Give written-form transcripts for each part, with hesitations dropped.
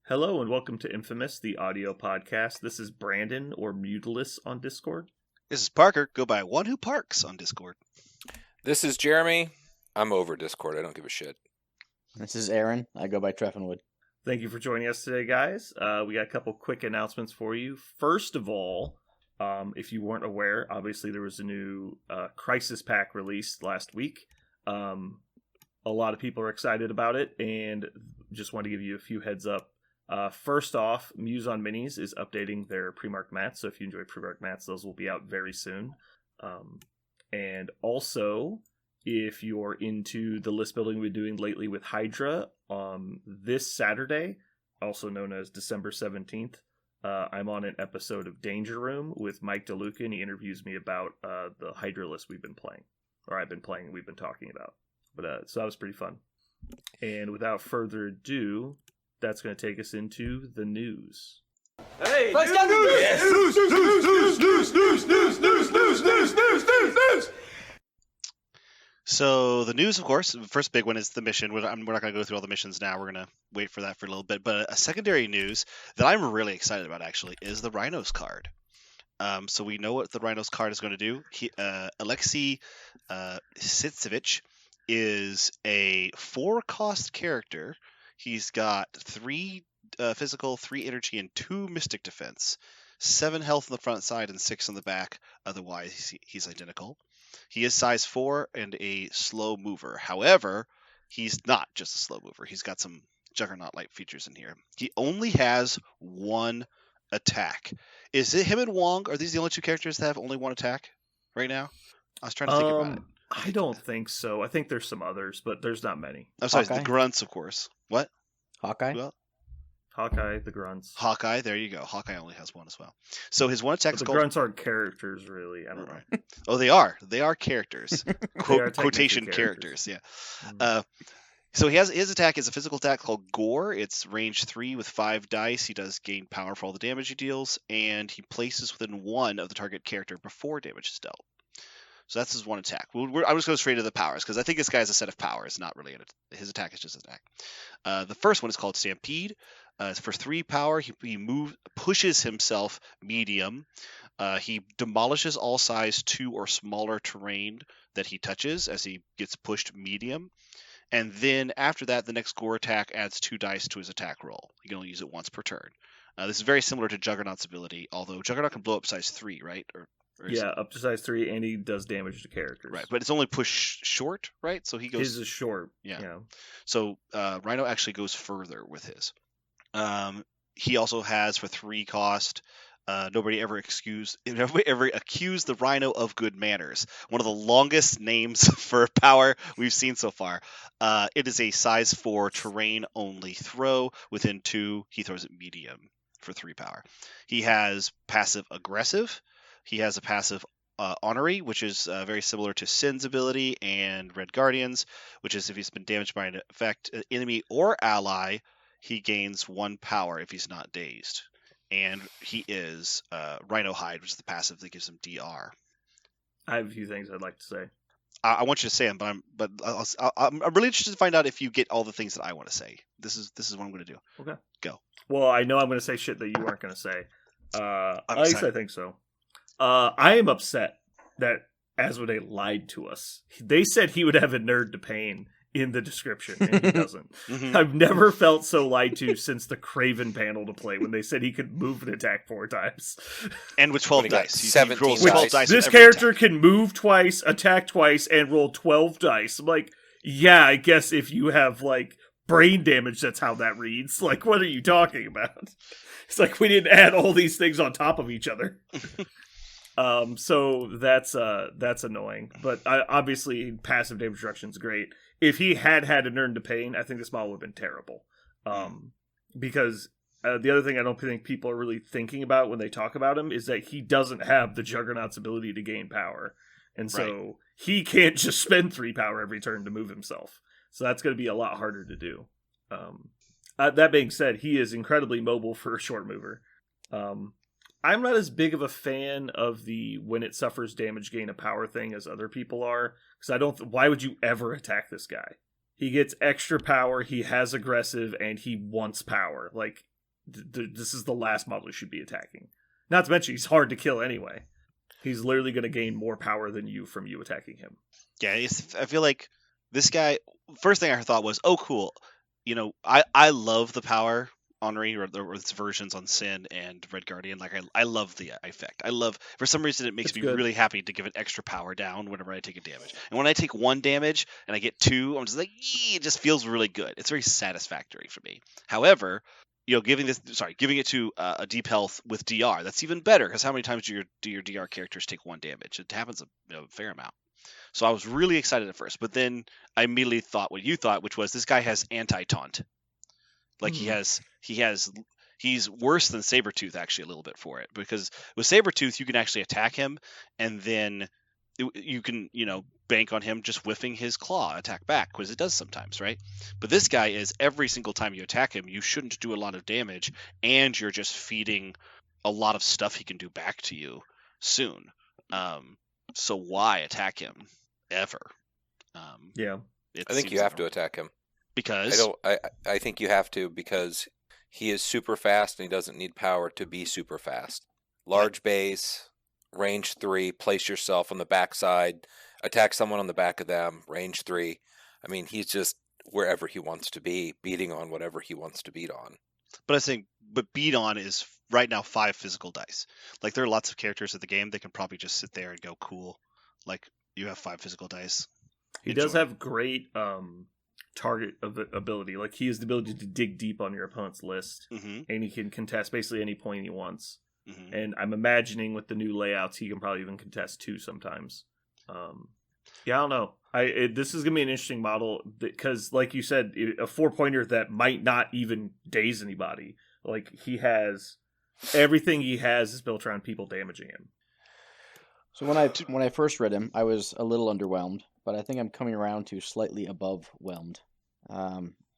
Hello and welcome to Infamous, the audio podcast. This is Brandon, or Mutilus on Discord. This is Parker. Go by One Who Parks on Discord. This is Jeremy. I'm over Discord. I don't give a shit. This is Aaron. I go by Treffenwood. Thank you for joining us today, guys. We got a couple quick announcements for you. First of all, if you weren't aware, obviously there was a new Crisis Pack released last week. A lot of people are excited about it, and just want to give you a few heads up. First off, Muse on Minis is updating their pre-marked mats, so if you enjoy pre-marked mats, those will be out very soon. And also, if you're into the list building we've been doing lately with Hydra, this Saturday, also known as December 17th, I'm on an episode of Danger Room with Mike DeLuca, and he interviews me about the Hydra list we've been playing, or I've been playing and we've been talking about. But so that was pretty fun. And without further ado, that's going to take us into the news. Hey, news. So the news, of course, the first big one is the mission. We're not going to go through all the missions now. We're going to wait for that for a little bit. But a secondary news that I'm really excited about, actually, is the Rhinos card. So we know what the Rhinos card is going to do. Alexei Sitsevich is a 4-cost character. He's got 3 physical, 3 energy, and 2 mystic defense. 7 health on the front side and 6 on the back. Otherwise, he's identical. He is size 4 and a slow mover. However, he's not just a slow mover. He's got some Juggernaut-like features in here. He only has 1 attack. Is it him and Wong? Are these the only 2 characters that have only 1 attack right now? I was trying to think about it. I don't think so. I think there's some others, but there's not many. I'm sorry, Hawkeye? the Grunts, of course. What? Hawkeye? Well, Hawkeye, the Grunts. Hawkeye, there you go. Hawkeye only has 1 as well. So his 1 attack But is the called... Grunts aren't characters, really. I don't know. Oh, they are. They are characters. They are technically Quotation characters. Yeah. So his attack is a physical attack called Gore. It's range 3 with 5 dice. He does gain power for all the damage he deals, and he places within 1 of the target character before damage is dealt. So that's his 1 attack. I just go straight to the powers, because I think this guy has a set of powers, not really his attack is just an attack. The first one is called Stampede. It's for 3 power. He pushes himself medium. He demolishes all size 2 or smaller terrain that he touches as he gets pushed medium. And then after that, the next Gore attack adds 2 dice to his attack roll. You can only use it once per turn. This is very similar to Juggernaut's ability, although Juggernaut can blow up size 3, right? Yeah, up to size 3, and he does damage to characters. Right, but it's only push short, right? So he goes... His is short. Yeah. So Rhino actually goes further with his. He also has, for 3 cost, nobody ever accused the Rhino of good manners. One of the longest names for power we've seen so far. It is a size 4 terrain only throw. Within 2, he throws it medium for 3 power. He has passive aggressive. He has a passive Honorary, which is very similar to Sin's ability, and Red Guardians, which is if he's been damaged by an effect, enemy or ally, he gains 1 power if he's not dazed. And he is Rhino Hide, which is the passive that gives him DR. I have a few things I'd like to say. I want you to say them, but I'm really interested to find out if you get all the things that I want to say. This is what I'm going to do. Okay. Go. Well, I know I'm going to say shit that you weren't going to say. At I'm least excited. I think so. I am upset that Asmodee lied to us. They said he would have a nerd to pain in the description, and he doesn't. I've never felt so lied to since the Craven panel to play when they said he could move and attack 4 times. And with 12 When he got dice. He 17 rolls dice. 12 dice. This with every character attack. can move twice, attack twice, and roll 12 dice. I'm like, yeah, I guess if you have, like, brain damage, that's how that reads. Like, what are you talking about? It's like we didn't add all these things on top of each other. So that's annoying. But obviously, passive damage reduction is great. If he had a Nerd to Pain, I think this model would have been terrible. Because the other thing I don't think people are really thinking about when they talk about him is that he doesn't have the Juggernaut's ability to gain power. And so he can't just spend 3 power every turn to move himself. So that's going to be a lot harder to do. That being said, he is incredibly mobile for a short mover. I'm not as big of a fan of the when it suffers damage gain a power thing as other people are. Because I don't... why would you ever attack this guy? He gets extra power, he has aggressive, and he wants power. Like, this is the last model you should be attacking. Not to mention, he's hard to kill anyway. He's literally going to gain more power than you from you attacking him. Yeah, I feel like this guy. First thing I thought was, oh, cool. I love the power Henri or its versions on Sin and Red Guardian. Like I love the effect. For some reason it makes It's me good. really happy to give it extra power down whenever I take a damage. And when I take 1 damage and I get 2, I'm just like, it just feels really good. It's very satisfactory for me. However, giving it to a deep health with DR, that's even better because how many times do your DR characters take 1 damage? It happens a fair amount. So I was really excited at first, but then I immediately thought what you thought, which was this guy has anti-taunt. Like he's worse than Sabretooth actually a little bit for it, because with Sabretooth you can actually attack him and then you can, bank on him just whiffing his claw attack back, because it does sometimes, right? But this guy is every single time you attack him, you shouldn't do a lot of damage and you're just feeding a lot of stuff he can do back to you soon. So why attack him ever? Yeah. I think you have to attack him. Because I think you have to, because he is super fast and he doesn't need power to be super fast. Large base, range 3, place yourself on the backside, attack someone on the back of them, range 3. I mean, he's just wherever he wants to be, beating on whatever he wants to beat on. But beat on is right now 5 physical dice. Like there are lots of characters in the game that can probably just sit there and go cool. Like you have 5 physical dice. He does have great target ability. Like he has the ability to dig deep on your opponent's list, and he can contest basically any point he wants. And I'm imagining with the new layouts, he can probably even contest 2 sometimes. Yeah, I don't know. This is gonna be an interesting model because, like you said, a 4-pointer that might not even daze anybody. Like he has everything he has is built around people damaging him. So when I first read him, I was a little underwhelmed, but I think I'm coming around to slightly above whelmed.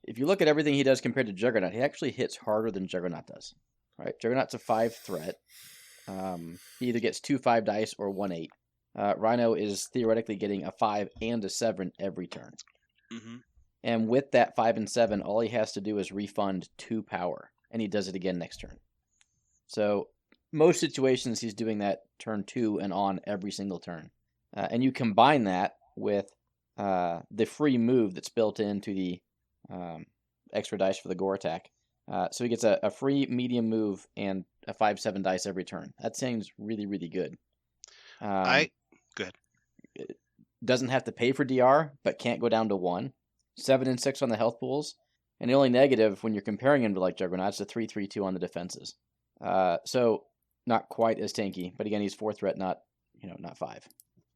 If you look at everything he does compared to Juggernaut, he actually hits harder than Juggernaut does. Right? Juggernaut's a 5 threat. He either gets 2 5 dice or 1 8. Rhino is theoretically getting a 5 and a 7 every turn. And with that 5 and 7, all he has to do is refund 2 power, and he does it again next turn. So most situations he's doing that turn 2 and on every single turn. And you combine that with the free move that's built into the extra dice for the gore attack. So he gets a free medium move and a 5/7 dice every turn. That seems really, really good. Go ahead. It doesn't have to pay for DR, but can't go down to 1. 7 and 6 on the health pools. And the only negative when you're comparing him to like Juggernaut is the 3/3/2 on the defenses. So not quite as tanky, but again, he's 4 threat, not 5.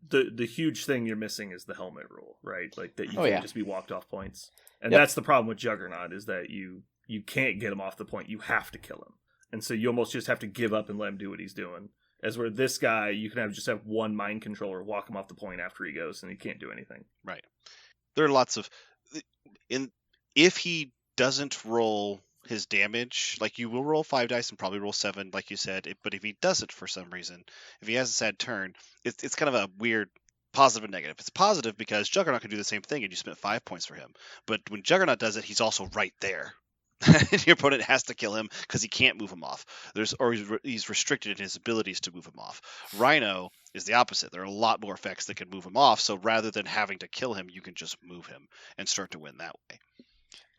The huge thing you're missing is the helmet rule, right? Like that you can't just be walked off points. And that's the problem with Juggernaut, is that you can't get him off the point. You have to kill him. And so you almost just have to give up and let him do what he's doing. As where this guy, you can just have one mind controller walk him off the point after he goes, and he can't do anything. Right. There are lots of... If he doesn't roll his damage, like you will roll 5 dice and probably roll 7, like you said, but if he doesn't for some reason, if he has a sad turn, it's kind of a weird positive and negative. It's positive because Juggernaut can do the same thing and you spent 5 points for him. But when Juggernaut does it, he's also right there. Your opponent has to kill him because he can't move him off. He's restricted in his abilities to move him off. Rhino is the opposite. There are a lot more effects that can move him off, so rather than having to kill him, you can just move him and start to win that way.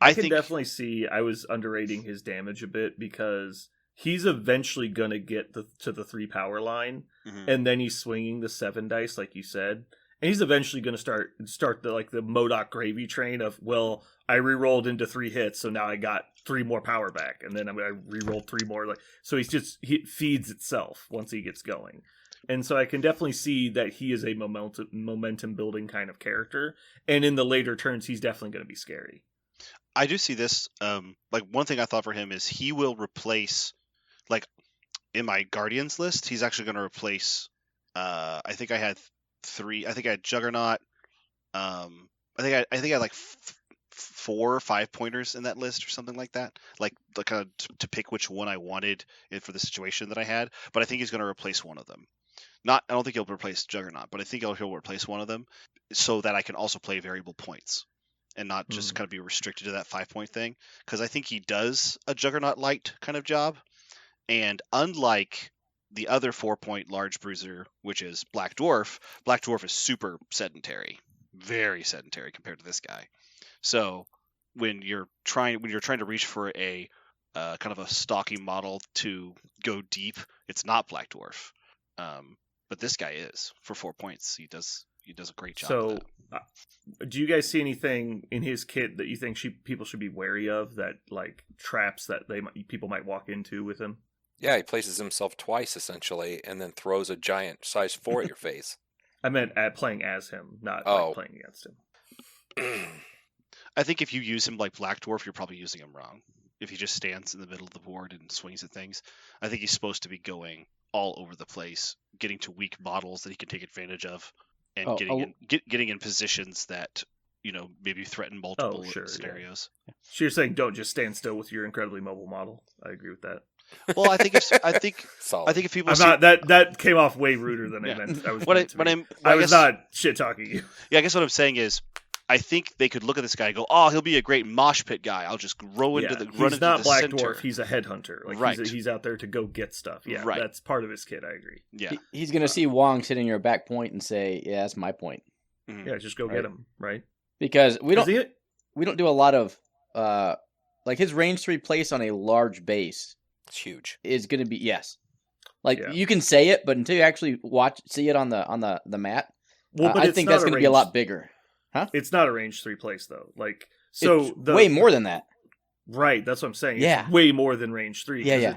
I can definitely see I was underrating his damage a bit, because he's eventually going to get to the 3 power line, and then he's swinging the 7 dice, like you said. And he's eventually going to start the MODOK gravy train of, well, I re-rolled into 3 hits, so now I got 3 more power back, and then I re-rolled 3 more. So he feeds itself once he gets going. And so I can definitely see that he is a momentum building kind of character, and in the later turns, he's definitely going to be scary. I do see this. One thing I thought for him is he will replace, in my Guardians list, he's actually going to replace. I think I had 3. I think I had Juggernaut. I think I had like 4 or 5 pointers in that list or something like that. Kind of to pick which one I wanted for the situation that I had. But I think he's going to replace one of them. I don't think he'll replace Juggernaut, but I think he'll replace one of them so that I can also play variable points. and not just Mhm. kind of be restricted to that 5-point thing. Because I think he does a Juggernaut light kind of job. And unlike the other 4-point large bruiser, which is Black Dwarf is super sedentary, very sedentary compared to this guy. So when you're trying to reach for a kind of a stocky model to go deep, it's not Black Dwarf, but this guy is for 4 points. He does a great job. So, of that. do you guys see anything in his kit that you think people should be wary of, that like traps that people might walk into with him? Yeah, he places himself twice essentially, and then throws a giant size 4 at your face. I meant at playing as him, not Oh. like playing against him. I think if you use him like Black Dwarf, you're probably using him wrong. If he just stands in the middle of the board and swings at things, I think he's supposed to be going all over the place, getting to weak models that he can take advantage of, and getting in positions that maybe threaten multiple scenarios. Yeah. So you're saying don't just stand still with your incredibly mobile model. I agree with that. Well, I think if people that came off way ruder than I meant. I was not shit talking you. Yeah, I guess what I'm saying is, I think they could look at this guy and go, "Oh, he'll be a great mosh pit guy. I'll just run into the He's not Black center." Dwarf. He's a headhunter. Like, right. He's out there to go get stuff. Yeah, right. That's part of his kit. I agree. Yeah. He's gonna see Wong sitting in your back point and say, "Yeah, that's my point." Mm-hmm. Yeah, just go get him. Right. Because we don't do a lot of like his range 3 place on a large base. It's huge. Is going to be you can say it, but until you actually see it on the mat, I think that's going to be a lot bigger. Huh? It's not a range 3 place though. Like so, it's way more than that. Right, that's what I'm saying. Yeah, it's way more than range 3. Yeah.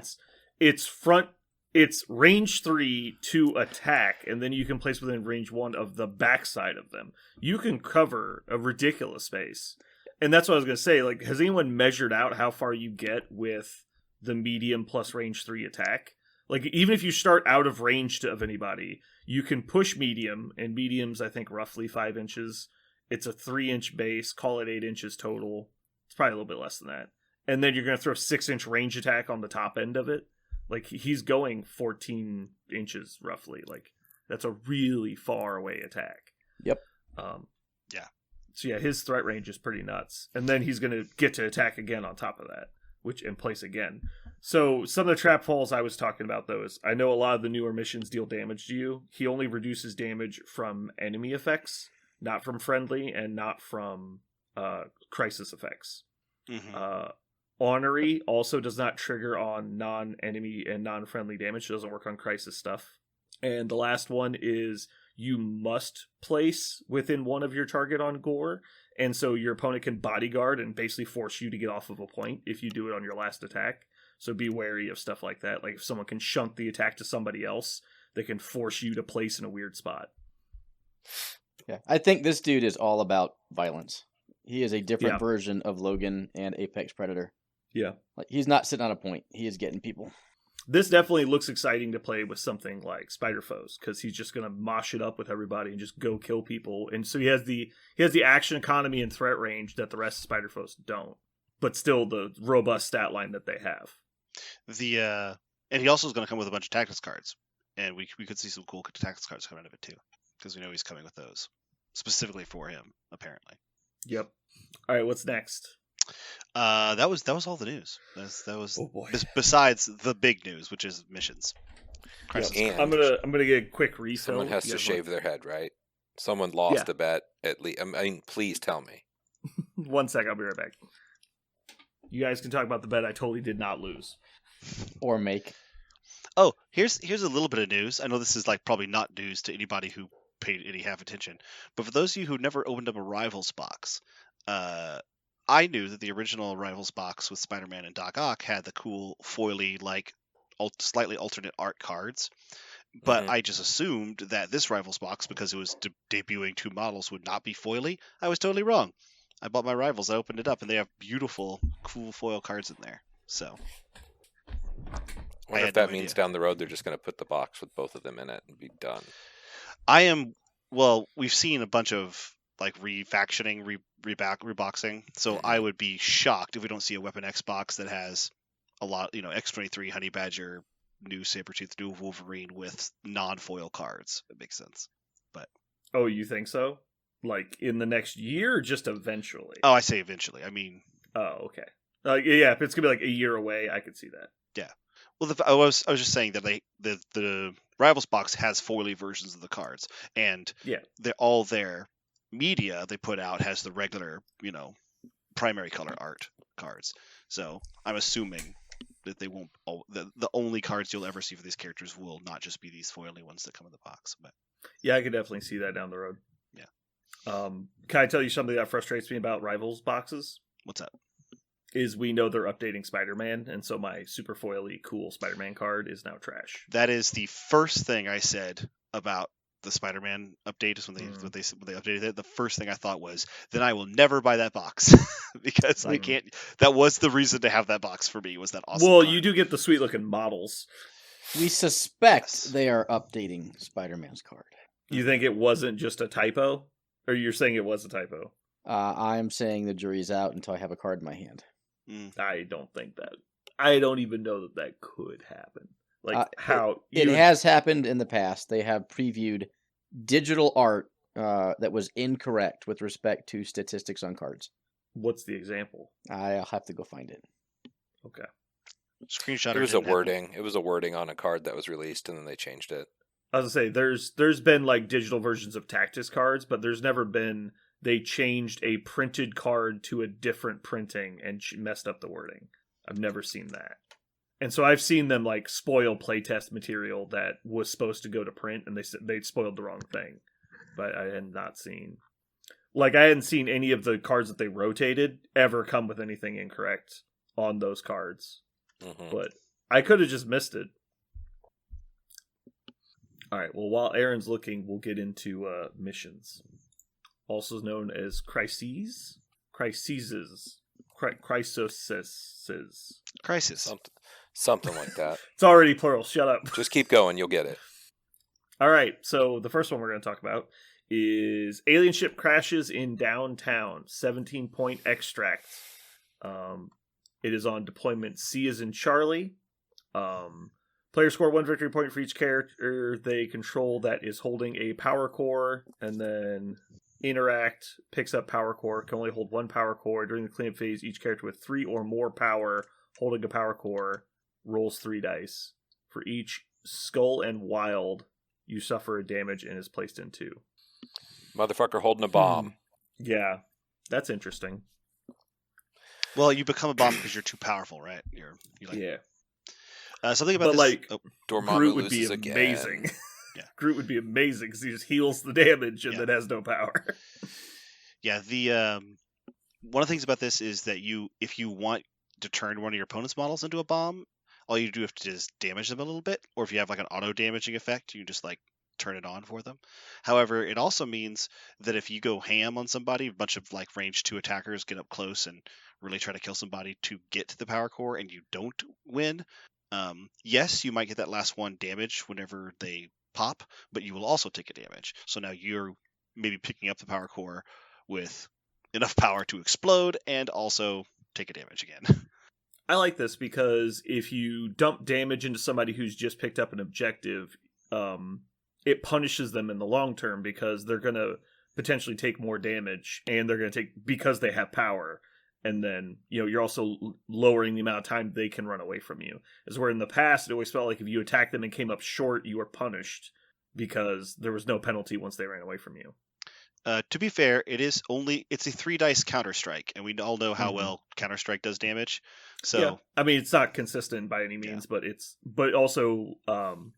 It's range 3 to attack, and then you can place within range 1 of the backside of them. You can cover a ridiculous space, and that's what I was gonna say. Like, has anyone measured out how far you get with the medium plus range 3 attack? Like, even if you start out of range of anybody, you can push medium, and medium's I think roughly 5 inches. It's a 3-inch base, call it 8 inches total. It's probably a little bit less than that. And then you're going to throw 6-inch range attack on the top end of it. Like, he's going 14 inches roughly. Like, that's a really far away attack. Yep. Yeah. So yeah, his threat range is pretty nuts. And then he's going to get to attack again on top of that, which in place again. So some of the trap falls I was talking about, though, is I know a lot of the newer missions deal damage to you. He only reduces damage from enemy effects, not from friendly, and not from crisis effects. Mm-hmm. Ornery also does not trigger on non-enemy and non-friendly damage. It doesn't work on crisis stuff. And the last one is you must place within one of your target on gore, and so your opponent can bodyguard and basically force you to get off of a point if you do it on your last attack. So be wary of stuff like that. Like if someone can shunt the attack to somebody else, they can force you to place in a weird spot. Yeah, I think this dude is all about violence. He is a different version of Logan and Apex Predator. Yeah. Like, he's not sitting on a point. He is getting people. This definitely looks exciting to play with something like Spider Foes, because he's just going to mosh it up with everybody and just go kill people. And so he has the action economy and threat range that the rest of Spider Foes don't, but still the robust stat line that they have. And he also is going to come with a bunch of tactics cards, and we could see some cool tactics cards coming out of it too, because we know he's coming with those specifically for him, apparently. Yep. All right, what's next? That was all the news. That was besides the big news, which is missions. And I'm gonna get a quick refill. Someone has to shave their head, right? Someone lost a bet at least. I mean, please tell me. 1 sec, I'll be right back. You guys can talk about the bet I totally did not lose or make. Oh, here's a little bit of news. I know this is like probably not news to anybody who paid any half attention, but for those of you who never opened up a Rivals box, I knew that the original Rivals box with Spider-Man and Doc Ock had the cool foily, like slightly alternate art cards, but I just assumed that this Rivals box, because it was debuting 2 models, would not be foily. I was totally wrong. I bought my Rivals, I opened it up, and they have beautiful, cool foil cards in there. So, I wonder if that means down the road they're just going to put the box with both of them in it and be done. We've seen a bunch of like refactioning, reboxing. So I would be shocked if we don't see a Weapon X box that has a lot, X-23, Honey Badger, new Sabretooth, new Wolverine with non-foil cards. It makes sense. But oh, you think so? like in the next year or just eventually? Oh, I say eventually. I mean, Oh, okay. Yeah, if it's gonna be like a year away, I could see that. well, I was just saying that the Rivals box has foily versions of the cards, and Yeah. they're all their media they put out has the regular, primary color art cards. So I'm assuming that they won't. The only cards you'll ever see for these characters will not just be these foily ones that come in the box. But Yeah, I could definitely see that down the road. Yeah. Can I tell you something that frustrates me about Rivals boxes? what's up? Is we know they're updating Spider-Man, and so my super foily cool Spider-Man card is now trash. That is the first thing I said about the Spider-Man update. Is when they updated it. The first thing I thought was, then I will never buy that box because I can't. That was the reason to have that box for me. Was that awesome? Well, card. you do get the sweet looking models. We suspect Yes. they are updating Spider-Man's card. You think it wasn't just a typo, or you're saying it was a typo? I'm saying the jury's out until I have a card in my hand. I don't think that. I don't even know that could happen. Like how It has happened in the past. They have previewed digital art that was incorrect with respect to statistics on cards. What's the example? I'll have to go find it. Okay. Screenshot. It was a wording. It was a wording on a card that was released, and then they changed it. I was gonna say there's been like digital versions of Tactics cards, but there's never been they changed a printed card to a different printing and messed up the wording. I've never seen that. And so I've seen them like spoil playtest material that was supposed to go to print, and they spoiled the wrong thing. But I had not seen, I hadn't seen any of the cards that they rotated ever come with anything incorrect on those cards. Mm-hmm. But I could have just missed it. All right. Well, while Aaron's looking, we'll get into missions, also known as crises. Crises. Something like that. It's already plural. Shut up. Just keep going. You'll get it. All right. So the first one we're going to talk about is alien ship crashes in downtown. 17-point extract. It is on deployment C as in Charlie. Players score 1 victory point for each character they control that is holding a power core, and then interact picks up power core, can only hold 1 power core. During the cleanup phase, each character with 3 or more power holding a power core rolls 3 dice. For each skull and wild, you suffer a damage and is placed in 2. Motherfucker holding a bomb. Yeah, that's interesting. Well, you become a bomb because you're too powerful, right? You're like, Yeah. Something about But this. Dormammu Groot would be loses amazing. again. Yeah. Groot would be amazing because he just heals the damage and then has no power. Yeah, the one of the things about this is that if you want to turn one of your opponent's models into a bomb, all you do have to do is damage them a little bit, or if you have like an auto damaging effect, you just like turn it on for them. However, it also means that if you go ham on somebody, a bunch of like range 2 attackers get up close and really try to kill somebody to get to the power core, and you don't win. Yes, you might get that last 1 damage whenever they pop, but you will also take a damage. So now you're maybe picking up the power core with enough power to explode and also take a damage again. I like this because if you dump damage into somebody who's just picked up an objective, it punishes them in the long term because they're going to potentially take more damage, and they're going to take because they have power. And then, you're also lowering the amount of time they can run away from you. As where in the past, it always felt like if you attacked them and came up short, you were punished because there was no penalty once they ran away from you. To be fair, it's a 3 dice Counter-Strike, and we all know how well Counter-Strike does damage. So yeah. I mean, it's not consistent by any means, but also. Oh,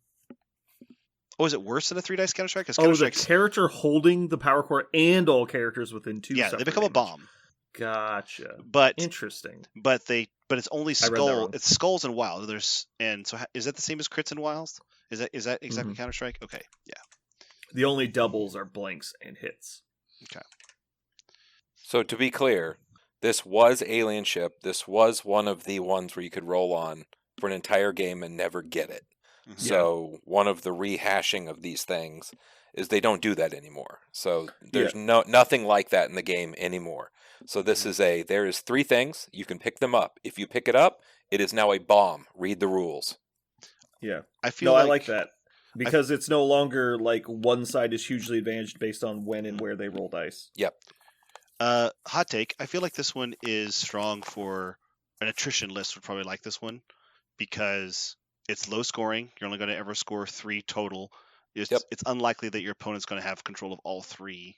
is it worse than a 3 dice Counter-Strike? The character holding the power core and all characters within 2. Yeah, they become a bomb. Gotcha. But interesting. But it's only skull. It's skulls and wild. Is that the same as crits and wilds? Is that exactly Counter-Strike? Okay, yeah. The only doubles are blanks and hits. Okay. So to be clear, this was Alien Ship. This was one of the ones where you could roll on for an entire game and never get it. Mm-hmm. So one of the rehashing of these things is they don't do that anymore. So there's nothing like that in the game anymore. So this is there is 3 things. You can pick them up. If you pick it up, it is now a bomb. Read the rules. Yeah. I feel I like that. because it's no longer like one side is hugely advantaged based on when and where they roll dice. Yep. Hot take. I feel like this one is strong for an attrition list. Would probably like this one because it's low scoring. You're only going to ever score 3 total. It's unlikely that your opponent's going to have control of all 3.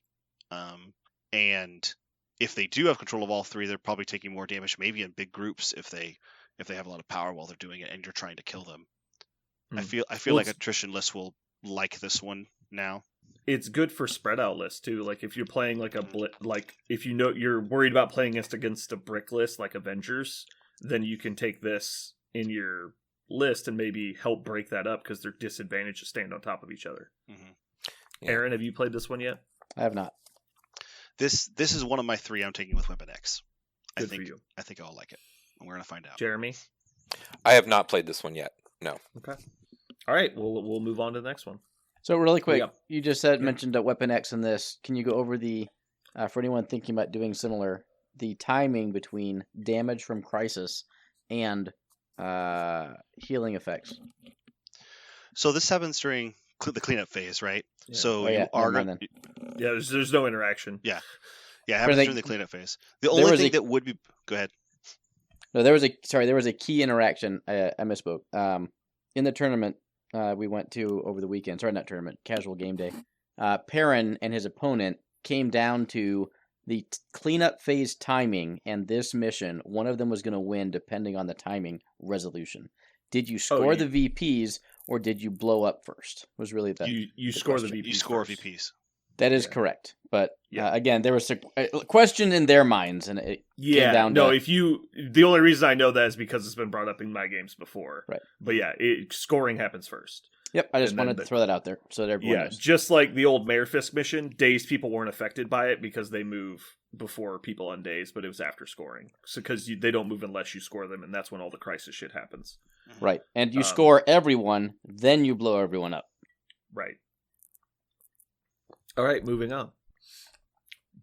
And if they do have control of all 3, they're probably taking more damage, maybe in big groups if they have a lot of power while they're doing it, and you're trying to kill them. I feel like attrition lists will like this one now. It's good for spread out lists too. Like if you're playing like if you know you're worried about playing against a brick list like Avengers, then you can take this in your list and maybe help break that up because they're disadvantaged to stand on top of each other. Mm-hmm. Yeah. Aaron, have you played this one yet? I have not. This is one of my 3 I'm taking with Weapon X. Good for you. I think I'll like it. We're gonna find out. Jeremy? I have not played this one yet. No. Okay. All right, we'll move on to the next one. So really quick, Yeah. you just mentioned Weapon X in this. Can you go over the, for anyone thinking about doing similar, the timing between damage from Crisis and healing effects? So this happens during the cleanup phase, right? Yeah. So Yeah, you are never mind going. then. Yeah, there's no interaction. Yeah, it happens they- during the cleanup phase. The only thing that would be. Go ahead. No, there was a key interaction. I misspoke. In the tournament we went to over the weekend. Sorry, not tournament, casual game day. Perrin and his opponent came down to the cleanup phase timing, and this mission, one of them was going to win depending on the timing resolution. Did you score the VPs or did you blow up first? Was really the you score the question. VPs. You score first. VPs. That is Yeah. correct. But Yeah. again, there was a question in their minds, and it came down to... the only reason I know that is because it's been brought up in my games before. Right. But yeah, scoring happens first. Yep, I just And then wanted to throw that out there so that everyone Yeah, knows. just like the old Mayor Fisk mission, dazed people weren't affected by it because they move before people undazed, but it was after scoring. So because they don't move unless you score them, and that's when all the crisis shit happens. Right, and you Um, score everyone, then you blow everyone up. Right. All right, moving on.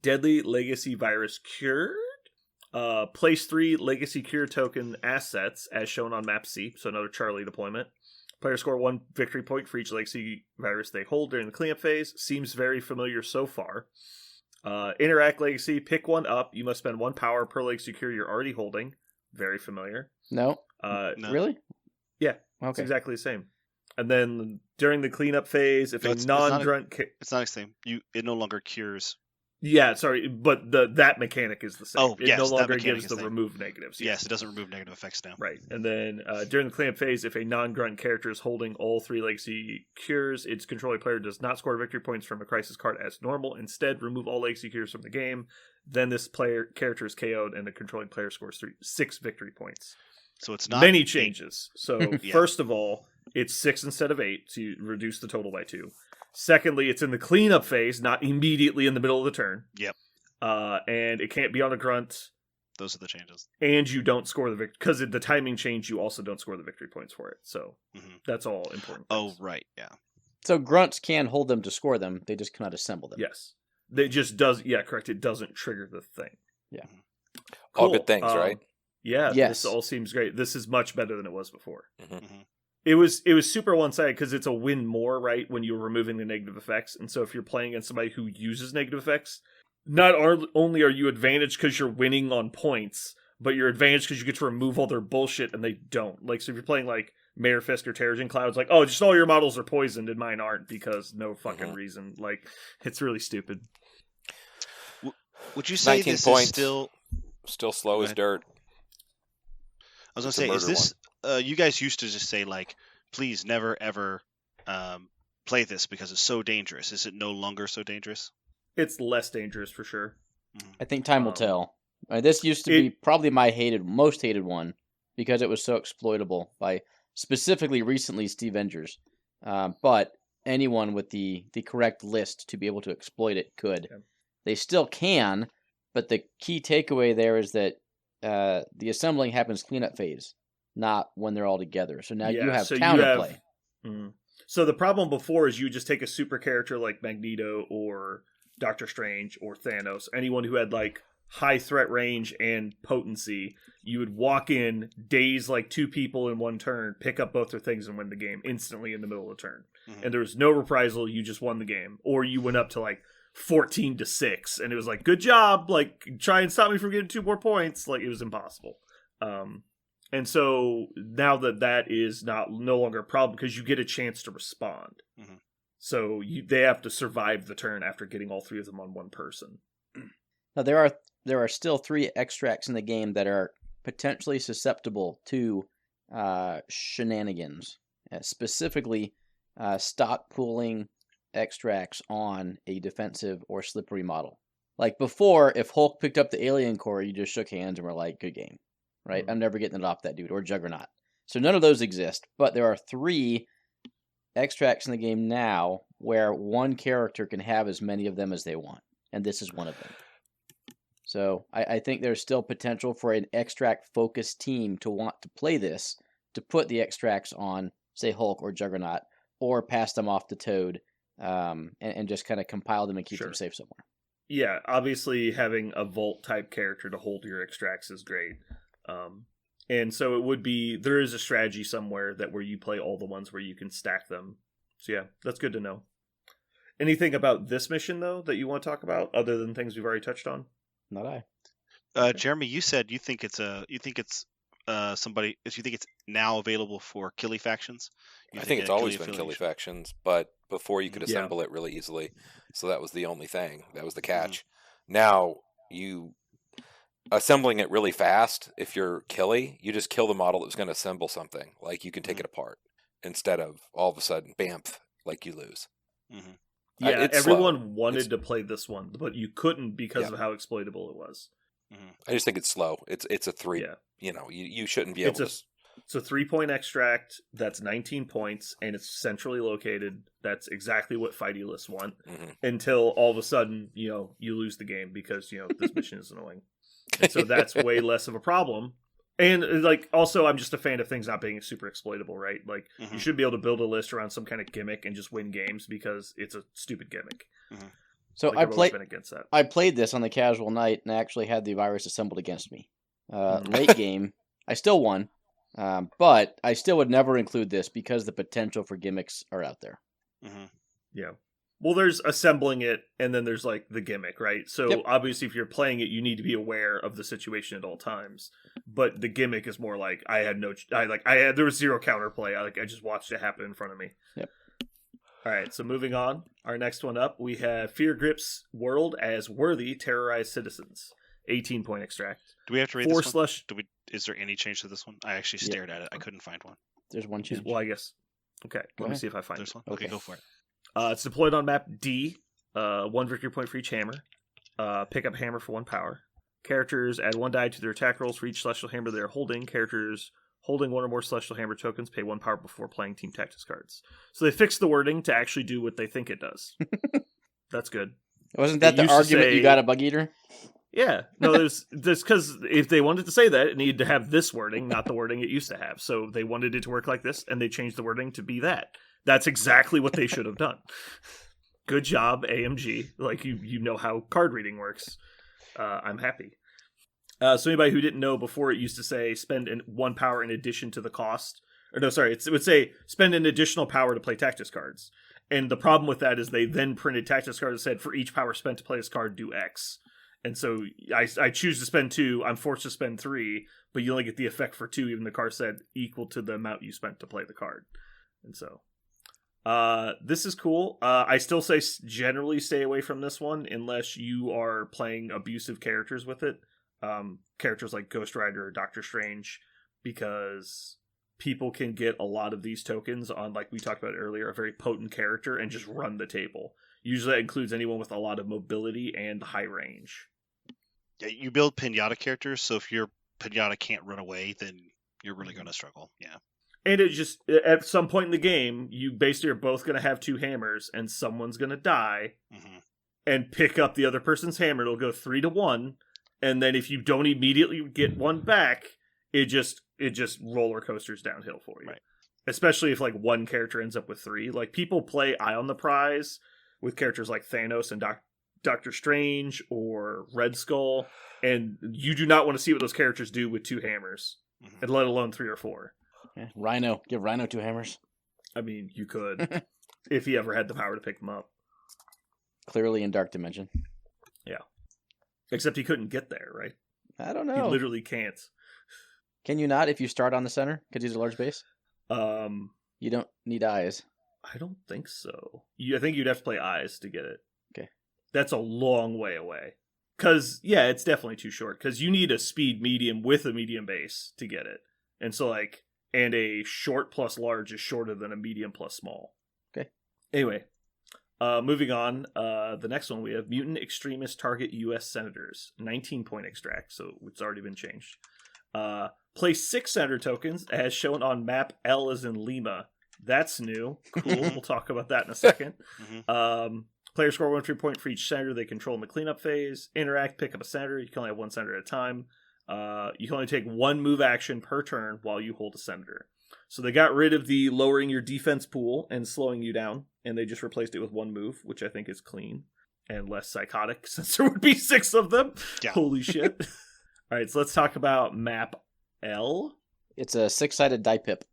Deadly Legacy Virus cured. Place 3 Legacy Cure token assets as shown on map C, so another Charlie deployment. Players score 1 victory point for each Legacy Virus they hold during the cleanup phase. Seems very familiar so far. Interact Legacy, pick one up. You must spend 1 power per Legacy Cure you're already holding. Very familiar. No? No. Really? Yeah, Okay. it's exactly the same. And then during the cleanup phase, if No, a it's not non-grunt... It's not the same. It no longer cures. Yeah, sorry, but that mechanic is the same. Oh, it yes, no that longer mechanic gives is the the same. remove negatives. Yes, it doesn't remove negative effects now. Right. And then during the cleanup phase, if a non-grunt character is holding all 3 legacy cures, its controlling player does not score victory points from a crisis card as normal. Instead, remove all legacy cures from the game. Then this character is KO'd and the controlling player scores 6 victory points. So it's not Many 8. changes. So Yeah. first of all, it's 6 instead of 8 to reduce the total by 2. Secondly, it's in the cleanup phase, not immediately in the middle of the turn. Yep. And it can't be on a grunt. Those are the changes. And you don't score the victory because the timing change. You also don't score the victory points for it. So Mhm. that's all important. Oh, things. right. Yeah. So grunts can hold them to score them. They just cannot assemble them. Yes, it just does. Yeah, correct. It doesn't trigger the thing. Yeah. All Cool. good things, right? Yeah. Yes. This all seems great. This is much better than it was before. Mhm. It was super one sided because it's a win more right when you're removing the negative effects, and so if you're playing against somebody who uses negative effects, not only are you advantaged because you're winning on points, but you're advantaged because you get to remove all their bullshit and they don't. Like, so if you're playing like Mayor Fisk or Terrigen Cloud, it's like, oh, just all your models are poisoned and mine aren't because no fucking reason. Like, it's really stupid. Would you say 19 this points. is still? Still slow Go as ahead. dirt. I was gonna It's a say, is murder this? You guys used to just say like, please never ever play this because it's so dangerous. Is it no longer so dangerous? It's less dangerous for sure. I think time will Um, tell. This used to be probably my most hated one because it was so exploitable by specifically recently Steve Engers. But anyone with the correct list to be able to exploit it could. Yeah. They still can, but the key takeaway there is that the assembling happens cleanup phase, not when they're all together. So now you Yeah, have so you counterplay. have- So the problem before is you just take a super character like Magneto or Doctor Strange or Thanos, anyone who had like high threat range and potency, you would walk in, daze like 2 people in one turn, pick up both their things, and win the game instantly in the middle of the turn. Mhm. And there was no reprisal, you just won the game. Or you went up to like 14-6, and it was like, good job, like, try and stop me from getting 2 more points. Like, it was impossible. And so now that is no longer a problem, because you get a chance to respond. Mhm. So they have to survive the turn after getting all 3 of them on one person. Now there are still 3 extracts in the game that are potentially susceptible to shenanigans, specifically stock pooling extracts on a defensive or slippery model. Like before, if Hulk picked up the alien core, you just shook hands and were like, good game, right? Mhm. I'm never getting it off that dude, or Juggernaut. So none of those exist, but there are 3 extracts in the game now where one character can have as many of them as they want, and this is one of them. So I think there's still potential for an extract-focused team to want to play this, to put the extracts on, say, Hulk or Juggernaut, or pass them off to Toad, and just kind of compile them and keep them safe somewhere. Yeah, obviously having a Volt-type character to hold your extracts is great. And so it would be, there is a strategy somewhere where you play all the ones where you can stack them. So yeah, that's good to know. Anything about this mission, though, that you want to talk about, other than things we've already touched on? Not I. Jeremy, you said you think it's now available for Killy factions. I think it's always been Killy factions, but before you could assemble it really easily, so that was the only thing. That was the catch. Mm-hmm. Now you assembling it really fast. If you're Killy, you just kill the model that was going to assemble something. Like you can take it apart instead of all of a sudden, bamf, like you lose. Mm-hmm. Yeah, everyone wanted to play this one, but you couldn't because of how exploitable it was. Mm-hmm. I just think it's slow. It's a 3. Yeah. You know, you shouldn't be able to. It's a 3-point extract that's 19 points, and it's centrally located. That's exactly what fighty-lists want. Mm-hmm. Until all of a sudden, you lose the game because this mission is annoying. And so that's way less of a problem. And like, also, I'm just a fan of things not being super exploitable, right? Like, you should be able to build a list around some kind of gimmick and just win games because it's a stupid gimmick. Mm-hmm. So I've been against that. I played this on the casual night and I actually had the virus assembled against me. Late game, I still won, but I still would never include this because the potential for gimmicks are out there. Mm-hmm. Yeah. Well, there's assembling it, and then there's like the gimmick, right? So obviously, if you're playing it, you need to be aware of the situation at all times. But the gimmick is more like there was 0 counterplay. I just watched it happen in front of me. Yep. All right, so moving on. Our next one up, we have Fear Grips World as Worthy Terrorized Citizens. 18-point extract. Do we have to read this one? Is there any change to this one? I actually stared at it. I couldn't find one. There's one change. Well, I guess. Okay, let me see if I find this one. Okay, go for it. It's deployed on map D. 1 victory point for each hammer. Pick up hammer for 1 power. Characters add 1 die to their attack rolls for each celestial hammer they are holding. Characters holding 1 or more celestial hammer tokens pay 1 power before playing team tactics cards. So they fixed the wording to actually do what they think it does. That's good. Wasn't that the argument you got a bug eater? Yeah, no, there's because if they wanted to say that, it needed to have this wording, not the wording it used to have. So they wanted it to work like this, and they changed the wording to be that. That's exactly what they should have done. Good job, AMG. Like, you know how card reading works. I'm happy. So anybody who didn't know before, it used to say spend 1 power in addition to the cost. Or no, sorry, it would say spend an additional power to play tactics cards. And the problem with that is they then printed tactics cards that said for each power spent to play this card, do X. And so I choose to spend 2, I'm forced to spend 3, but you only get the effect for 2, even the card said equal to the amount you spent to play the card. And so this is cool. I still say generally stay away from this one unless you are playing abusive characters with it. Characters like Ghost Rider or Doctor Strange, because people can get a lot of these tokens on, like we talked about earlier, a very potent character and just run the table. Usually that includes anyone with a lot of mobility and high range. Yeah, you build Pinata characters, so if your Pinata can't run away, then you're really going to struggle. Yeah. And it just, at some point in the game, you basically are both going to have 2 hammers, and someone's going to die, and pick up the other person's hammer. It'll go 3-1, and then if you don't immediately get 1 back, it just roller coasters downhill for you. Right. Especially if, like, 1 character ends up with 3. Like, people play Eye on the Prize with characters like Thanos and Doctor Strange or Red Skull, and you do not want to see what those characters do with 2 hammers, and let alone 3 or 4. Yeah, Rhino. Give Rhino 2 hammers. I mean, you could, if he ever had the power to pick them up. Clearly in Dark Dimension. Yeah. Except he couldn't get there, right? I don't know. He literally can't. Can you not if you start on the center? Because he's a large base? You don't need eyes. I don't think so. I think you'd have to play eyes to get it. Okay. That's a long way away. Because, yeah, it's definitely too short. Because you need a speed medium with a medium base to get it. And so, like, and a short plus large is shorter than a medium plus small. Okay. Anyway, moving on. The next one we have Mutant Extremist Target U.S. Senators. 19-point extract, so it's already been changed. Place 6 senator tokens as shown on map L as in Lima. That's new. Cool. We'll talk about that in a second. Players score 1 free point for each senator they control in the cleanup phase. Interact, pick up a senator. You can only have 1 senator at a time. You can only take 1 move action per turn while you hold a senator. So they got rid of the lowering your defense pool and slowing you down, and they just replaced it with 1 move, which I think is clean and less psychotic since there would be 6 of them. Yeah. Holy shit. All right, so let's talk about map L. It's a 6-sided die pip.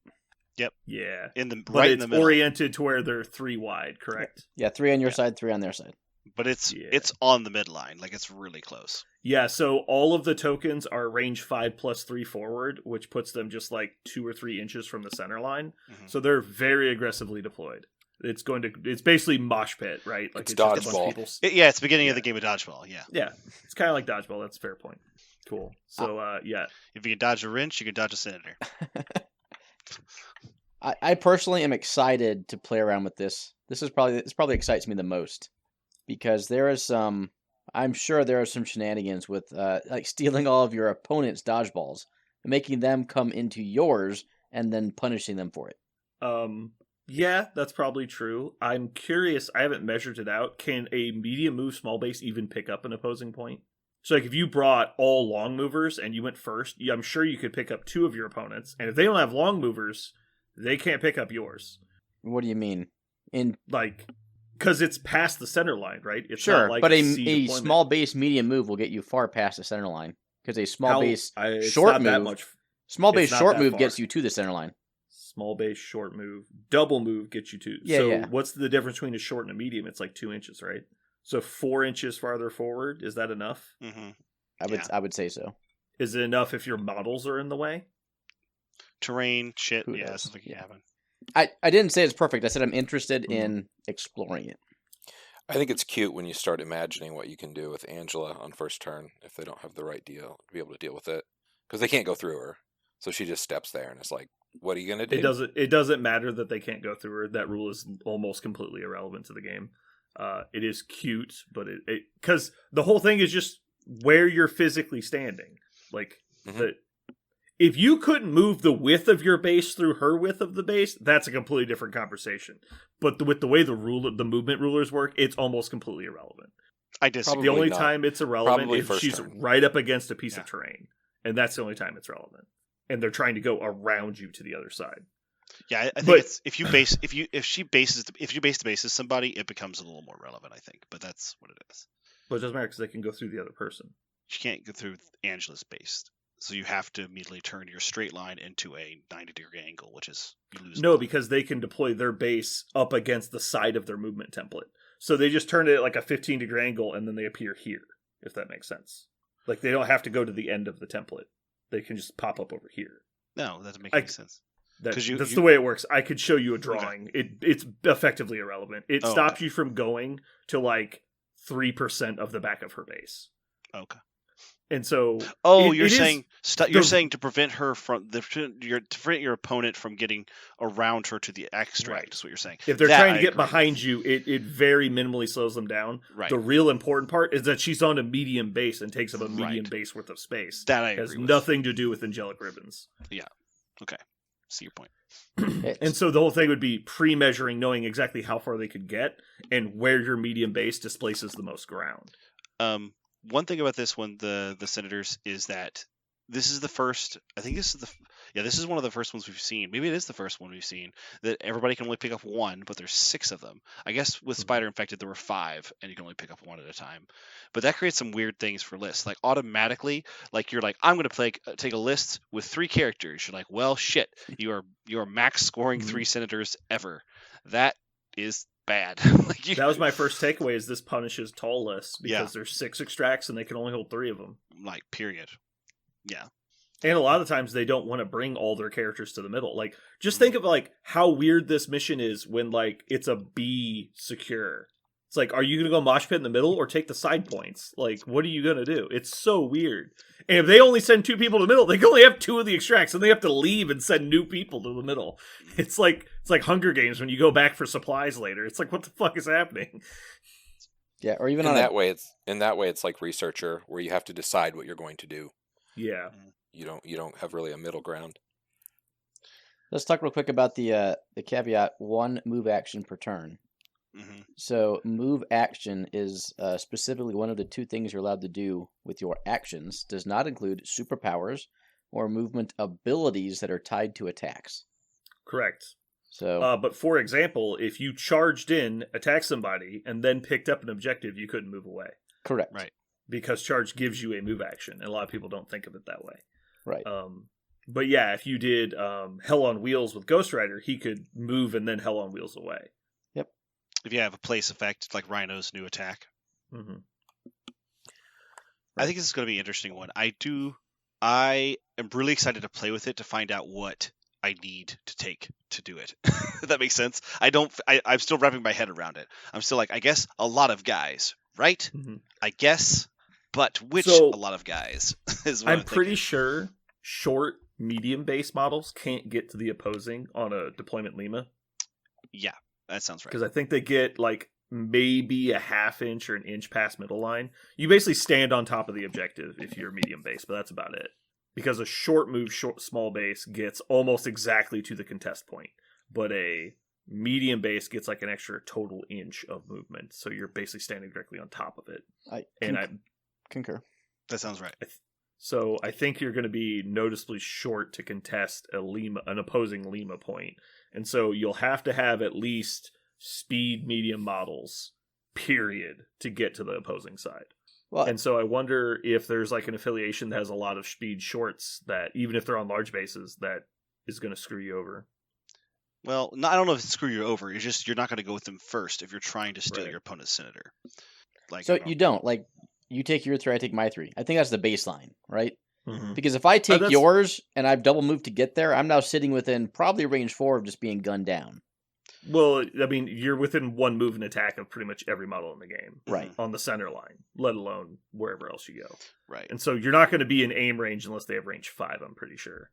Yep. Yeah. But right in the middle. oriented to where they're 3 wide, correct? Yeah, 3 on your side, 3 on their side. But it's on the midline. Like, it's really close. Yeah, so all of the tokens are range 5 plus 3 forward, which puts them just like 2 or 3 inches from the center line. So they're very aggressively deployed. It's basically mosh pit, right? Like it's just a bunch of dodgeball. people It's the beginning of the game of dodgeball. Yeah. Yeah, it's kind of like dodgeball. That's a fair point. Cool. So, yeah. If you can dodge a wrench, you can dodge a senator. I personally am excited to play around with this. This probably excites me the most because I'm sure there are some shenanigans with like stealing all of your opponent's dodgeballs and making them come into yours and then punishing them for it. Yeah, that's probably true. I'm curious. I haven't measured it out. Can a medium move small base even pick up an opposing point? So, like, if you brought all long movers and you went first, I'm sure you could pick up 2 of your opponents. And if they don't have long movers, they can't pick up yours. What do you mean? Because it's past the center line, right? It's sure, not like but a small base medium move will get you far past the center line. Because a small base short move, small base short move gets you to the center line. Small base short move, double move gets you to. Yeah, so what's the difference between a short and a medium? It's like 2 inches, right? So 4 inches farther forward, is that enough? Mm-hmm. I would say so. Is it enough if your models are in the way? Terrain, shit, Who yeah, knows? something can happen. I didn't say it's perfect. I said I'm interested in exploring it. I think it's cute when you start imagining what you can do with Angela on first turn if they don't have the right deal to be able to deal with it. Because they can't go through her. So she just steps there and it's like, what are you going to do? It doesn't matter that they can't go through her. That rule is almost completely irrelevant to the game. It is cute, but because the whole thing is just where you're physically standing. Like, if you couldn't move the width of your base through her width of the base, that's a completely different conversation. But with the way the movement rulers work, it's almost completely irrelevant. I disagree. The only time it's irrelevant Probably if she's right up against a piece of terrain, and that's the only time it's relevant. And they're trying to go around you to the other side. Yeah, I think it's if she bases the base as somebody, it becomes a little more relevant, I think. But that's what it is. But it doesn't matter because they can go through the other person. You can't go through Angela's base, so you have to immediately turn your straight line into a 90-degree angle, which is you lose. No, because they can deploy their base up against the side of their movement template. So they just turn it at like a 15-degree angle, and then they appear here, if that makes sense. Like they don't have to go to the end of the template. They can just pop up over here. No, that doesn't make any sense. That's the way it works. I could show you a drawing. Okay. It's effectively irrelevant. It stops you from going to like 3% of the back of her base. Okay. And so, you're saying to prevent her from to prevent your opponent from getting around her to the extract. Right. Is what you're saying. If they're trying to get behind you, it very minimally slows them down. Right. The real important part is that she's on a medium base and takes up a medium base worth of space. That I agree has with. Nothing to do with angelic ribbons. Yeah. Okay. See your point. And so the whole thing would be pre-measuring, knowing exactly how far they could get and where your medium base displaces the most ground. One thing about this one, the Senators, is that this is the first. I think this is Yeah, this is one of the first ones we've seen. Maybe it is the first one we've seen that everybody can only pick up one, but there's 6 of them. I guess with Mhm. Spider Infected there were 5, and you can only pick up one at a time. But that creates some weird things for lists. Like automatically, like you're like, I'm going to take a list with 3 characters. You're like, well, shit, you are max scoring 3 senators ever. That is bad. Like That was my first takeaway. Is this punishes tall lists because there's 6 extracts and they can only hold 3 of them. like period. Yeah. And a lot of times they don't want to bring all their characters to the middle. Like, just think of like how weird this mission is when like it's a B secure. It's like, are you gonna go mosh pit in the middle or take the side points? Like, what are you gonna do? It's so weird. And if they only send 2 people to the middle, they can only have 2 of the extracts, and they have to leave and send new people to the middle. It's like Hunger Games when you go back for supplies later. It's like, what the fuck is happening? Yeah, or even In on that way, it's like Researcher, where you have to decide what you're going to do. Yeah. You don't have really a middle ground. Let's talk real quick about the caveat: 1 move action per turn. Mm-hmm. So move action is specifically one of the 2 things you're allowed to do with your actions. Does not include superpowers or movement abilities that are tied to attacks. Correct. So, but for example, if you charged in, attacked somebody, and then picked up an objective, you couldn't move away. correct. Right. Because charge gives you a move action, and a lot of people don't think of it that way. Right. But yeah, if you did Hell on Wheels with Ghost Rider, he could move and then Hell on Wheels away. If you have a place effect like Rhino's new attack. Mm-hmm. I think this is going to be an interesting one. I am really excited to play with it to find out what I need to take to do it. If that makes sense. I'm still wrapping my head around it. I'm still like, I guess a lot of guys, right? Mm-hmm. I guess, but which So, a lot of guys is what I'm thinking. pretty sure short, medium base models can't get to the opposing on a deployment Lima. Yeah, that sounds right. Because I think they get like maybe a ½ inch or an inch past middle line. You basically stand on top of the objective if you're medium base, but that's about it. Because a short move, small base gets almost exactly to the contest point, but a medium base gets like an extra total inch of movement. So you're basically standing directly on top of it. I concur. That sounds right. So I think you're going to be noticeably short to contest an opposing Lima point. And so you'll have to have at least speed medium models, period, to get to the opposing side. Well, And so I wonder if there's like an affiliation that has a lot of speed shorts that, even if they're on large bases, that is going to screw you over. Well, I don't know if it's screw you over. It's just you're not going to go with them first if you're trying to steal Right. your opponent's senator. Like, so you don't like you take your 3, I take my 3. I think that's the baseline, right? Mm-hmm. Because if I take that's- yours and I've double moved to get there, I'm now sitting within probably range 4 of just being gunned down. Well, I mean, you're within 1 move and attack of pretty much every model in the game. Right. On the center line, let alone wherever else you go. right. And so you're not going to be in aim range unless they have range 5, I'm pretty sure.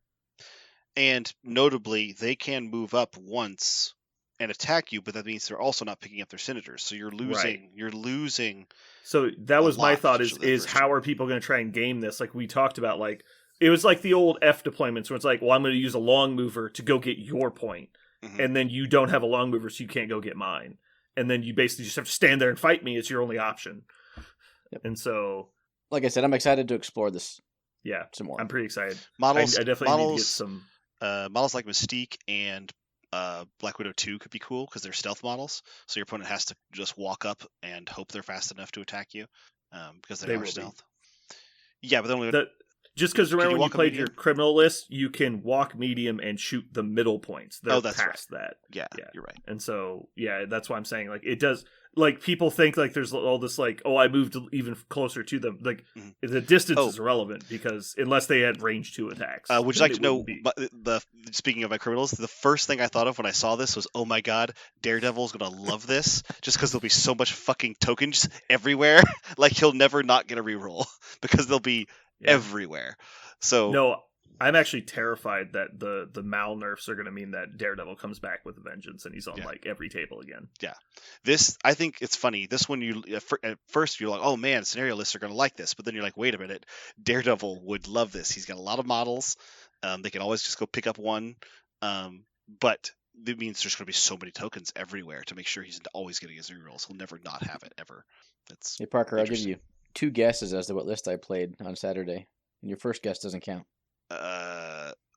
And notably, they can move up once and attack you, but that means they're also not picking up their senators. So you're losing. Right. You're losing. So that A was my lot thought to is the is first how one. are people going to try and game this? Like we talked about, like it was like the old F deployments where it's like, well, I'm going to use a long mover to go get your point. Mhm. And then you don't have a long mover, so you can't go get mine. And then you basically just have to stand there and fight me. It's your only option. Yep. And so, Like I said, I'm excited to explore this yeah, some more. I'm pretty excited. Models. I definitely need to get models. some. Models like Mystique and Black Widow 2 could be cool because they're stealth models. So your opponent has to just walk up and hope they're fast enough to attack you because They they will are be. stealth. Yeah, but then we Just because remember you when you walk a played medium? your criminal list, you can walk medium and shoot the middle points. They're that's past that. yeah, Yeah. you're right. And so, yeah, that's why I'm saying, like, it does, like, people think, like, there's all this, like, oh, I moved even closer to them. Like, Mhm. the distance Oh. is irrelevant because unless they had range 2 attacks. Would you then like to it know wouldn't be. speaking of my criminals, the first thing I thought of when I saw this was, oh my god, Daredevil's gonna love this just because there'll be so much fucking tokens everywhere. Like he'll never not get a reroll because they'll be Yeah. everywhere. So No, I'm actually terrified that the Mal nerfs are going to mean that Daredevil comes back with a vengeance and he's on, Yeah. like, every table again. this, I think it's funny. This one, at first you're like, oh man, scenario lists are gonna like this, but then you're like, wait a minute, Daredevil would love this. He's got a lot of models. They can always just go pick up one. But it means there's going to be so many tokens everywhere to make sure he's always getting his rerolls. He'll never not have it ever. That's Hey Parker, I'll give Interesting. you 2 guesses as to what list I played on Saturday, and your first guess doesn't count.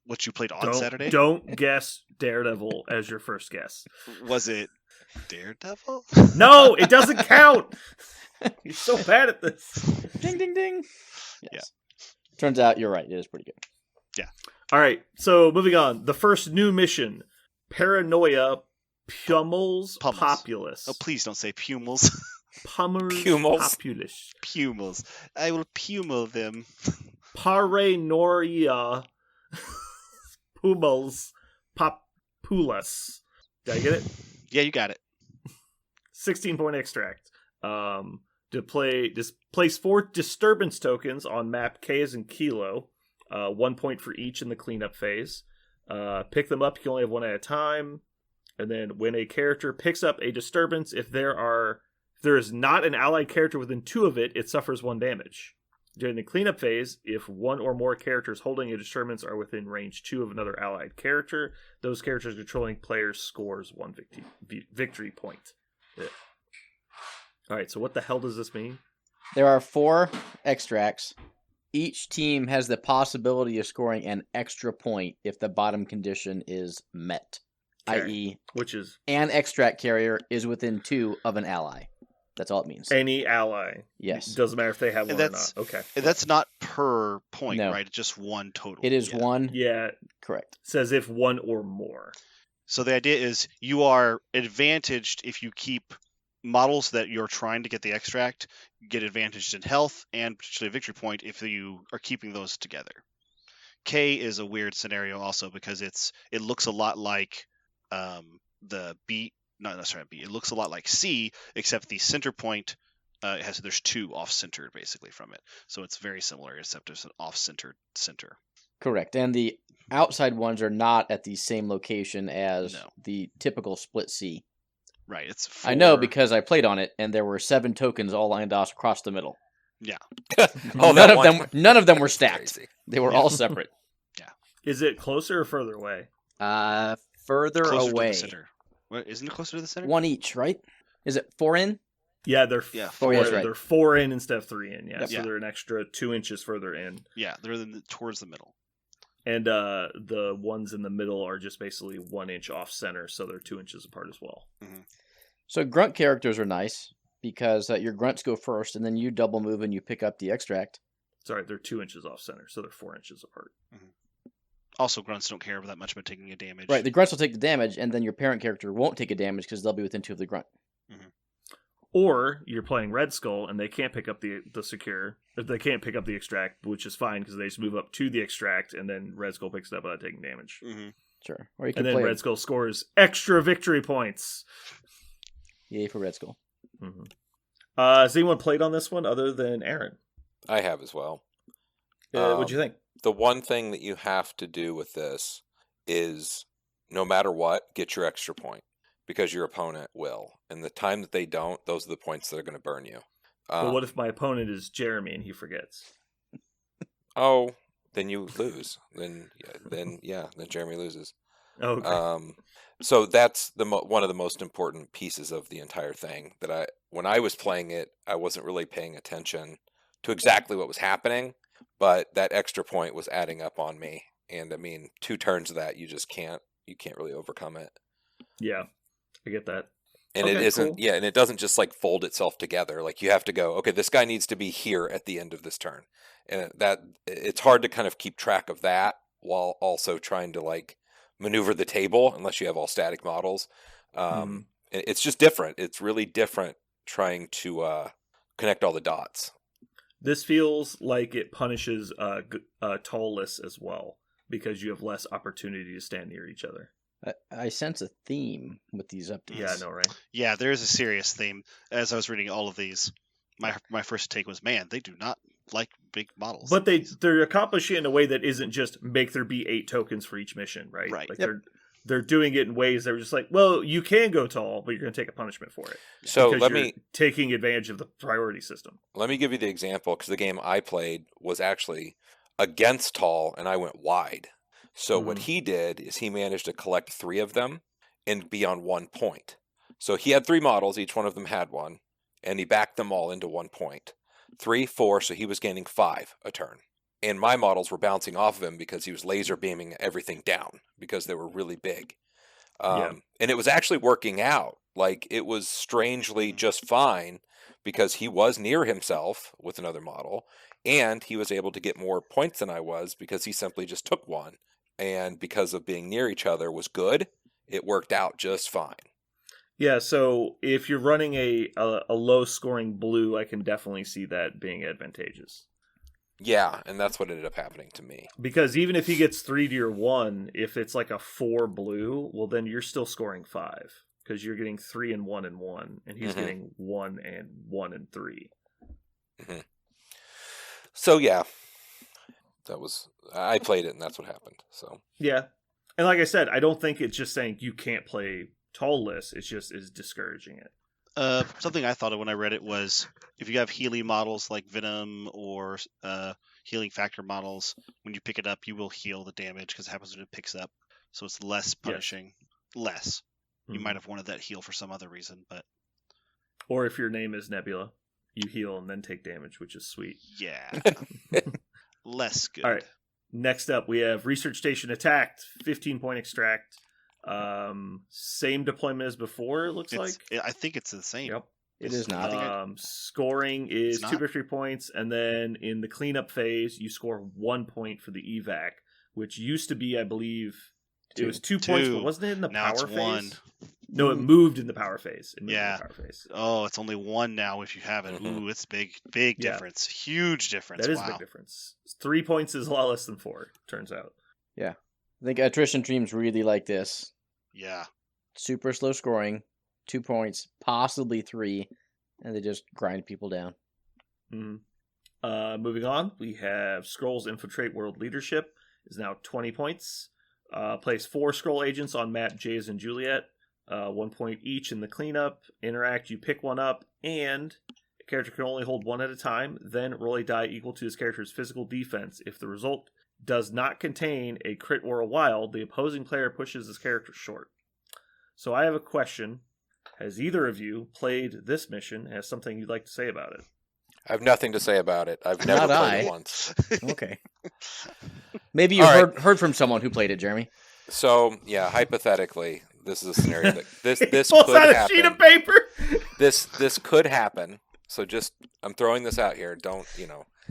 what you played on Saturday? Don't guess Daredevil as your first guess. Was it Daredevil? No, it doesn't count. You're so bad at this. Ding, ding, ding. Yes. Yeah. Turns out you're right. It is pretty good. All right, so moving on. The first new mission, Paranoia Pummels Populace. Oh, please don't say Pumels. Pumels. Populace. Pumels. I will pummel them. Paranoia Pummels Populace. Did I get it? Yeah, you got it. 16-point extract. Place 4 disturbance tokens on map K as in Kilo. 1 point for each in the cleanup phase. Pick them up. You can only have one at a time. And then when a character picks up a disturbance, if there is not an allied character within 2 of it, it suffers 1 damage. During the cleanup phase, if 1 or more characters holding a disturbance are within range 2 of another allied character, those characters controlling players scores 1 victory point. Yeah. All right, so what the hell does this mean? There are 4 extracts. Each team has the possibility of scoring an extra point if the bottom condition is met, Okay. i.e., Which is an extract carrier is within 2 of an ally. That's all it means. any ally. Yes. Doesn't matter if they have And one or that's- not. Okay. And that's not per point, No. right? It's just 1 total. It is Yeah. 1. Yeah, it Correct. says if 1 or more. So the idea is you are advantaged if you keep models that you're trying to get the extract, get advantaged in health and potentially a victory point if you are keeping those together. K is a weird scenario also because it looks a lot like the B. Not necessarily B. It looks a lot like C, except the center point there's 2 off-centered basically from it. So it's very similar, except there's an off-centered center. Correct. And the outside ones are not at the same location as No. the typical split C. Right. It's I know 4 because I played on it, and there were 7 tokens all lined off across the middle. Oh, None of them were stacked. Crazy. They were Yeah. all separate. Is it closer or further away? Further closer away. to the center. What, isn't it closer to the center? 1 each, right? Is it 4 in? Yeah, they're Yeah. four, Oh, yeah, that's right. they're 4 in instead of 3 in. Yeah, Yep. so Yeah. they're an extra 2 inches further in. Yeah, they're towards the middle. And the ones in the middle are just basically 1 inch off center, so they're 2 inches apart as well. So grunt characters are nice because your grunts go first, and then you double move and you pick up the extract. Sorry, they're 2 inches off center, so they're 4 inches apart. Also, grunts don't care that much about taking a damage. Right, the grunts will take the damage, and then your parent character won't take a damage because they'll be within 2 of the grunt. Or you're playing Red Skull and they can't pick up the secure. They can't pick up the extract, which is fine because they just move up to the extract and then Red Skull picks it up without taking damage. Sure. Or you can And then play Red Skull scores extra victory points. Yay for Red Skull. Mm-hmm. Has anyone played on this one other than Aaron? I have as well. What'd you think? The one thing that you have to do with this is, no matter what, get your extra point. Because your opponent will. And the time that they don't, those are the points that are going to burn you. But what if my opponent is Jeremy and he forgets? Oh, then you lose. Then Jeremy loses. Okay. So that's one of the most important pieces of the entire thing. That when I was playing it, I wasn't really paying attention to exactly what was happening, but that extra point was adding up on me. And I mean, 2 turns of that, you can't really overcome it. Yeah, I get that. And Okay, it isn't, cool. yeah, and it doesn't just like fold itself together. Like you have to go, okay, this guy needs to be here at the end of this turn. And it's hard to kind of keep track of that while also trying to like maneuver the table unless you have all static models. It's just different. It's really different trying to connect all the dots. This feels like it punishes tallless as well because you have less opportunity to stand near each other. I sense a theme with these updates. Yeah, I know, right? Yeah, there is a serious theme. As I was reading all of these, my first take was, man, they do not like big models. But they're accomplishing it in a way that isn't just make there be 8 tokens for each mission, right? Right. Like Yep. they're doing it in ways that are just like, well, you can go tall, but you're going to take a punishment for it. So Because let you're me taking advantage of the priority system. give you the example, because the game I played was actually against tall, and I went wide. So what he did is he managed to collect 3 of them and be on 1 point. So he had 3 models, each one of them had one, and he backed them all into 1 point. 3, 4, so he was gaining 5 a turn. and my models were bouncing off of him because he was laser beaming everything down because they were really big. And it was actually working out. Like, it was strangely just fine because he was near himself with another model, and he was able to get more points than I was because he simply just took one. And because of being near each other was good, it worked out just fine. Yeah, so if you're running a low-scoring blue, I can definitely see that being advantageous. Yeah, and that's what ended up happening to me. Because even if he gets 3 to your 1, if it's like a 4 blue, well, then you're still scoring 5. Because you're getting 3 and 1 and 1, and he's getting 1 and 1 and 3. Mm-hmm. So, yeah. I played it, and that's what happened. So yeah. And like I said, I don't think it's just saying you can't play tall lists. It's just is discouraging it. Something I thought of when I read it was if you have healing models like Venom or healing factor models, when you pick it up, you will heal the damage because it happens when it picks up. So it's less punishing. Yes. Less. You might have wanted that heal for some other reason, but... Or if your name is Nebula, you heal and then take damage, which is sweet. Yeah. Less good. All right. Next up, we have Research Station Attacked, 15-point extract. Same deployment as before, it looks like. I think it's the same. Yep. It is not. Scoring is 2 victory points, and then in the cleanup phase, you score 1 point for the evac, which used to be, I believe, it was 2 points, but wasn't it in the now power it's phase? 1. No, it moved in the power phase. Oh, it's only 1 now if you have it. Ooh, it's big difference. Huge difference. That is a big difference. 3 points is a lot less than 4, turns out. Yeah. I think Attrition Dreams really like this. Yeah. Super slow scoring, 2 points, possibly 3, and they just grind people down. Moving on, we have Skrulls Infiltrate World Leadership is now 20 points. Place 4 Skrull agents on map Jays and Juliet. 1 point each in the cleanup. Interact, you pick one up, and a character can only hold one at a time. Then roll a die equal to his character's physical defense. If the result does not contain a crit or a wild, the opposing player pushes his character short. So I have a question. Has either of you played this mission? Has something you'd like to say about it? I have nothing to say about it. I've never played it once. Okay. Maybe you heard from someone who played it, Jeremy. So, yeah, hypothetically, this is a scenario that this pulls could out happen. A sheet of paper. This could happen. So just, I'm throwing this out here. Don't,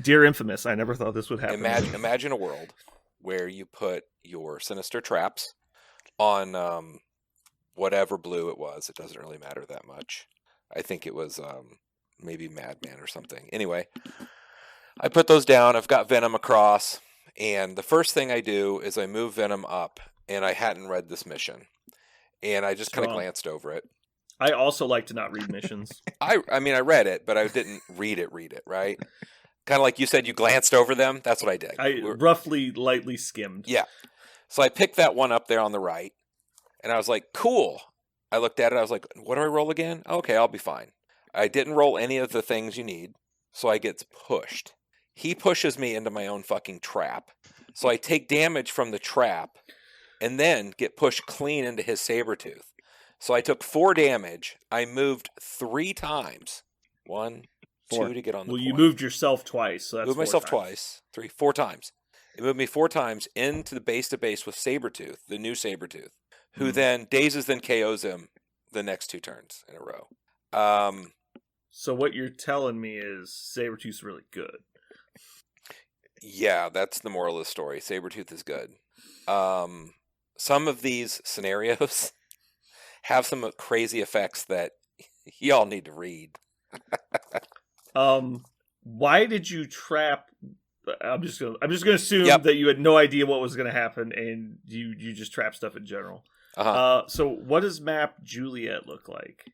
Dear Infamous, I never thought this would happen. Imagine a world where you put your sinister traps on whatever blue it was. It doesn't really matter that much. I think it was maybe Madman or something. Anyway, I put those down. I've got Venom across. And the first thing I do is I move Venom up. And I hadn't read this mission. And I just kind of glanced over it. I also like to not read missions. I mean, I read it, but I didn't read it, right? Kind of like you said, you glanced over them. That's what I did. I roughly, lightly skimmed. Yeah. So I picked that one up there on the right. And I was like, cool. I looked at it. I was like, what do I roll again? Okay, I'll be fine. I didn't roll any of the things you need. So I get pushed. He pushes me into my own fucking trap. So I take damage from the trap. And then get pushed clean into his Sabretooth. So I took 4 damage. I moved 3 times. 1, 2 to get on the Well, point. you moved yourself twice. So that's moved myself twice. 4 times. It moved me 4 times into the base-to-base with Sabretooth, the new Sabretooth, who then dazes, then KOs him the next 2 turns in a row. So what you're telling me is Sabretooth's really good. Yeah, that's the moral of the story. Sabretooth is good. Some of these scenarios have some crazy effects that y'all need to read. Why did you trap? I'm just gonna assume that you had no idea what was gonna happen, and you just trap stuff in general. So what does map Juliet look like?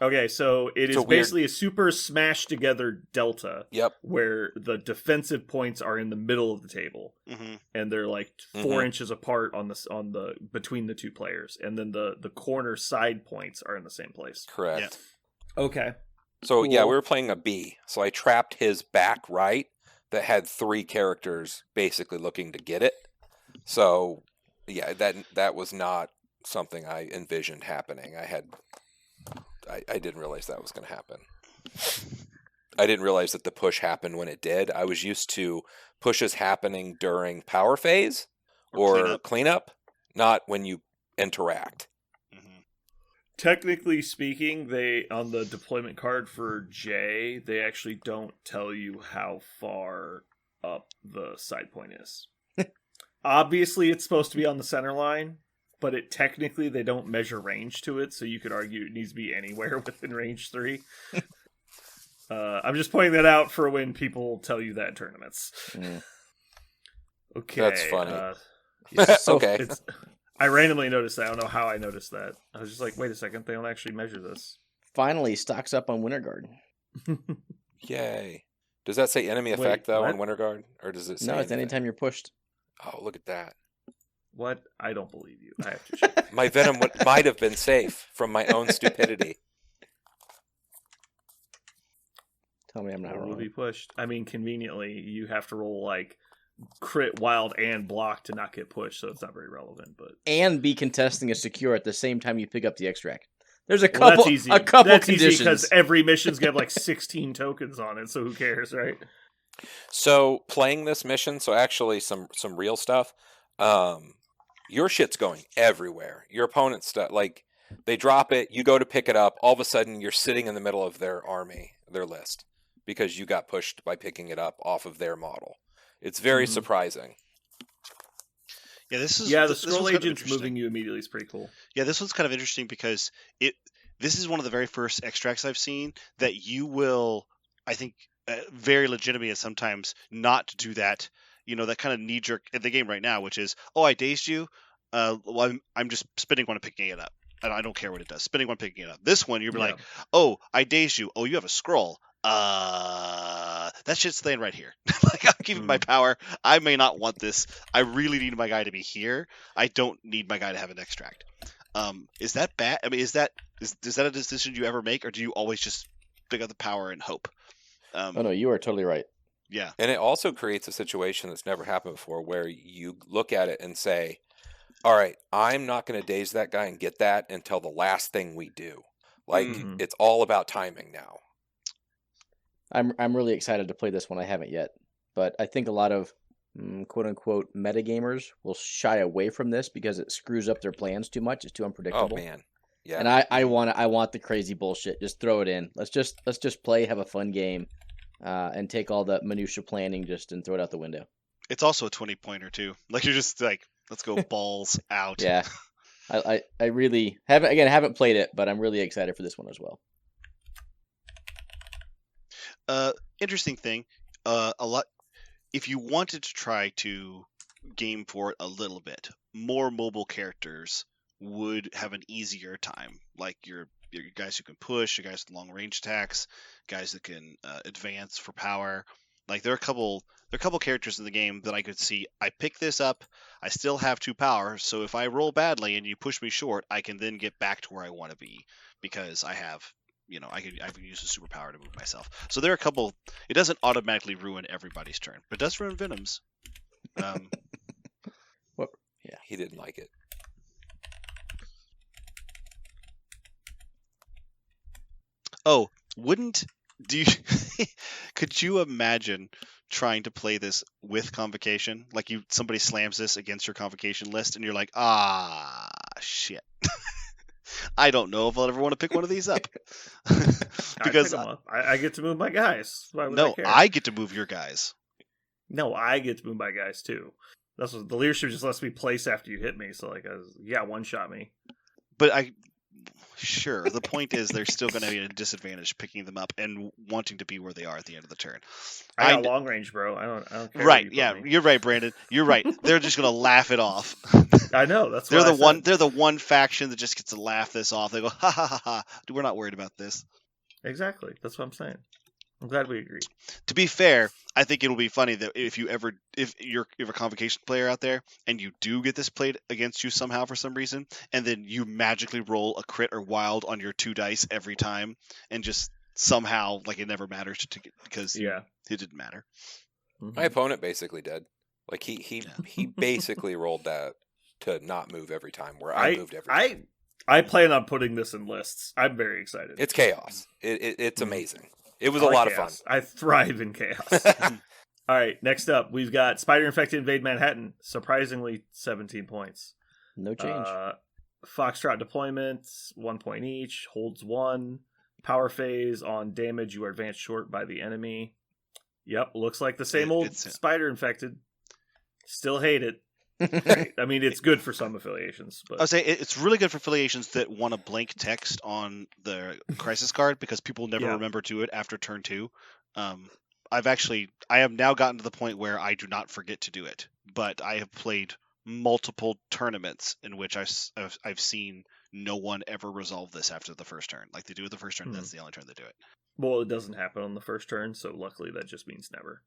Okay, so it is basically a super smashed together delta. Yep. Where the defensive points are in the middle of the table, and they're like 4 inches apart on the between the 2 players, and then the corner side points are in the same place. Correct. Yeah. Okay. So cool. Yeah, we were playing a B. So I trapped his back right that had 3 characters basically looking to get it. So yeah, that was not something I envisioned happening. I didn't realize that was going to happen. I didn't realize that the push happened when it did. I was used to pushes happening during power phase or cleanup, not when you interact. Technically speaking, they on the deployment card for J, they actually don't tell you how far up the side point is. Obviously, it's supposed to be on the center line, but technically they don't measure range to it, so you could argue it needs to be anywhere within range 3. I'm just pointing that out for when people tell you that in tournaments. Okay. That's funny. Okay. I randomly noticed that. I don't know how I noticed that. I was just like, wait a second, they don't actually measure this. Finally, stocks up on Winter Guard. Yay. Does that say enemy effect, though, on Winter Guard? Or does it say No, it's anytime you're pushed. Oh, look at that. What? I don't believe you. I have to check. My Venom might have been safe from my own stupidity. Tell me I'm not wrong. Will be pushed. I mean, conveniently, you have to roll like crit, wild, and block to not get pushed, so it's not very relevant. But and be contesting a secure at the same time you pick up the extract. There's a couple. That's easy. A couple that's conditions easy because every mission's got like 16 tokens on it, so who cares, right? So playing this mission, so actually some real stuff. Your shit's going everywhere. Your opponent's stuff, like they drop it, you go to pick it up. All of a sudden, you're sitting in the middle of their army, their list, because you got pushed by picking it up off of their model. It's very surprising. Yeah, the scroll agents moving you immediately is pretty cool. Yeah, this one's kind of interesting because this is one of the very first extracts I've seen that you will, I think, very legitimate sometimes not to do that. You know, that kind of knee jerk in the game right now, which is, oh, I dazed you. Well, I'm just spending one and picking it up. And I don't care what it does. Spending one, picking it up. This one, you'll be like, oh, I dazed you. Oh, you have a scroll. That shit's staying right here. Like, I'm keeping my power. I may not want this. I really need my guy to be here. I don't need my guy to have an extract. Is that bad? I mean, is that a decision you ever make, or do you always just pick up the power and hope? Oh no, you are totally right. Yeah. And it also creates a situation that's never happened before where you look at it and say, all right, I'm not going to daze that guy and get that until the last thing we do. Like, it's all about timing now. I'm really excited to play this one. I haven't yet. But I think a lot of quote-unquote metagamers will shy away from this because it screws up their plans too much. It's too unpredictable. Oh, man. Yeah. And I want the crazy bullshit. Just throw it in. Let's just play, have a fun game, and take all the minutia planning and throw it out the window. It's also a 20-pointer too. Like, you're just like, let's go balls out. Yeah. I really haven't played it, but I'm really excited for this one as well. Interesting thing. If you wanted to try to game for it a little bit, more mobile characters would have an easier time. Like your guys who can push, your guys with long range attacks, guys that can advance for power. Like there are a couple characters in the game that I could see. I pick this up, I still have 2 power, so if I roll badly and you push me short, I can then get back to where I want to be because I have, I can use a superpower to move myself. So there are a couple. It doesn't automatically ruin everybody's turn, but it does ruin Venom's. Well, yeah, he didn't like it. Oh, could you imagine trying to play this with Convocation? Like somebody slams this against your Convocation list and you're like, shit. I don't know if I'll ever want to pick one of these up. Because I get to move my guys. Why would no, I care? I get to move your guys. No, I get to move my guys too. That's what the leadership just lets me place after you hit me. So one shot me. But sure. The point is, they're still going to be at a disadvantage picking them up and wanting to be where they are at the end of the turn. I got long range, bro. I don't care. Right? Yeah, you're right, Brandon. You're right. They're just going to laugh it off. I know. That's they're the one. They're the one faction that just gets to laugh this off. They go, ha ha ha ha. We're not worried about this. Exactly. That's what I'm saying. I'm glad we agree. To be fair, I think it'll be funny that if you're a Convocation player out there and you do get this played against you somehow for some reason, and then you magically roll a crit or wild on your 2 dice every time, and just somehow it never matters because it didn't matter. My opponent basically did. Like he basically rolled that to not move every time, where I moved every time. I plan on putting this in lists. I'm very excited. It's chaos. It's amazing. It was I a like lot chaos. I thrive in chaos. of fun. All right, next up, we've got Spider Infected Invade Manhattan. Surprisingly, 17 points. No change. Foxtrot deployments, 1 point each, holds 1. Power phase on damage, you are advanced short by the enemy. Yep, looks like the same old Spider Infected. Still hate it. I mean, it's good for some affiliations, but I would say it's really good for affiliations that want a blank text on the crisis card because people never remember to it after turn 2. I have now gotten to the point where I do not forget to do it, but I have played multiple tournaments in which I've seen no one ever resolve this after the first turn. Like they do it the first turn, that's the only turn they do it. Well, it doesn't happen on the first turn, so luckily that just means never.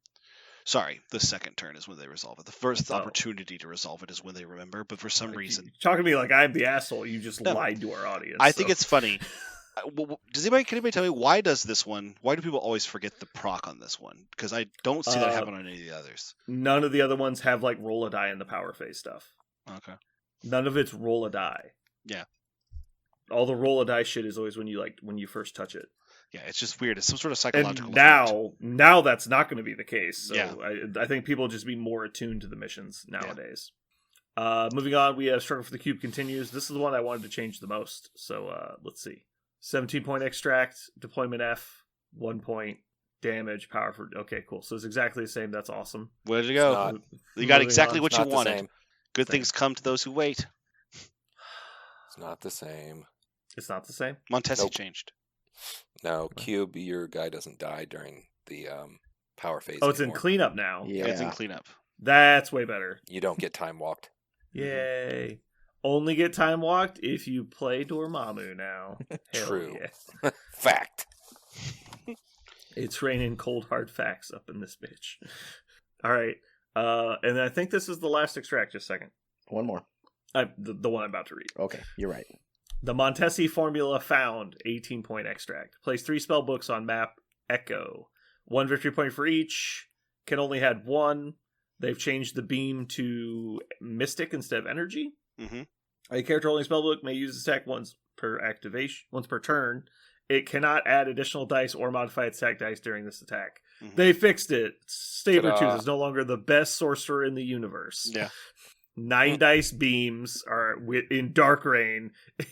Sorry, the second turn is when they resolve it. The first opportunity to resolve it is when they remember, but for some reason... You're talking to me like I'm the asshole. You just lied to our audience. I think it's funny. Can anybody tell me why do people always forget the proc on this one? Because I don't see that happen on any of the others. None of the other ones have like roll a die in the power phase stuff. Okay. None of it's roll a die. Yeah. All the roll a die shit is always when you first touch it. Yeah, it's just weird. It's some sort of psychological effect. Now that's not going to be the case. So yeah. I think people will just be more attuned to the missions nowadays. Yeah. Moving on, we have Struggle for the Cube continues. This is the one I wanted to change the most. So let's see. 17-point extract, deployment F, 1 point, damage, power for... Okay, cool. So it's exactly the same. That's awesome. Where did you go? You got exactly what you wanted. Good things come to those who wait. It's not the same. It's not the same? Montesi changed. No, Cube, your guy doesn't die during the power phase. Oh, it's in cleanup now. Yeah, it's in cleanup. That's way better. You don't get time walked. Yay. Only get time walked if you play Dormammu now. True. Yeah. Fact. It's raining cold hard facts up in this bitch. All right. And I think this is the last extract. Just a second. One more. The one I'm about to read. Okay, you're right. The Montesi formula found, 18-point extract. Place 3 spell books on map Echo. 1 victory point for each. Can only add 1. They've changed the beam to Mystic instead of Energy. Mm-hmm. A character holding spellbook may use this attack once per turn. It cannot add additional dice or modify its attack dice during this attack. Mm-hmm. They fixed it. Sabretooth is no longer the best sorcerer in the universe. Yeah. 9 dice beams are in Dark Rain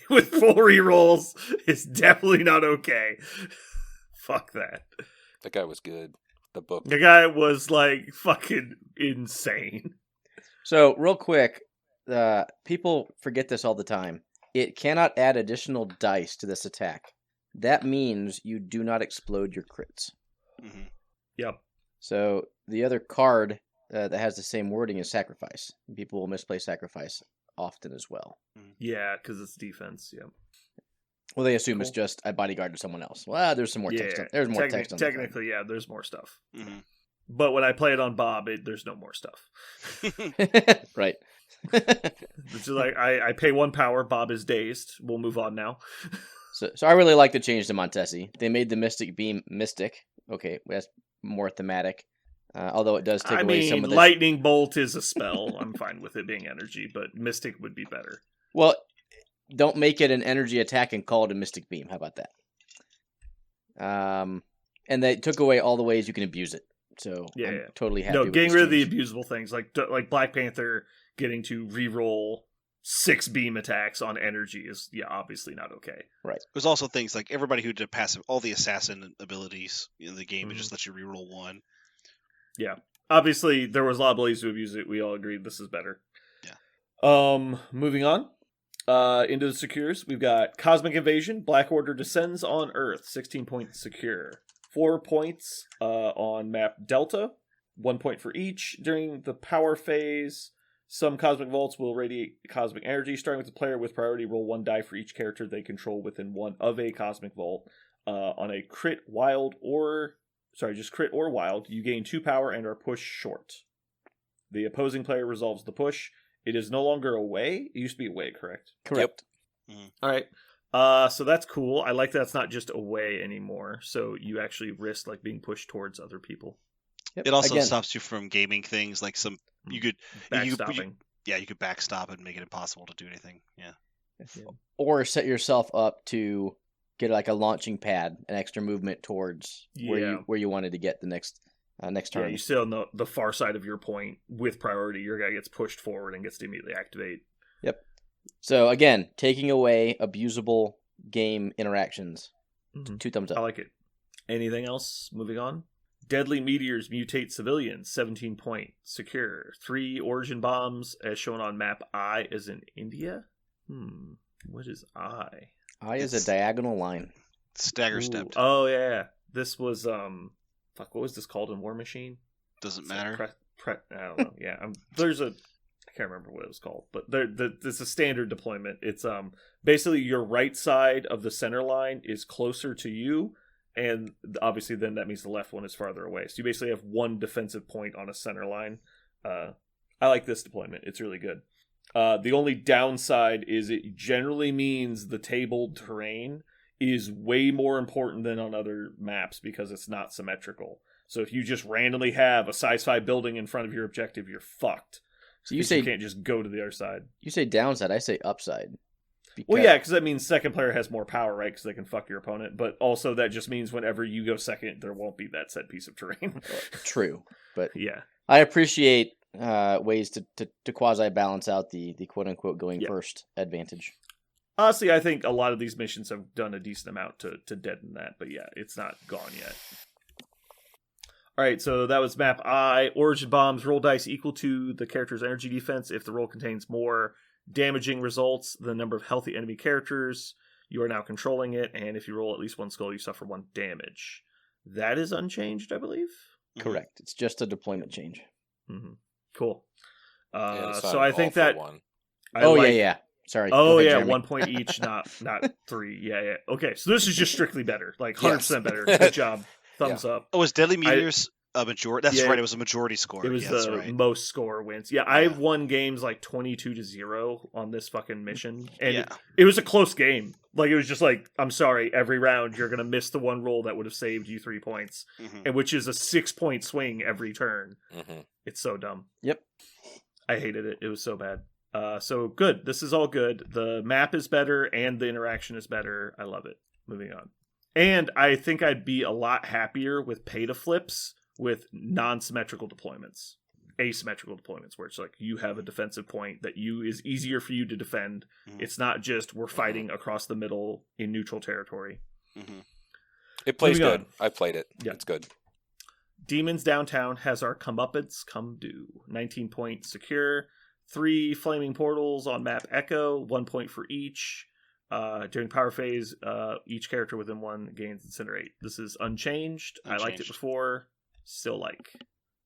with full rerolls is definitely not okay. Fuck that. That guy was good. The book. The guy was like fucking insane. So real quick, people forget this all the time. It cannot add additional dice to this attack. That means you do not explode your crits. Mm-hmm. Yep. So the other card that has the same wording is Sacrifice. People will misplay Sacrifice often as well. Yeah, because it's defense. Yeah. Well, they assume it's just I bodyguarded someone else. Well, there's some more text. There's more text on the technically, yeah, there's more stuff. Mm-hmm. But when I play it on Bob, there's no more stuff. Right. Which is like I pay 1 power. Bob is dazed. We'll move on now. So I really like the change to Montesi. They made the Mystic Beam Mystic. Okay, that's more thematic. Although it does take away some of the... Lightning Bolt is a spell. I'm fine with it being energy, but Mystic would be better. Well, don't make it an energy attack and call it a Mystic Beam. How about that? And they took away all the ways you can abuse it. So I'm totally happy with getting rid of the abusable things, like Black Panther getting to reroll 6 beam attacks on energy is obviously not okay. Right. There's also things like everybody who did passive, all the assassin abilities in the game, it just lets you reroll 1. Yeah. Obviously, there was a lot of ways to abuse it. We all agreed this is better. Yeah. Moving on. Into the secures, we've got Cosmic Invasion. Black Order descends on Earth. 16-point secure. 4 points on map Delta. 1 point for each. During the power phase, some Cosmic Vaults will radiate cosmic energy. Starting with the player with priority, roll 1 die for each character they control within one of a Cosmic Vault. On a crit, crit or wild, you gain 2 power and are pushed short. The opposing player resolves the push. It is no longer away. It used to be away, correct? Correct. Yep. Mm-hmm. All right. So that's cool. I like that it's not just away anymore. So you actually risk like being pushed towards other people. Yep. It also stops you from gaming things like you could backstopping. You could backstop and make it impossible to do anything. Yeah. Or set yourself up to get like a launching pad, an extra movement towards Yeah. where you wanted to get the next turn. Yeah, you stay on the far side of your point with priority. Your guy gets pushed forward and gets to immediately activate. Yep. So again, taking away abusable game interactions. Mhm. 2 thumbs I up. like it. Anything else? Moving on. Deadly meteors mutate civilians. 17 point secure. 3 origin bombs as shown on map I is in India. What is I? I is a It's- diagonal line. Stagger Ooh, stepped. Oh yeah. This was fuck. What was this called in War Machine? Doesn't It's like matter. I don't know. Yeah, I can't remember what it was called, but it's a standard deployment. It's basically your right side of the center line is closer to you, and obviously then that means the left one is farther away. So you basically have one defensive point on a center line. I like this deployment. It's really good. The only downside is it generally means the tabled terrain is way more important than on other maps because it's not symmetrical. So if you just randomly have a size 5 building in front of your objective, you're fucked. So you 'Cause say you can't just go to the other side. you say downside, I say upside. Well, yeah, because that means second player has more power, right? Because they can fuck your opponent. But also that just means whenever you go second, there won't be that said piece of terrain. True, but Yeah. I appreciate ways to quasi balance out the quote unquote going Yeah. first advantage. Honestly, I think a lot of these missions have done a decent amount to deaden that. But yeah, it's not gone yet. All right, so that was map I. Origin bombs roll dice equal to the character's energy defense if the roll contains more damaging results than the number of healthy enemy characters. You are now controlling it, and if you roll at least 1 skull, you suffer 1 damage. That is unchanged, I believe. Mhm. Correct. It's just a deployment change. Mm-hmm. Cool. And it's So not I think all for that. one. I Oh like- yeah. Sorry. Oh Go ahead, yeah, Jeremy. 1 point each, not 3. Yeah. Okay, so this is just strictly better, like 100% Yes. better. Good job. Thumbs up. Oh, was Deadly Meteors a majority? That's Yeah. right. It was a majority score. It was yeah, the that's right. most score wins. Yeah, I've won games like 22-0 on this fucking mission, and Yeah. it was a close game. Like it was just like, I'm sorry, every round you're gonna miss the one roll that would have saved you 3 points, Mhm. and which is a 6-point swing every turn. Hmm. It's so dumb. Yep. I hated it. It was so bad. So good. This is all good. The map is better and the interaction is better. I love it. Moving on. And I think I'd be a lot happier with pay to flips with non-symmetrical deployments. Asymmetrical deployments where it's like you have a defensive point that is easier for you to defend. Mhm. It's not just we're fighting across the middle in neutral territory. Mhm. It plays Moving good. on. I played it. Yeah. It's good. Demons Downtown has our comeuppance come due. 19 point secure. 3 flaming portals on map Echo, 1 point for each. During power phase, each character within one gains Incinerate. This is unchanged. I liked it Unchanged. before. Still like.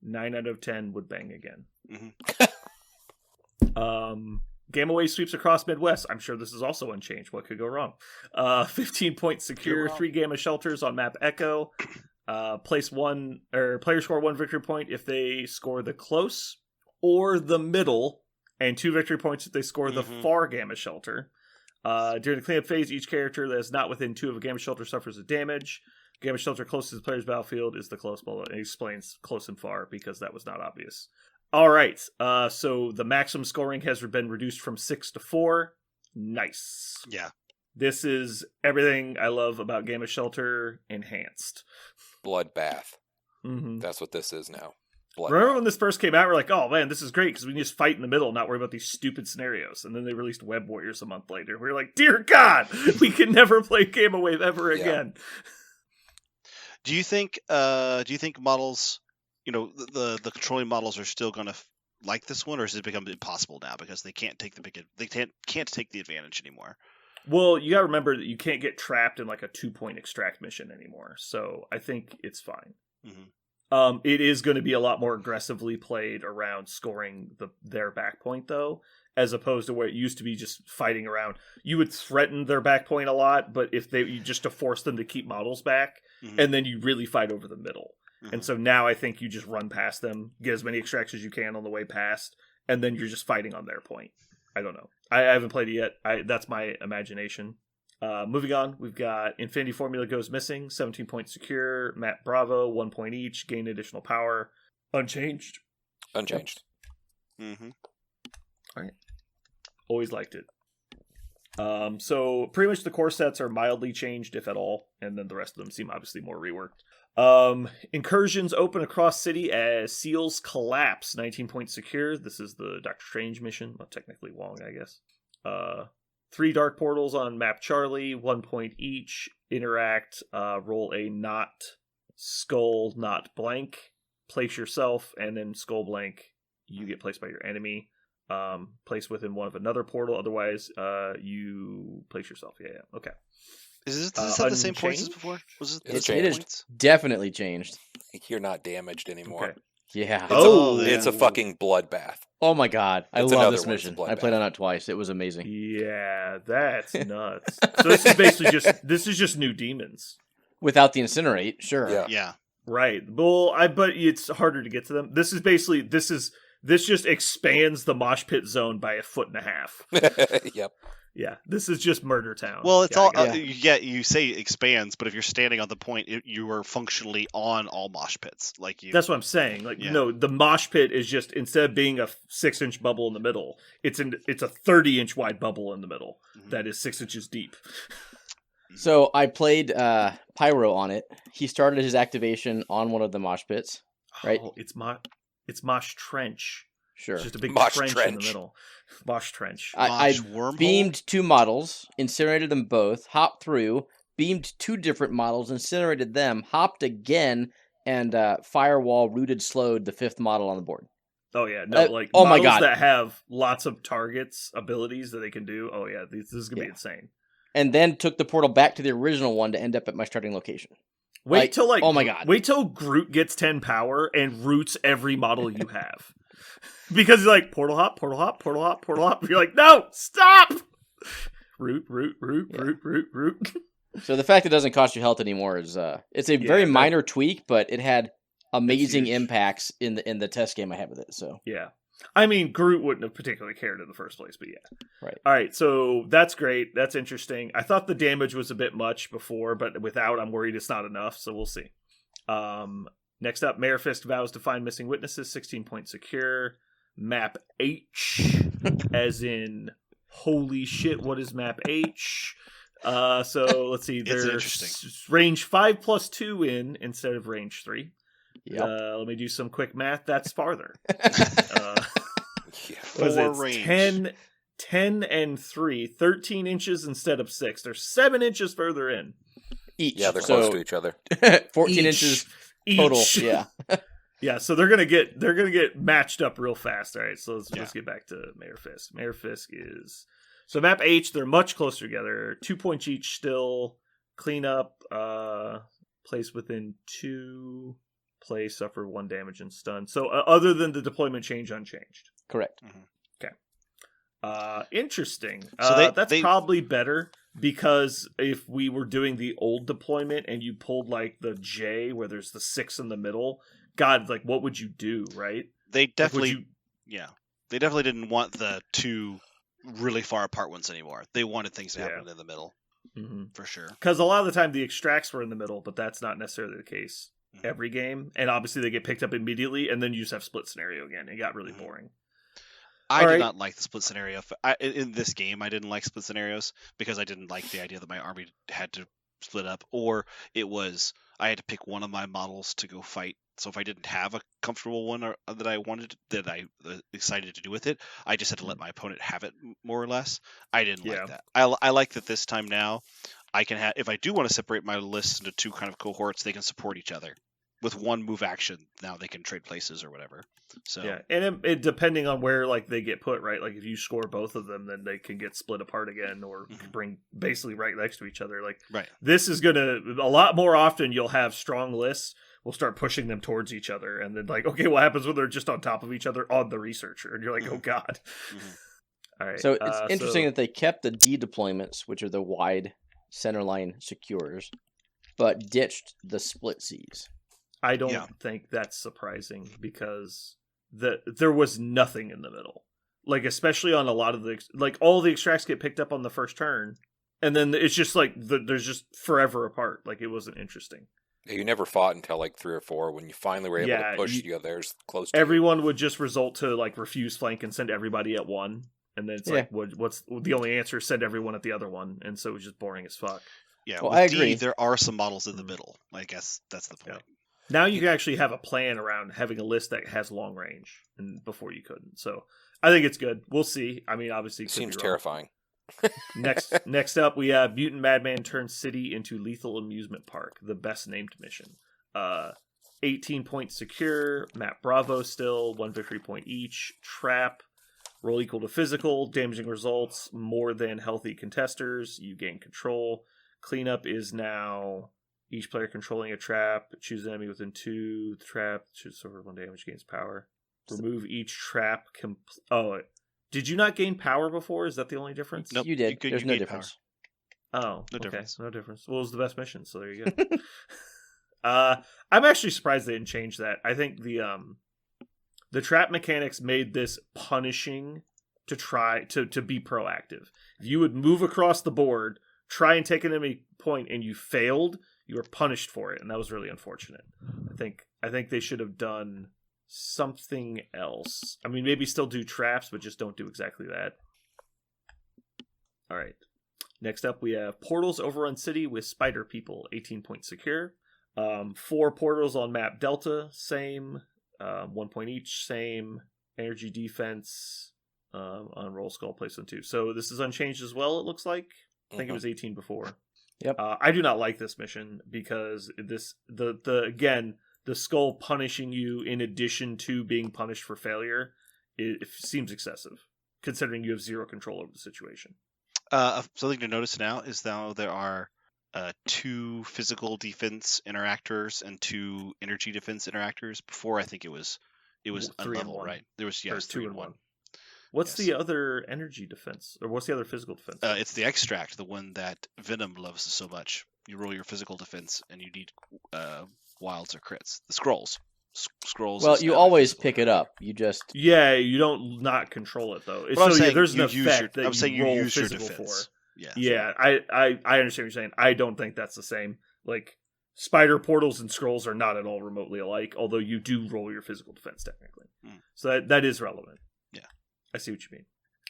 9 out of 10 would bang again. Gamma wave sweeps across Midwest. I'm sure this is also unchanged. What could go wrong? 15 point secure. 3 gamma shelters on map Echo. Players score 1 victory point if they score the close or the middle, and 2 victory points if they score the Mhm. far gamma shelter. During the cleanup phase, each character that is not within 2 of a gamma shelter suffers a damage. Gamma shelter closest to the player's battlefield is the close below. It explains close and far because that was not obvious. All right, so the maximum scoring has been reduced from 6 to 4. Nice. Yeah. This is everything I love about Gamma Shelter enhanced. Bloodbath. Mm-hmm. That's what this is now. Bloodbath. Remember when this first came out, we're like, oh man, this is great because we can just fight in the middle and not worry about these stupid scenarios. And then they released Web Warriors a month later. We were like, dear God, we can never play Gamma Wave ever Yeah. again. Do you think models, the controlling models are still going to like this one, or has it become impossible now because they can't take can't take the advantage anymore? Well, you gotta remember that you can't get trapped in like a 2-point extract mission anymore. So I think it's fine. Mhm. It is going to be a lot more aggressively played around scoring their back point, though, as opposed to where it used to be just fighting around. You would threaten their back point a lot, but if just to force them to keep models back, Mhm. and then you really fight over the middle. Mhm. And so now I think you just run past them, get as many extracts as you can on the way past, and then you're just fighting on their point. I don't know. I haven't played it yet. That's my imagination. Moving on, we've got Infinity Formula goes missing, 17 points secure, Map Bravo, 1 point each, gain additional power, unchanged. Unchanged. Mhm. Always liked it. So pretty much the core sets are mildly changed, if at all, and then the rest of them seem obviously more reworked. Incursions open across city as seals collapse. 19-point secure. This is the Doctor Strange mission. Well, technically Wong, I guess. 3 dark portals on map Charlie, 1 point each. Interact. Roll a not skull, not blank. Place yourself, and then skull blank. You get placed by your enemy. Place within one of another portal. Otherwise, you place yourself. Yeah. Okay. Does this have the same points as Unchanged? before? Was It's the same changed. points? Definitely changed. You're not damaged anymore. Okay. Yeah. Oh, It's a fucking bloodbath. Oh my god, I It's love another this one, it's a mission. I bloodbath. played on it twice. It was amazing. Yeah, that's nuts. So this is basically just new demons. Without the incinerate, sure. Yeah. Yeah. Right. Well, but it's harder to get to them. This just expands the mosh pit zone by 1.5 feet. Yep. Yeah, this is just Murder Town. Well, it's Yeah, I all. got it. You say it expands, but if you're standing on the point, you are functionally on all mosh pits. Like you. That's what I'm saying. Like, Yeah. no, the mosh pit is just, instead of being a 6-inch bubble in the middle, it's a 30-inch wide bubble in the middle Mhm. that is 6 inches deep. So I played Pyro on it. He started his activation on one of the mosh pits. Right. Oh, it's Mosh Trench. Sure. It's just a big Mosh trench in Trench. the middle. Mosh Trench. I Mosh wormhole? beamed 2 models, incinerated them both, hopped through, beamed 2 different models, incinerated them, hopped again, and firewall rooted slowed the 5th model on the board. Oh yeah, no, oh my models God. that have lots of targets, abilities that they can do. Oh yeah, this is gonna be Yeah. insane. And then took the portal back to the original one to end up at my starting location. Wait till oh my God. Wait till Groot gets 10 power and roots every model you have, because he's like portal hop, portal hop, portal hop, portal hop. You're like, no, stop. Root. So the fact it doesn't cost you health anymore is it's a very that- minor tweak, but it had amazing huge. impacts in the test game I had with it. So Yeah. I mean, Groot wouldn't have particularly cared in the first place, but yeah. Right. All right, so that's great. That's interesting. I thought the damage was a bit much before, but without, I'm worried it's not enough, so we'll see. Next up, Mayor Fist vows to find missing witnesses, 16-point secure. Map H, as in, holy shit, what is Map H? So let's see, It's there's interesting. range 5+2 in instead of range 3. Yep. Let me do some quick math. That's farther. Yeah. Was Four it range. 10 and 3, 13 inches instead of 6. They're 7 inches further in. Each. Yeah, they're so, close to each other. 14 Each. inches total. Each. Yeah. Yeah, so they're gonna get matched up real fast. All right, so let's Yeah. get back to Mayor Fisk. Mayor Fisk is so map H. They're much closer together. 2 points each still. Clean up. Place within 2. Play suffer 1 damage and stun. So other than the deployment change, unchanged. Correct. Interesting. So That's they- probably better, because if we were doing the old deployment and you pulled like the J where there's the 6 in the middle, God, like what would you do, right? They Like, would definitely, you- yeah, they definitely didn't want the 2 really far apart ones anymore. They wanted things to happen in the middle for sure. Because a lot of the time the extracts were in the middle, but that's not necessarily the case Mhm. every game. And obviously they get picked up immediately, and then you just have split scenario again. It got really Mhm. boring. I All did right. not like the split scenario. In this game, I didn't like split scenarios because I didn't like the idea that my army had to split up, or it was I had to pick one of my models to go fight. So if I didn't have a comfortable one that I wanted, that I excited to do with it, I just had to let my opponent have it more or less. I didn't Yeah. like that. I like that this time now. I can have, if I do want to separate my lists into 2 kind of cohorts, they can support each other. With 1 move action, now they can trade places or whatever. So Yeah, and it depending on where like they get put, right? Like if you score both of them, then they can get split apart again, or Mhm. bring basically right next to each other. Like right. this is gonna a lot more often. You'll have strong lists. We'll start pushing them towards each other, and then like, okay, what happens when they're just on top of each other on the researcher? And you're like, oh god. Mhm. All right. So it's interesting so- that they kept the D deployments, which are the wide centerline secures, but ditched the split Cs. I don't Yeah. think that's surprising, because there was nothing in the middle. Like especially on a lot of the like all the extracts get picked up on the first turn, and then it's just like there's just forever apart. Like it wasn't interesting. You never fought until like 3 or 4 when you finally were able Yeah, to push you- the others close to you. Everyone would just result to like refuse flank and send everybody at 1, And then it's like, what's the only answer? Send everyone at the other one, and so it was just boring as fuck. Yeah, Well, with I agree. D, there are some models in the middle. I guess that's the point. Now you can actually have a plan around having a list that has long range, and before you couldn't. So I think it's good. We'll see. I mean, obviously, it could Seems be wrong. terrifying. Next up, we have Mutant Madman turns city into lethal amusement park. The best named mission. 18 points secure. Map Bravo still. 1 victory point each. Trap. Roll equal to physical. Damaging results. More than healthy contesters. You gain control. Cleanup is now each player controlling a trap. Choose an enemy within 2. The trap shoots over 1 damage, gains power. Remove each trap. Did you not gain power before? Is that the only difference? Nope. You did. You There's no difference. Oh, No okay. difference. No difference. Well, it was the best mission, so there you go. I'm actually surprised they didn't change that. I think the trap mechanics made this punishing to try to be proactive. If you would move across the board, try and take an enemy point, and you failed, you were punished for it, and that was really unfortunate. I think they should have done something else. I mean, maybe still do traps, but just don't do exactly that. All right. Next up, we have Portals Overrun City with Spider People, 18 points secure. 4 portals on map Delta, same. 1 point each, same. Energy defense on Roll Skull, place on 2. So this is unchanged as well, it looks like. I think it was 18 before. Yep. I do not like this mission because the skull punishing you in addition to being punished for failure, it seems excessive, considering you have 0 control over the situation. Something to notice now is now there are 2 physical defense interactors and 2 energy defense interactors. Before, I think it was 3 and unlevel, 1. right? There was 2 and 1. What's Yes. the other energy defense, or what's the other physical defense? It's the extract, the one that Venom loves so much. You roll your physical defense, and you need wilds or crits. The scrolls. Scrolls. Well, is you now always physical. pick it up. You just Yeah, you don't not control it though. But I'm saying there's an you use effect your- that I'm saying you roll use your physical defense. Yeah. Yeah, I understand what you're saying. I don't think that's the same. Like, spider portals and scrolls are not at all remotely alike, although you do roll your physical defense technically. So that is relevant. Yeah. I see what you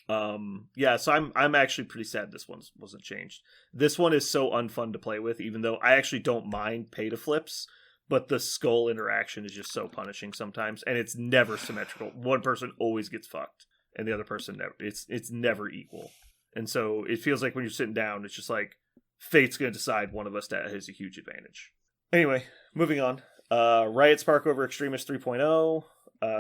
mean. Yeah, so I'm actually pretty sad this one wasn't changed. This one is so unfun to play with, even though I actually don't mind pay to flips, but the skull interaction is just so punishing sometimes, and it's never symmetrical. One person always gets fucked, and the other person never. It's never equal. And so it feels like when you're sitting down, it's just like fate's going to decide one of us that has a huge advantage. Anyway, moving on. Riot Spark over Extremist 3.0.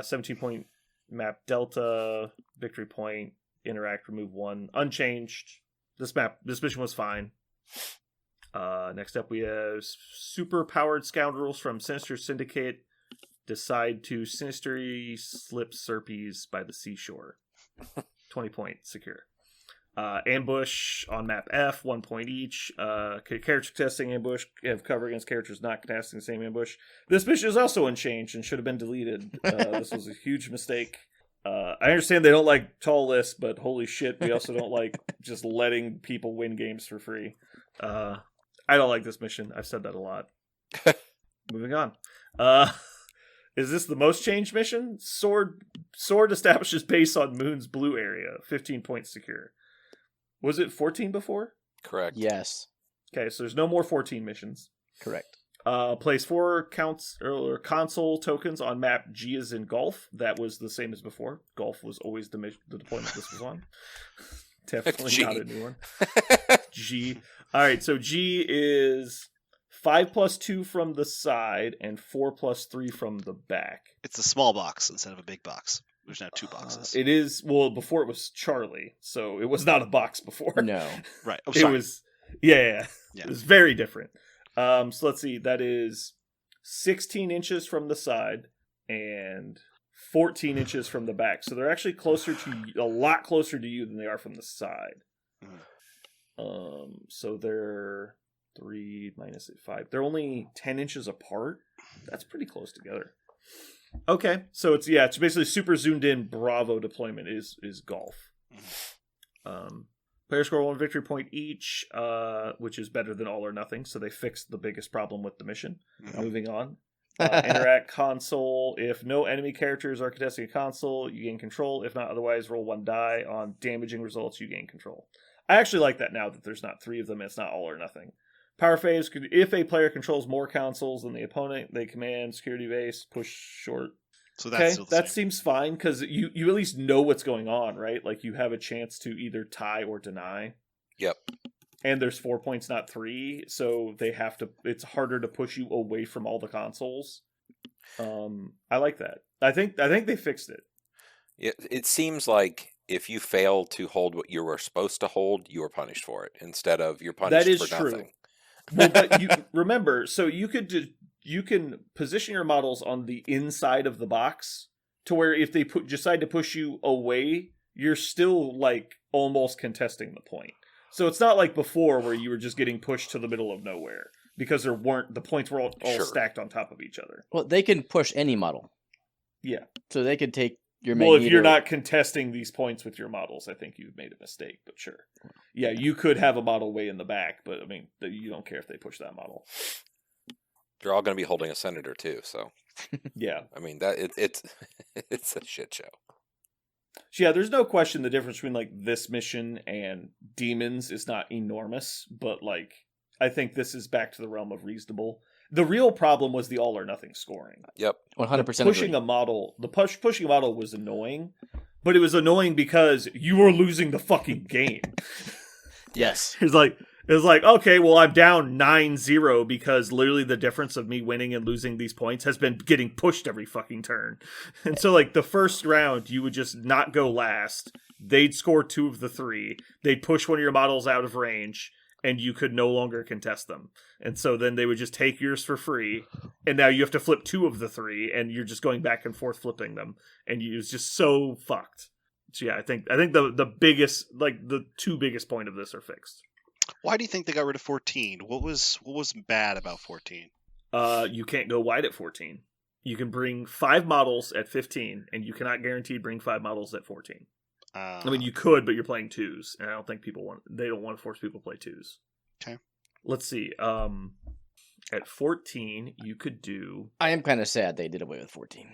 17 point map Delta. Victory point. Interact, remove 1. Unchanged. This mission was fine. Next up we have super powered scoundrels from Sinister Syndicate decide to sinisterly slip Serpies by the seashore. 20 point secure. Ambush on map F, 1 point each. Character contesting ambush, have cover against characters not contesting the same ambush. This mission is also unchanged and should have been deleted. This was a huge mistake. I understand they don't like tall lists, but holy shit, we also don't like just letting people win games for free. I don't like this mission. I've said that a lot. Moving on. Is this the most changed mission? Sword establishes base on Moon's blue area. 15 points secure. Was it 14 before? Correct. yes, Okay, so there's no more 14 missions. correct. Place 4 console tokens on map G is in Golf. That was the same as before. Golf was always the deployment this was on. Definitely G. not a new one. G. All right, so G is 5+2 from the side and 4+3 from the back. It's a small box instead of a big box. There's now 2 boxes. It is, well, before it was Charlie, so it was not a box before. No, Right. Oh, It sorry. was, yeah. Yeah. It was very different. So let's see, that is 16 inches from the side and 14 inches from the back. So they're actually a lot closer to you than they are from the side. So they're 3 minus 5. They're only 10 inches apart. That's pretty close together. Okay, so it's basically super zoomed in Bravo deployment is Golf. Players score 1 victory point each, which is better than all or nothing, so they fixed the biggest problem with the mission. Moving on. Interact console. If no enemy characters are contesting a console, you gain control. If not, otherwise, roll 1 die. On damaging results, you gain control. I actually like that now that there's not 3 of them. It's not all or nothing. Power phase. If a player controls more consoles than the opponent, they command security base, push short. So that's okay, that seems fine because you at least know what's going on, right? Like you have a chance to either tie or deny. Yep. And there's 4 points, not 3, so they have to. It's harder to push you away from all the consoles. I like that. I think they fixed it. It seems like if you fail to hold what you were supposed to hold, you are punished for it instead of you're punished that is for true. nothing. Well, but you remember, so you can position your models on the inside of the box to where if they decide to push you away, you're still like almost contesting the point. So it's not like before where you were just getting pushed to the middle of nowhere because the points were all Sure. stacked on top of each other. Well, they can push any model. Yeah. So they could take your Well, if Magneto. you're not contesting these points with your models, I think you've made a mistake, but sure. Yeah, you could have a model way in the back, but I mean, you don't care if they push that model. They're all going to be holding a senator too, so Yeah. I mean that it's it's a shit show. So yeah, there's no question the difference between like this mission and Demons is not enormous, but like I think this is back to the realm of reasonable. The real problem was the all or nothing scoring. Yep. 100% Pushing a model, pushing a model was annoying, but it was annoying because you were losing the fucking game. Yes. It was like, okay, well, I'm down 9-0 because literally the difference of me winning and losing these points has been getting pushed every fucking turn. And so, like, the first round, you would just not go last. They'd score 2 of the 3. They'd push one of your models out of range, and you could no longer contest them. And so then they would just take yours for free, and now you have to flip 2 of the 3, and you're just going back and forth flipping them. And it's just so fucked. So yeah, I think the biggest, like, the 2 biggest point of this are fixed. Why do you think they got rid of 14? What was bad about 14? You can't go wide at 14. You can bring 5 models at 15, and you cannot guarantee bring 5 models at 14. I mean, you could, but you're playing 2s, and I don't think they don't want to force people to play 2s. Okay. Let's see. At 14, you could do. I am kind of sad they did away with 14.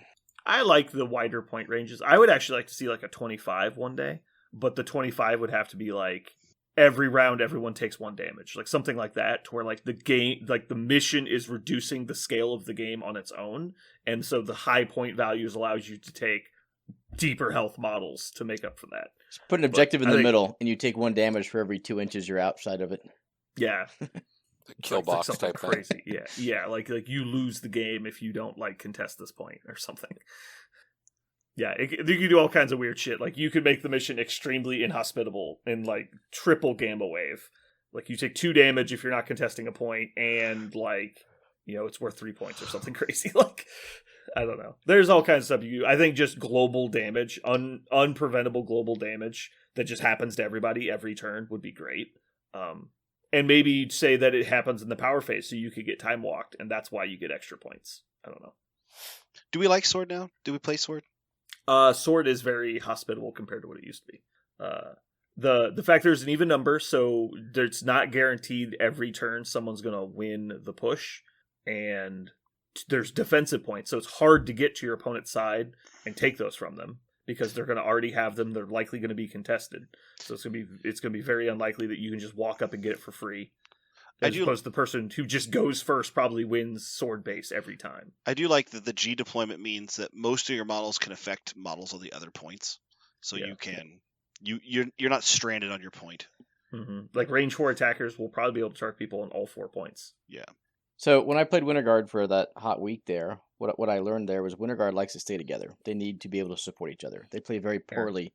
I like the wider point ranges. I would actually like to see like a 25 one day, but the 25 would have to be like every round everyone takes 1 damage, like something like that, to where like the game, like the mission is reducing the scale of the game on its own, and so the high point values allows you to take deeper health models to make up for that. Just put an objective in I the think- middle, and you take 1 damage for every 2 inches you're outside of it. Yeah, Kill Like box something type thing. crazy. Yeah, like you lose the game if you don't like contest this point or something. Yeah, you can do all kinds of weird shit. Like you could make the mission extremely inhospitable and like triple gamma wave. Like you take 2 damage if you're not contesting a point, and like it's worth 3 points or something crazy. Like I don't know. There's all kinds of stuff you. I think just global damage, unpreventable global damage that just happens to everybody every turn would be great. And maybe say that it happens in the power phase, so you could get time walked, and that's why you get extra points. I don't know. Do we like Sword now? Do we play Sword? Sword is very hospitable compared to what it used to be. The fact there's an even number, so it's not guaranteed every turn someone's gonna win the push, and there's defensive points, so it's hard to get to your opponent's side and take those from them because they're gonna already have them. They're likely gonna be contested, so it's gonna be very unlikely that you can just walk up and get it for free. As opposed to the person who just goes first probably wins sword base every time. I do like that the G deployment means that most of your models can affect models of the other points, so Yeah. you can you're not stranded on your point. Mm-hmm. Like range 4 attackers will probably be able to target people on all 4 points. Yeah. So when I played Winter Guard for that hot week there, what I learned there was Winter Guard likes to stay together. They need to be able to support each other. They play very poorly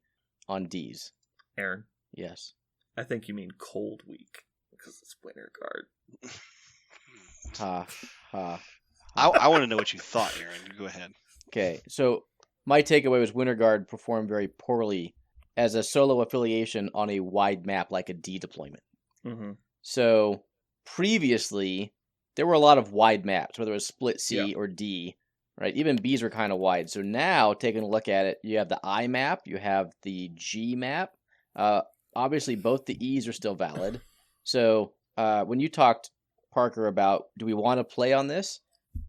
on Ds. Aaron, Yes. I think you mean cold week because it's Winter Guard. Ha ha. I want to know what you thought, Aaron. Go ahead. Okay, so my takeaway was Winter Guard performed very poorly as a solo affiliation on a wide map like a D deployment. Mm-hmm. So previously, there were a lot of wide maps, whether it was split C or D, right? Even Bs were kind of wide. So now, taking a look at it, you have the I map, you have the G map. Obviously, both the E's are still valid. So when you talked, Parker, about do we want to play on this?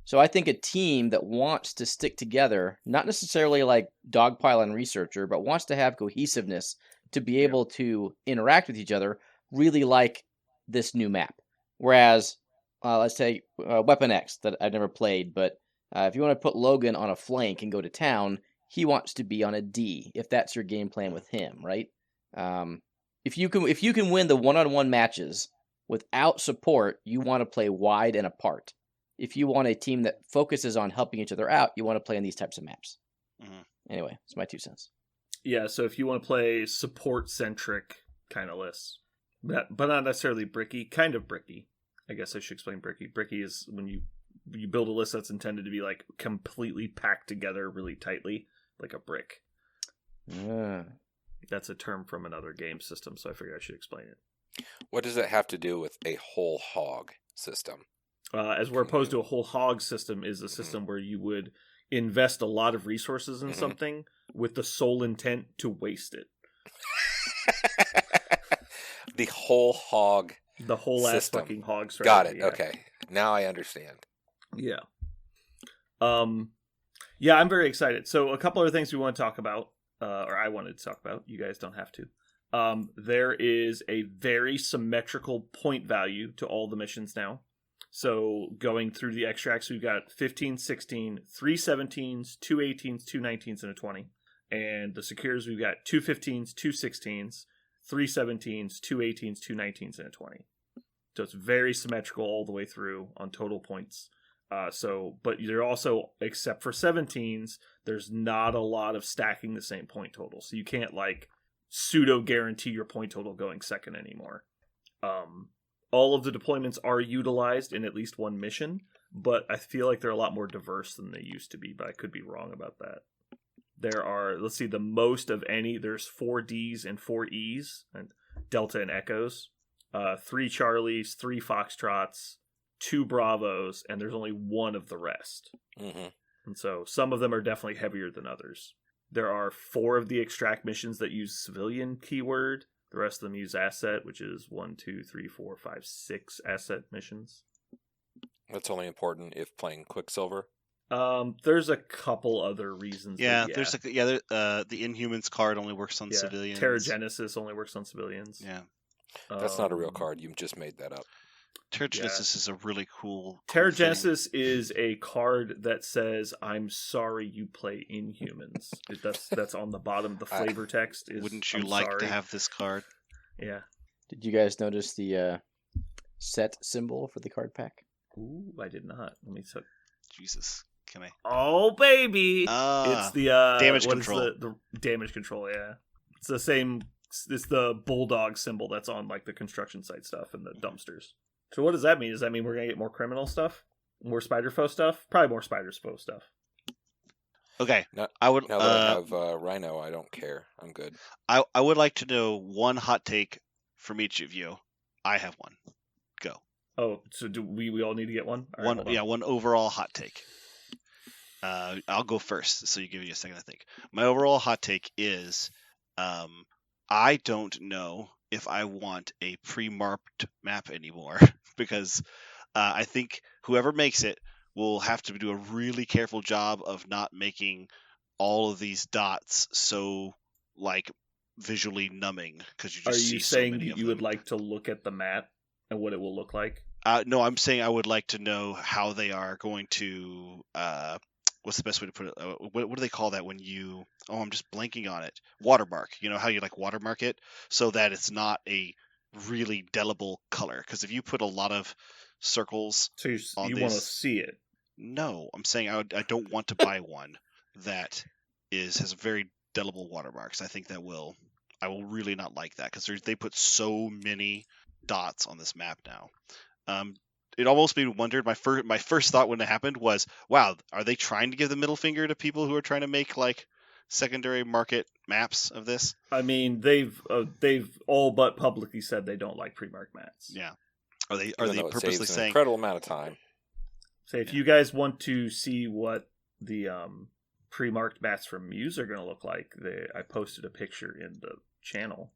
So I think a team that wants to stick together, not necessarily like Dogpile and Researcher, but wants to have cohesiveness to be able to interact with each other, really like this new map. Whereas, let's say Weapon X that I've never played, but if you want to put Logan on a flank and go to town, he wants to be on a D. If that's your game plan with him, right? If you can win the one-on-one matches without support, you want to play wide and apart. If you want a team that focuses on helping each other out, you want to play in these types of maps. Mhm. Anyway, it's my 2 cents. Yeah, so if you want to play support-centric kind of lists, but not necessarily bricky, kind of bricky. I guess I should explain bricky. Bricky is when you build a list that's intended to be like completely packed together really tightly, like a brick. That's a term from another game system, so I figured I should explain it. What does it have to do with a whole hog system? As we're opposed to a whole hog system is a system where you would invest a lot of resources in something with the sole intent to waste it. The whole hog The whole ass system. fucking hog strategy. Got it. Yeah. Okay. Now I understand. Yeah. Yeah, I'm very excited. So a couple other things we want to talk about, or I wanted to talk about. You guys don't have to. There is a very symmetrical point value to all the missions now. So going through the extracts, we've got 15, 16, 3 17s, 2 18s, 2 19s, and a 20. And the secures, we've got 2 15s, 2 16s, 3 17s, 2 18s, 2 19s, and a 20. So it's very symmetrical all the way through on total points. But you're also, except for 17s, there's not a lot of stacking the same point total. So you can't like pseudo guarantee your point total going second anymore. All of the deployments are utilized in at least one mission, but I feel like they're a lot more diverse than they used to be, but I could be wrong about that. There are, let's see, the most of any, there's 4 Ds and 4 Es, and Delta and Echoes, 3 Charlies, 3 Foxtrots, 2 Bravos, and there's only 1 of the rest. Mm-hmm. And so some of them are definitely heavier than others. There are 4 of the extract missions that use civilian keyword. The rest of them use asset, which is 1, 2, 3, 4, 5, 6 asset missions. That's only important if playing Quicksilver. There's a couple other reasons. There's the Inhumans card only works on civilians. Terragenesis only works on civilians. Yeah. That's not a real card. You just made that up. Terragenesis is a really cool Terragenesis is a card that says, "I'm sorry you play Inhumans." That's on the bottom of the flavor text. Wouldn't you "I'm like sorry." to have this card? Yeah. Did you guys notice the set symbol for the card pack? Ooh, I did not. Let me check. Jesus, can I? Oh baby! It's the damage what is control. The damage control. Yeah, it's the same. It's the bulldog symbol that's on like the construction site stuff and the dumpsters. So what does that mean? Does that mean we're gonna get more criminal stuff, more Spider-Foe stuff? Probably more Spider-Foe stuff. Okay, Now I would. that I have Rhino, I don't care. I'm good. I would like to know one hot take from each of you. I have one. Go. Oh, so do we all need to get one? All right, hold on. One overall hot take. I'll go first, so you give me a second to think. My overall hot take is, I don't know if I want a pre-marked map anymore because I think whoever makes it will have to do a really careful job of not making all of these dots so like visually numbing because you just Are see you so saying many that of you them. would like to look at the map and what it will look like? No, I'm saying I would like to know how they are going to. What's the best way to put it? What do they call that when you? Oh, I'm just blanking on it. Watermark. You know how you like watermark it so that it's not a really delible color. Because if you put a lot of circles, So you on want to these- see it? no, I'm saying I don't want to buy one that has very delible watermarks. I think I will really not like that because they put so many dots on this map now. It almost made me wonder. My first thought when it happened was, wow, are they trying to give the middle finger to people who are trying to make like secondary market maps of this? I mean, they've all but publicly said they don't like pre-marked maps. Yeah. Are they Even though it purposely saves an saying? incredible amount of time. So if you guys want to see what the pre-marked maps from Muse are going to look like, I posted a picture in the channel.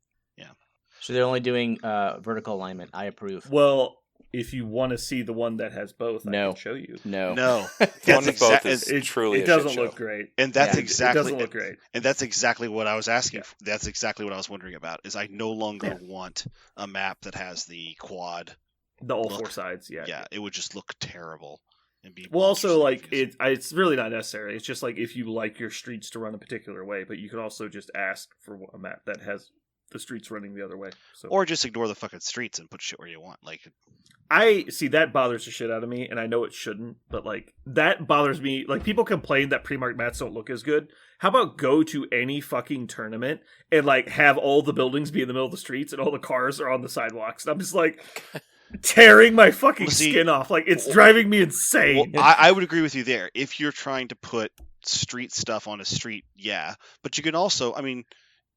So they're only doing vertical alignment. I approve. Well, if you want to see the one that has both, I No. can show you. No. No, One that's with both exactly. is truly It a shit doesn't show. look great. And that's It exactly doesn't look great. And that's exactly what I was asking. That's exactly what I was wondering about. Is I no longer want a map that has the quad. The all Look. 4 sides, Yeah, it would just look terrible and be. Well, also, monstrously like, confusing. it's really not necessary. It's just like if you like your streets to run a particular way, but you could also just ask for a map that has the streets running the other way. So Or just ignore the fucking streets and put shit where you want. Like, I see that bothers the shit out of me, and I know it shouldn't, but like that bothers me. Like people complain that pre-marked mats don't look as good. How about go to any fucking tournament and like have all the buildings be in the middle of the streets and all the cars are on the sidewalks? And I'm just like tearing my fucking Well, see- skin off. Like it's driving me well, insane. I would agree with you there. If you're trying to put street stuff on a street, yeah, but you can also, I mean,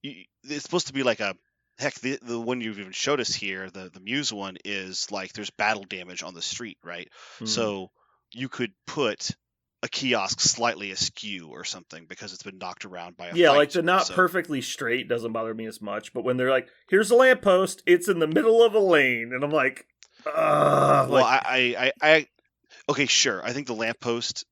it's supposed to be like a heck. The one you've even showed us here, the Muse one, is like there's battle damage on the street, right? Hmm. So you could put a kiosk slightly askew or something because it's been knocked around by a Yeah, fight. like the not So- perfectly straight doesn't bother me as much, but when they're like, here's a lamppost, it's in the middle of a lane, and I'm like, Well, like, I okay, sure. I think the lamppost,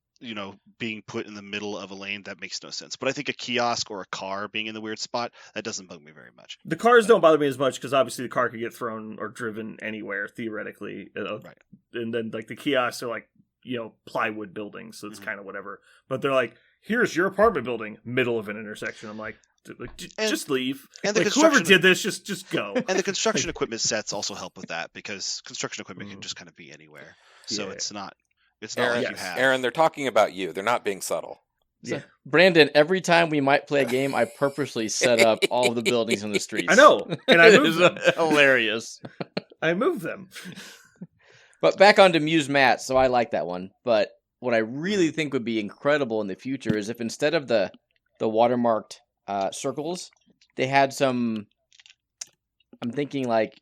being put in the middle of a lane, that makes no sense. But I think a kiosk or a car being in the weird spot, that doesn't bug me very much. the cars don't bother me as much because obviously the car could get thrown or driven anywhere theoretically, Right. and then like the kiosks are like plywood buildings, so it's Mhm. kind of whatever. But they're like, here's your apartment building, middle of an intersection. I'm like, And- just leave. and the Like whoever construction- did this, just go. And the construction equipment sets also help with that because construction equipment can Mhm. just kind of be anywhere. So Yeah. it's not Aaron, like you have. Aaron, they're talking about you. They're not being subtle. So, Yeah. Brandon, every time we might play a game, I purposely set up all of the buildings in the streets. I know, and I It moved is them. hilarious. I moved them. But back onto Muse mats, so I like that one. But what I really think would be incredible in the future is if instead of the watermarked circles, they had some. I'm thinking like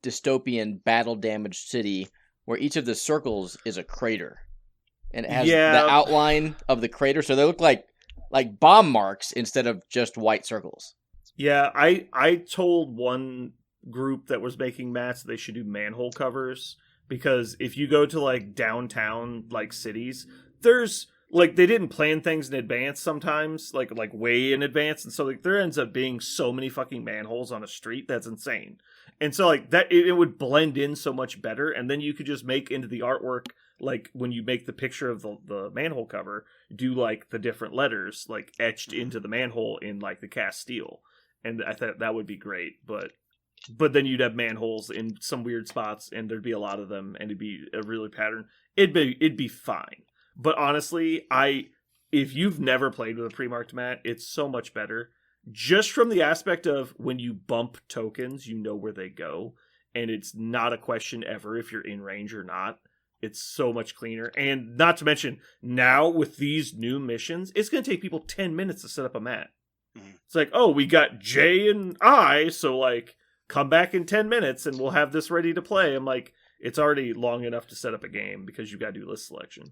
dystopian battle damaged city where each of the circles is a crater, and it has Yeah. the outline of the crater, so they look like bomb marks instead of just white circles. Yeah, I told one group that was making mats they should do manhole covers, because if you go to like downtown like cities, there's like they didn't plan things in advance sometimes, like way in advance, and so like there ends up being so many fucking manholes on a street that's insane. And so like that it would blend in so much better, and then you could just make into the artwork, like when you make the picture of the manhole cover, do like the different letters like etched into the manhole in like the cast steel. And I thought that would be great, but then you'd have manholes in some weird spots, and there'd be a lot of them, and it'd be a really pattern. It'd be fine. But honestly, if you've never played with a pre-marked mat, it's so much better. Just from the aspect of when you bump tokens, you know where they go, and it's not a question ever if you're in range or not. It's so much cleaner. And not to mention, now with these new missions, it's going to take people 10 minutes to set up a mat. It's like, oh, we got J and I, so like, come back in 10 minutes and we'll have this ready to play. I'm like, it's already long enough to set up a game because you got to do list selection.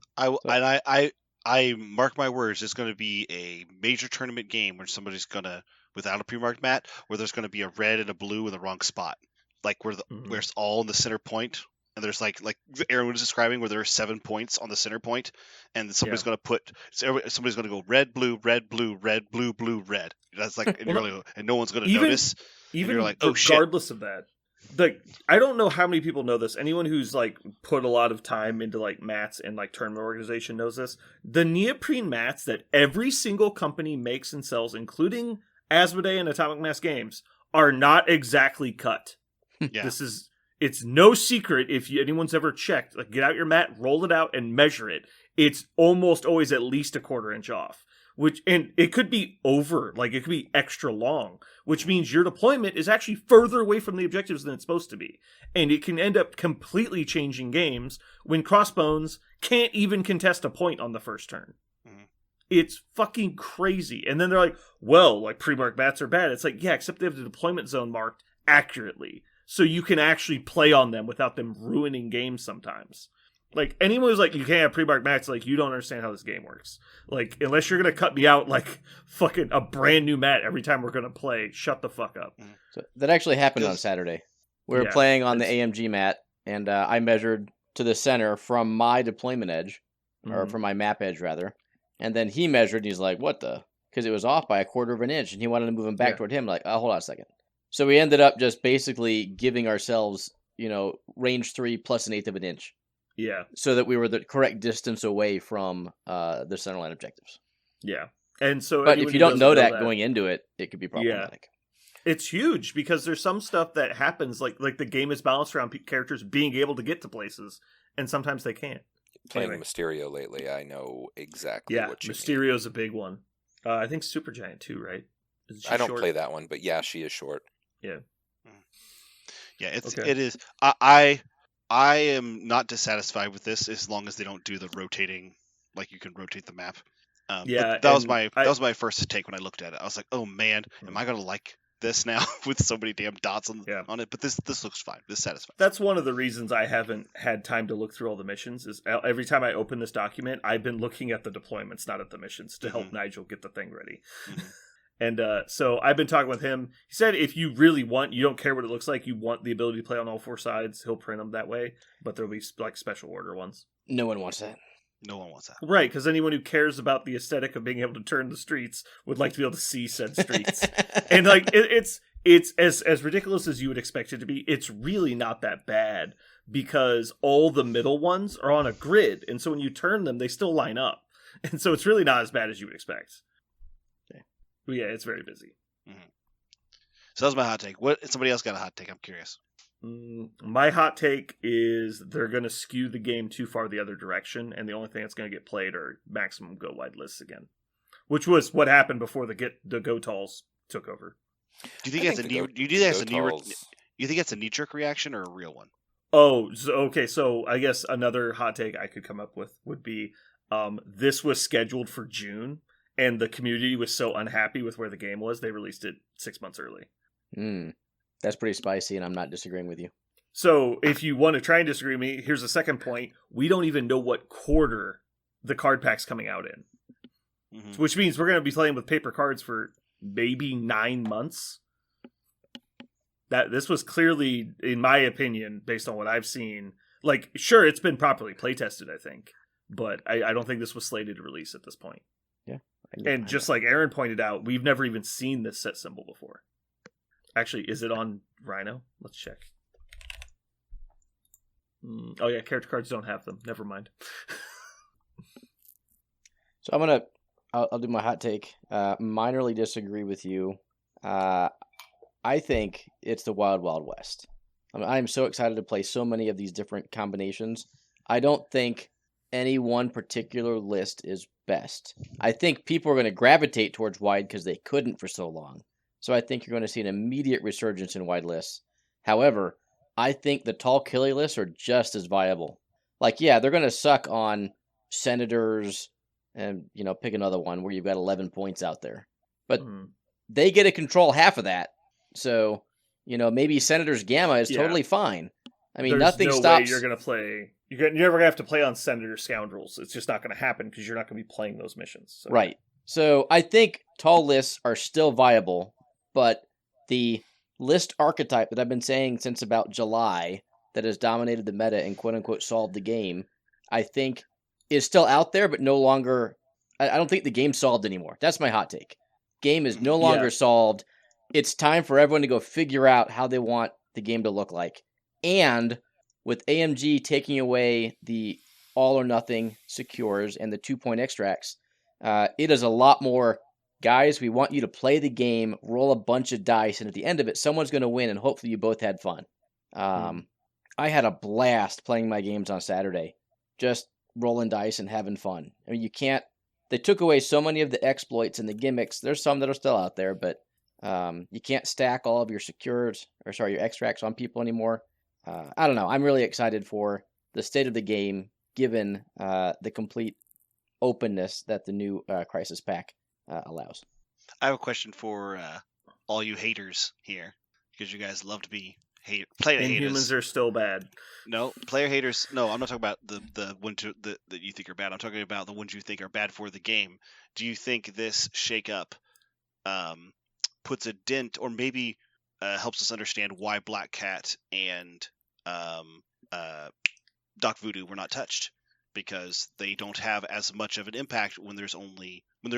I mark my words. There's going to be a major tournament game where somebody's going to, without a pre-marked mat, where there's going to be a red and a blue in the wrong spot, like where where it's all in the center point. And there's like Aaron was describing, where there are 7 points on the center point, and somebody's going to somebody's going to go red, blue, red, blue, red, blue, blue, red. That's like, and no one's going to notice. Even you're like, oh, shit. regardless of that, like, I don't know how many people know this. Anyone who's like put a lot of time into like mats and like tournament organization knows this. The neoprene mats that every single company makes and sells, including Asmodee and Atomic Mass Games, are not exactly cut. Yeah. It's no secret if anyone's ever checked. Like, get out your mat, roll it out, and measure it. It's almost always at least a 1/4 inch off. And it could be over, like it could be extra long, which means your deployment is actually further away from the objectives than it's supposed to be. And it can end up completely changing games when Crossbones can't even contest a point on the first turn. Mhm. It's fucking crazy. And then they're like, well, like pre-marked mats are bad. It's like, yeah, except they have the deployment zone marked accurately. So you can actually play on them without them ruining games sometimes. Like, anyone who's like, you can't have pre-marked mats, like, you don't understand how this game works. Like, unless you're going to cut me out, like, fucking a brand new mat every time we're going to play, shut the fuck up. So that actually happened on Yes. Saturday. We were Yeah, playing on the AMG mat, and I measured to the center from my deployment edge, or Mhm. from my map edge rather, and then he measured, and he's like, "What the?" Because it was off by a quarter of an inch, and he wanted to move him back Yeah. toward him. Like, hold on a second. So we ended up just basically giving ourselves, range 3 plus 1/8 of an inch, Yeah. so that we were the correct distance away from the centerline objectives. Yeah. And so But anyone if you who don't doesn't know that going into it, it could be Yeah. problematic. It's huge because there's some stuff that happens, like the game is balanced around characters being able to get to places, and sometimes they can't. Playing Anyway. Mysterio lately, I know exactly Yeah, what you mean. Mysterio's a big one. I think Supergiant too, right? Is she I don't short? play that one, but yeah, she is short. Yeah, Okay. it is. I am not dissatisfied with this as long as they don't do the rotating, like you can rotate the map. Yeah, that was and that was my first take when I looked at it. I was like, oh man, am I gonna like this now with so many damn dots on it? But this looks fine. This satisfies. That's one of the reasons I haven't had time to look through all the missions. Is every time I open this document, I've been looking at the deployments, not at the missions, to help Nigel get the thing ready. Mhm. And so I've been talking with him. He said if you really want, you don't care what it looks like, you want the ability to play on all four sides, he'll print them that way. But there'll be like special order ones. No one wants that. No one wants that. Right, because anyone who cares about the aesthetic of being able to turn the streets would like to be able to see said streets. And like it's as ridiculous as you would expect it to be. It's really not that bad because all the middle ones are on a grid, and so when you turn them, they still line up, and so it's really not as bad as you would expect. Okay. But yeah, it's very busy. Mm-hmm. So that's my hot take. What? Somebody else got a hot take? I'm curious. My hot take is they're going to skew the game too far the other direction, and the only thing that's going to get played are maximum go wide lists again, which was what happened before the GoTalls took over. Do you think that's a knee? Do you think that's a knee? You think that's a knee-jerk reaction or a real one? Oh, okay. So I guess another hot take I could come up with would be this was scheduled for June, and the community was so unhappy with where the game was, they released it 6 months early. That's pretty spicy, and I'm not disagreeing with you. So if you want to try and disagree with me, here's a second point. We don't even know what quarter the card pack's coming out in, which means we're going to be playing with paper cards for maybe 9 months. That this was clearly, in my opinion, based on what I've seen, like, sure, it's been properly play tested, I think, but I don't think this was slated to release at this point. Yeah. And just like Aaron pointed out, we've never even seen this set symbol before. Actually, is it on Rhino? Let's check. Oh yeah, character cards don't have them. Never mind. So I'll do my hot take. Minorly disagree with you. I think it's the Wild Wild West. I'm so excited to play so many of these different combinations. I don't think any one particular list is best. I think people are going to gravitate towards wide because they couldn't for so long. So I think you're going to see an immediate resurgence in wide lists. However, I think the tall killie lists are just as viable. Like, yeah, they're going to suck on Senators and, pick another one where you've got 11 points out there. But they get to control half of that. So, maybe Senators Gamma is totally fine. I mean, nothing stops. Way you're going to play. You're never going to have to play on Senator Scoundrels. It's just not going to happen because you're not going to be playing those missions. So. Right. So I think tall lists are still viable. But the list archetype that I've been saying since about July that has dominated the meta and quote-unquote solved the game, I think is still out there, but no longer... I don't think the game's solved anymore. That's my hot take. Game is no longer solved. It's time for everyone to go figure out how they want the game to look like. And with AMG taking away the all-or-nothing secures and the 2-point extracts, it is a lot more... Guys, we want you to play the game, roll a bunch of dice, and at the end of it, someone's going to win, and hopefully you both had fun. I had a blast playing my games on Saturday, just rolling dice and having fun. I mean, they took away so many of the exploits and the gimmicks. There's some that are still out there, but you can't stack all of your your extracts on people anymore. I don't know. I'm really excited for the state of the game, given the complete openness that the new Crisis Pack allows. I have a question for all you haters here, because you guys love to be player haters. Inhumans are still bad. No, player haters. No, I'm not talking about the ones that you think are bad. I'm talking about the ones you think are bad for the game. Do you think this shakeup puts a dent, or maybe helps us understand why Black Cat and Doc Voodoo were not touched because they don't have as much of an impact when there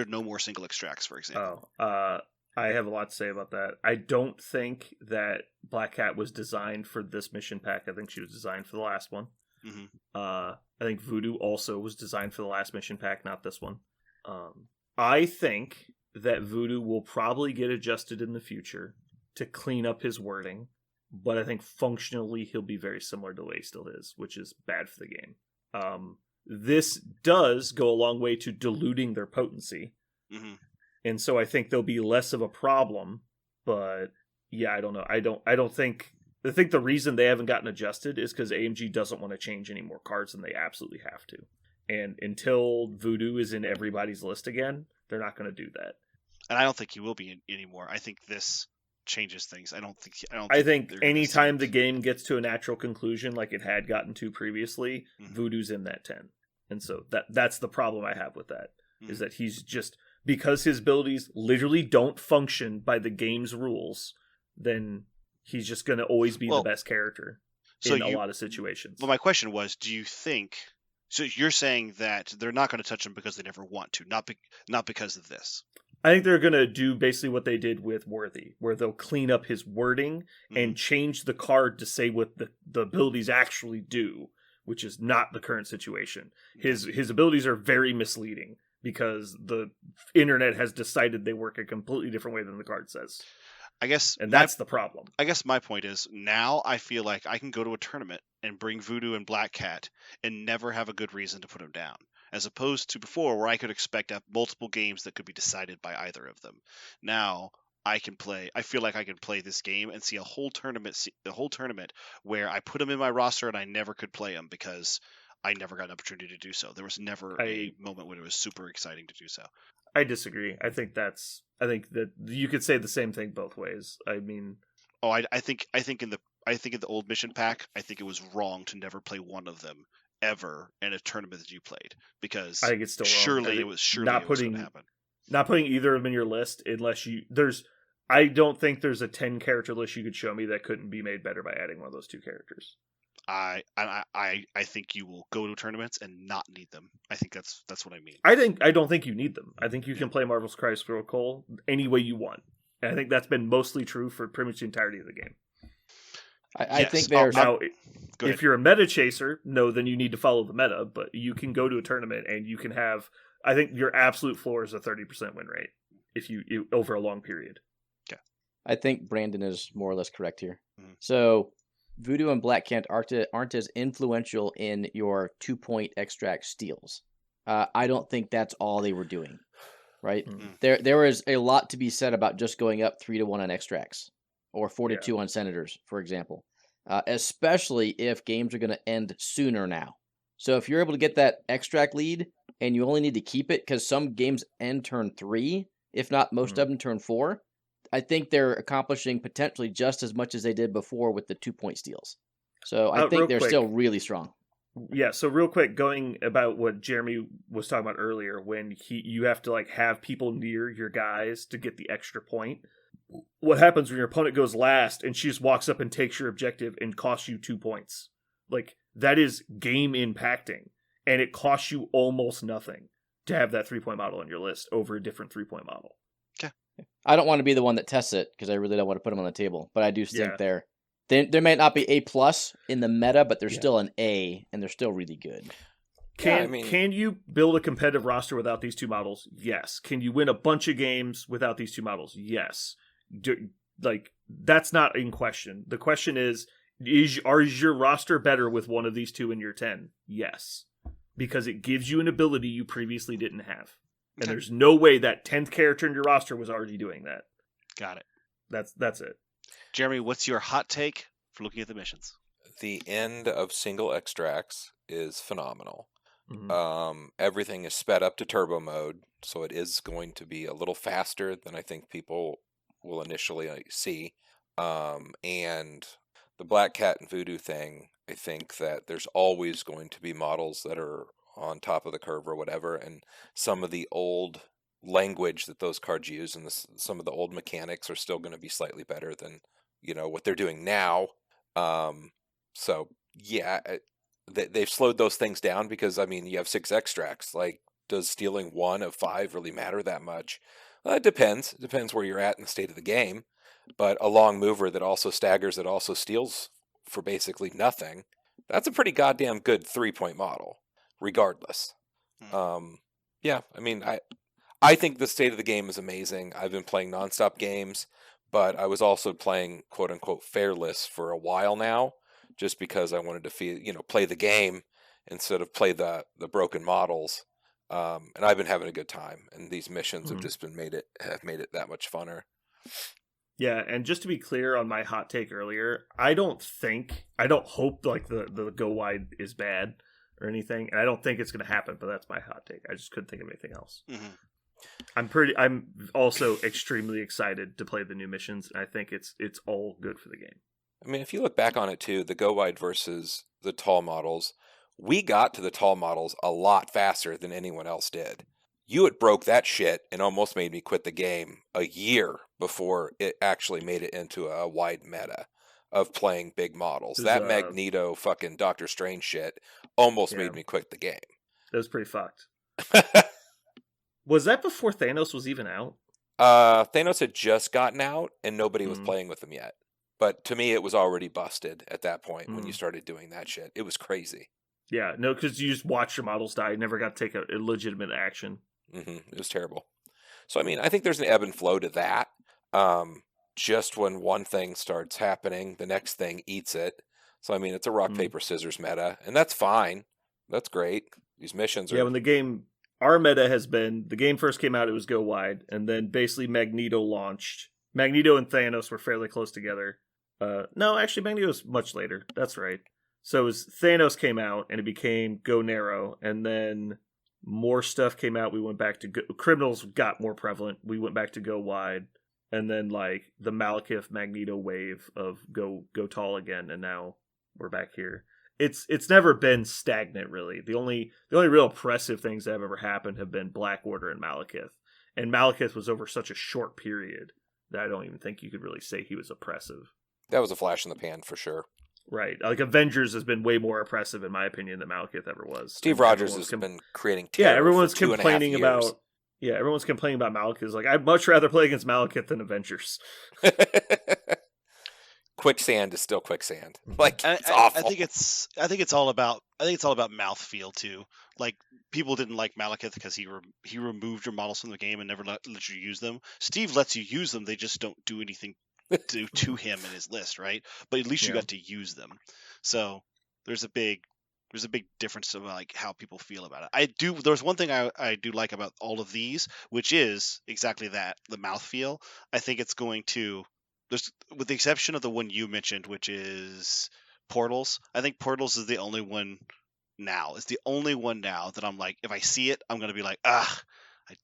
are no more single extracts, for example. I have a lot to say about that. I don't think that Black Cat was designed for this mission pack. I think she was designed for the last one. Mm-hmm. I think Voodoo also was designed for the last mission pack, not this one. I think that Voodoo will probably get adjusted in the future to clean up his wording, but I think functionally he'll be very similar to the way he still is, which is bad for the game. This does go a long way to diluting their potency. Mm-hmm. And so I think there'll be less of a problem, but yeah, I don't know. I think the reason they haven't gotten adjusted is because AMG doesn't want to change any more cards than they absolutely have to. And until Voodoo is in everybody's list again, they're not going to do that. And I don't think he will be anymore. I think this changes things. I think anytime the game gets to a natural conclusion like it had gotten to previously, mm-hmm. Voodoo's in that 10. And so that's the problem I have with that, mm-hmm. is that he's just, because his abilities literally don't function by the game's rules, then he's just going to always be the best character in a lot of situations. Well, my question was, do you think... So you're saying that they're not going to touch him because they never want to, not because of this. I think they're going to do basically what they did with Worthy, where they'll clean up his wording mm-hmm. and change the card to say what the abilities actually do, which is not the current situation. His abilities are very misleading because the internet has decided they work a completely different way than the card says. I guess, and that's the problem. I guess my point is, now I feel like I can go to a tournament and bring Voodoo and Black Cat and never have a good reason to put him down, as opposed to before where I could expect multiple games that could be decided by either of them. Now I feel like I can play this game and see a whole tournament where I put him in my roster and I never could play him because I never got an opportunity to do so. There was never a moment when it was super exciting to do so. I disagree. I think that you could say the same thing both ways. I mean, I think in the old mission pack, I think it was wrong to never play one of them ever in a tournament that you played, because I think it's still wrong. It was going to happen. Not putting either of them in your list unless I don't think there's a 10 character list you could show me that couldn't be made better by adding one of those two characters. I think you will go to tournaments and not need them. I think that's what I mean. I don't think you need them. I think you can play Marvel's Crisis Protocol any way you want. And I think that's been mostly true for pretty much the entirety of the game. I think there's now, if you're a meta chaser, no, then you need to follow the meta. But you can go to a tournament and you can have. I think your absolute floor is a 30% win rate if you over a long period. Okay. I think Brandon is more or less correct here. Mm-hmm. So Voodoo and Black Cat aren't as influential in your 2-point extract steals. I don't think that's all they were doing, right? Mm-hmm. There is a lot to be said about just going up 3-1 on extracts or 4-2 on senators, for example, especially if games are going to end sooner now. So if you're able to get that extract lead and you only need to keep it because some games end turn 3, if not most of them turn 4, I think they're accomplishing potentially just as much as they did before with the 2-point steals. So I think they're still really strong. Yeah, so real quick, going about what Jeremy was talking about earlier, when you have to have people near your guys to get the extra point. What happens when your opponent goes last and she just walks up and takes your objective and costs you 2 points? That is game impacting, and it costs you almost nothing to have that 3-point model on your list over a different 3-point model. I don't want to be the one that tests it because I really don't want to put them on the table, but I do think there may not be A+ in the meta, but they're still an A, and they're still really good. Can you build a competitive roster without these two models? Yes. Can you win a bunch of games without these two models? Yes. That's not in question. The question is your roster better with one of these two in your 10? Yes. Because it gives you an ability you previously didn't have. And there's no way that 10th character in your roster was already doing that. Got it. That's it. Jeremy, what's your hot take for looking at the missions? The end of single extracts is phenomenal. Mm-hmm. Everything is sped up to turbo mode, so it is going to be a little faster than I think people will initially see. And the Black Cat and Voodoo thing, I think that there's always going to be models that are on top of the curve or whatever, and some of the old language that those cards use and some of the old mechanics are still going to be slightly better than what they're doing now. So yeah, they've slowed those things down because, I mean, you have 6 extracts. Like, does stealing 1 of 5 really matter that much? Well, it depends. It depends where you're at in the state of the game. But a long mover that also staggers, that also steals for basically nothing, that's a pretty goddamn good 3-point model, regardless. Yeah, I mean, I think the state of the game is amazing. I've been playing nonstop games, but I was also playing quote unquote fairless for a while now, just because I wanted to play the game instead of play the broken models. And I've been having a good time, and these missions have just made it that much funner. Yeah, and just to be clear on my hot take earlier, I don't hope like the go wide is bad or anything, and I don't think it's going to happen. But that's my hot take. I just couldn't think of anything else. Mm-hmm. I'm also extremely excited to play the new missions, and I think it's all good for the game. I mean, if you look back on it too, the go wide versus the tall models, we got to the tall models a lot faster than anyone else did. You had broke that shit and almost made me quit the game a year before it actually made it into a wide meta of playing big models. That Magneto fucking Doctor Strange shit almost made me quit the game. That was pretty fucked. Was that before Thanos was even out? Thanos had just gotten out and nobody was playing with him yet. But to me, it was already busted at that point when you started doing that shit. It was crazy. Yeah, no, because you just watched your models die. You never got to take a legitimate action. It was terrible. So, I mean, I think there's an ebb and flow to that. Just when one thing starts happening, the next thing eats it. So, I mean, it's a rock, paper, scissors meta, and that's fine. That's great. These missions are... Yeah, when our meta has been, the game first came out, it was go wide, and then basically Magneto launched. Magneto and Thanos were fairly close together. No, actually, Magneto's much later. That's right. So it was Thanos came out, and it became go narrow, and then more stuff came out. We went back to criminals got more prevalent. We went back to go wide, and then like the Malekith Magneto wave of go tall again, and now we're back here. It's never been stagnant really. The only real impressive things that have ever happened have been Black Order and Malekith, and Malekith was over such a short period that I don't even think you could really say he was oppressive. That was a flash in the pan for sure. Right. Like Avengers has been way more oppressive in my opinion than Malekith ever was. Steve Rogers has been creating terror. Everyone's complaining about everyone's complaining about Malekith. Like I'd much rather play against Malekith than Avengers. Quicksand is still quicksand. Like it's awful. I think it's all about mouthfeel too. Like people didn't like Malekith because he removed your models from the game and never let you use them. Steve lets you use them. They just don't do anything to him in his list, right? But at least you got to use them. So there's a big difference of like how people feel about it. There's one thing I do like about all of these, which is exactly that, the mouthfeel. I think it's going to, with the exception of the one you mentioned, which is Portals. I think Portals is the only one now. It's the only one now that I'm like, if I see it, I'm gonna be like, I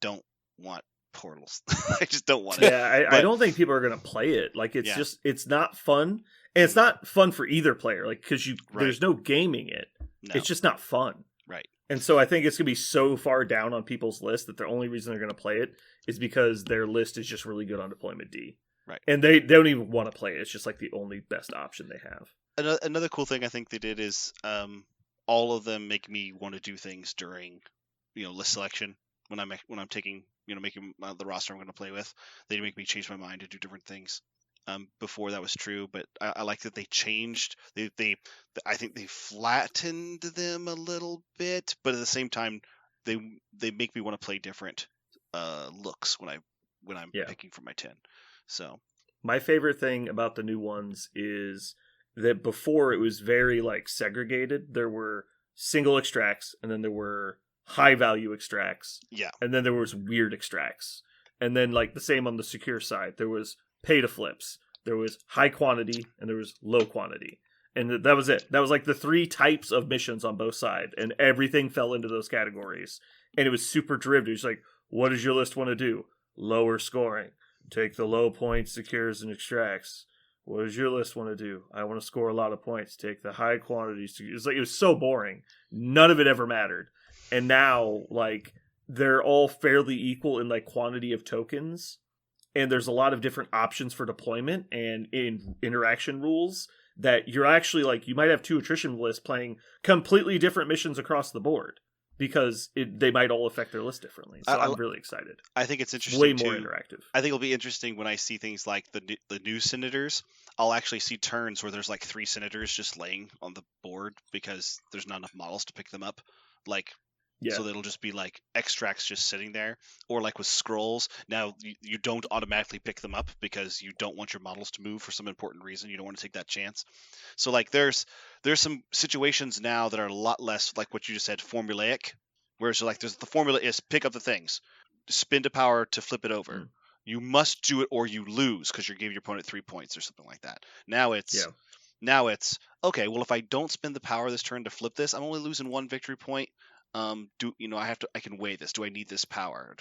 don't want Portals. I just don't want it. Yeah, I don't think people are gonna play it. Like it's not fun, and it's not fun for either player. Like because there's no gaming it. No. It's just not fun. Right. And so I think it's gonna be so far down on people's list that the only reason they're gonna play it is because their list is just really good on deployment D. Right. And they don't even want to play it. It's just like the only best option they have. Another cool thing I think they did is all of them make me want to do things during list selection when I'm taking making the roster I'm going to play with. They make me change my mind to do different things. Before that was true, but I like that they changed. I think they flattened them a little bit, but at the same time they make me want to play different looks when I'm picking for my 10. So my favorite thing about the new ones is that before it was very like segregated. There were single extracts, and then there were high value extracts. Yeah. And then there was weird extracts. And then like the same on the secure side. There was pay to flips. There was high quantity and there was low quantity. And that was it. That was like the 3 types of missions on both sides, and everything fell into those categories. And it was super derivative. It's like, what does your list want to do? Lower scoring. Take the low points, secures, and extracts. What does your list want to do? I want to score a lot of points. Take the high quantities. It was so boring. None of it ever mattered. And now, like, they're all fairly equal in like quantity of tokens, and there's a lot of different options for deployment and in interaction rules that you're actually like, you might have 2 attrition lists playing completely different missions across the board because they might all affect their list differently. So I'm really excited. I think it's interesting. Way more interactive. I think it'll be interesting when I see things like the new senators. I'll actually see turns where there's like 3 senators just laying on the board because there's not enough models to pick them up. Like, yeah. So it'll just be like extracts just sitting there, or like with scrolls. Now you don't automatically pick them up because you don't want your models to move for some important reason. You don't want to take that chance. So like there's some situations now that are a lot less like what you just said, formulaic. Whereas like the formula is pick up the things, spin to power to flip it over. Mm. You must do it or you lose because you're giving your opponent 3 points or something like that. Now it's okay. Well, if I don't spend the power this turn to flip this, I'm only losing 1 victory point. I can weigh this. Do I need this power?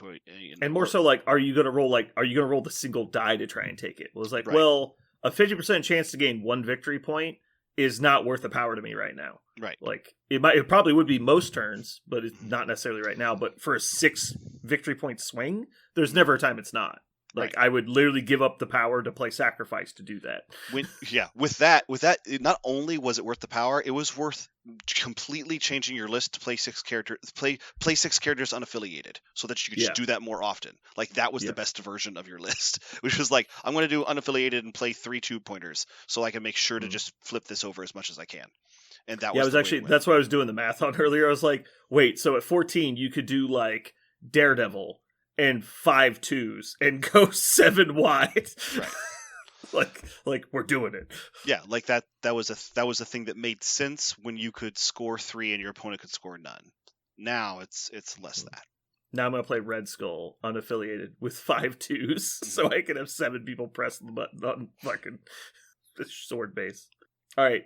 And more so, like, are you gonna roll the single die to try and take it? Well, it's like, Right. well, a 50% chance to gain 1 victory point is not worth the power to me right now. Right. Like, it probably would be most turns, but it's not necessarily right now. But for a 6 victory point swing, there's never a time it's not. Like, Right. I would literally give up the power to play sacrifice to do that. With that, not only was it worth the power, it was worth completely changing your list to play 6 characters, play 6 characters unaffiliated, so that you could just do that more often. Like that was the best version of your list, which was like, I'm going to do unaffiliated and play 3 2-pointers, so I can make sure to just flip this over as much as I can. And that was that's what I was doing the math on earlier. I was like, wait, so at 14 you could do like Daredevil and 5 2s and go 7 wide. Right. like we're doing it. Yeah, like that was a thing that made sense when you could score 3 and your opponent could score none. Now it's less that. Now I'm gonna play Red Skull unaffiliated with 5 2s, so I can have 7 people press the button on fucking the sword base. All right.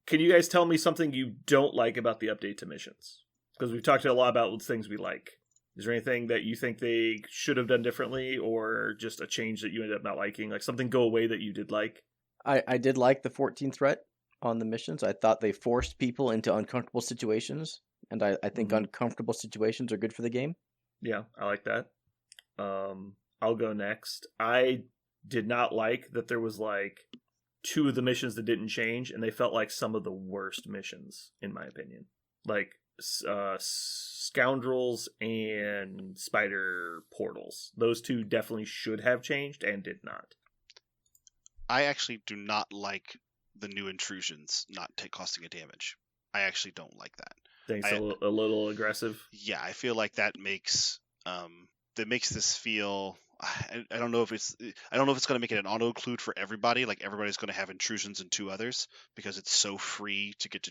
Can you guys tell me something you don't like about the update to missions? Because we've talked a lot about things we like. Is there anything that you think they should have done differently, or just a change that you ended up not liking? Like something go away that you did like? I did like the 14 threat on the missions. I thought they forced people into uncomfortable situations, and I think uncomfortable situations are good for the game. Yeah, I like that. I'll go next. I did not like that there was like 2 of the missions that didn't change, and they felt like some of the worst missions, in my opinion. Like Scoundrels and Spider Portals. Those 2 definitely should have changed and did not. I actually do not like the new intrusions not costing a damage. I actually don't like that. Think it's a little aggressive. Yeah, I feel like that makes this feel. I don't know if it's going to make it an auto include for everybody. Like everybody's going to have intrusions and 2 others because it's so free to get to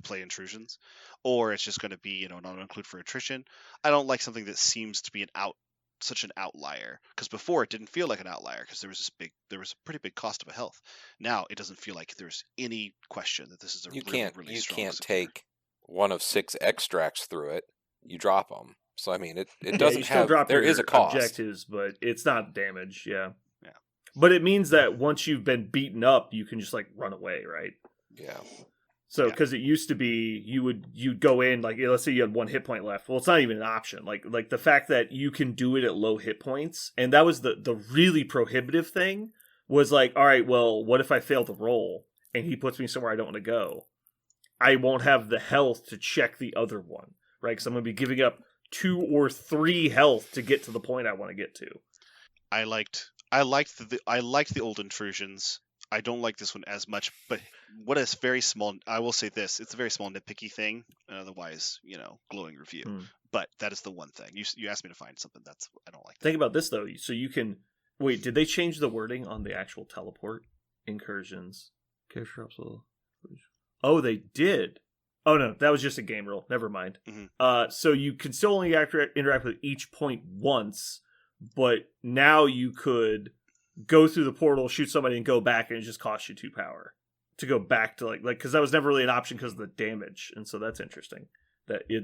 play intrusions, or it's just going to be an auto include for attrition. I don't like something that seems to be such an outlier, because before it didn't feel like an outlier because there was a pretty big cost of a health. Now it doesn't feel like there's any question that this is a really strong. You can't take one of 6 extracts through it. You drop them. So I mean, it doesn't have. There is a cost. Objectives, but it's not damage. Yeah. But it means that once you've been beaten up, you can just like run away, right? Yeah. So, because it used to be you'd go in, like, let's say you had 1 hit point left. Well, it's not even an option. Like the fact that you can do it at low hit points, and that was the really prohibitive thing, was like, all right, well, what if I fail to roll and he puts me somewhere I don't want to go? I won't have the health to check the other one, right? Because I'm going to be giving up 2 or 3 health to get to the point I want to get to. I liked the old intrusions. I don't like this one as much, but what is very small, I will say this, it's a very small nitpicky thing, otherwise, glowing review. But that is the one thing. You asked me to find something I don't like that. Think about this, though. So you can, wait, did they change the wording on the actual teleport incursions? Oh, they did. Oh, no, that was just a game rule. Never mind. Mm-hmm. So you can still only interact with each point once, but now you could go through the portal, shoot somebody, and go back, and it just costs you 2 power to go back to like because that was never really an option because of the damage, and so that's interesting.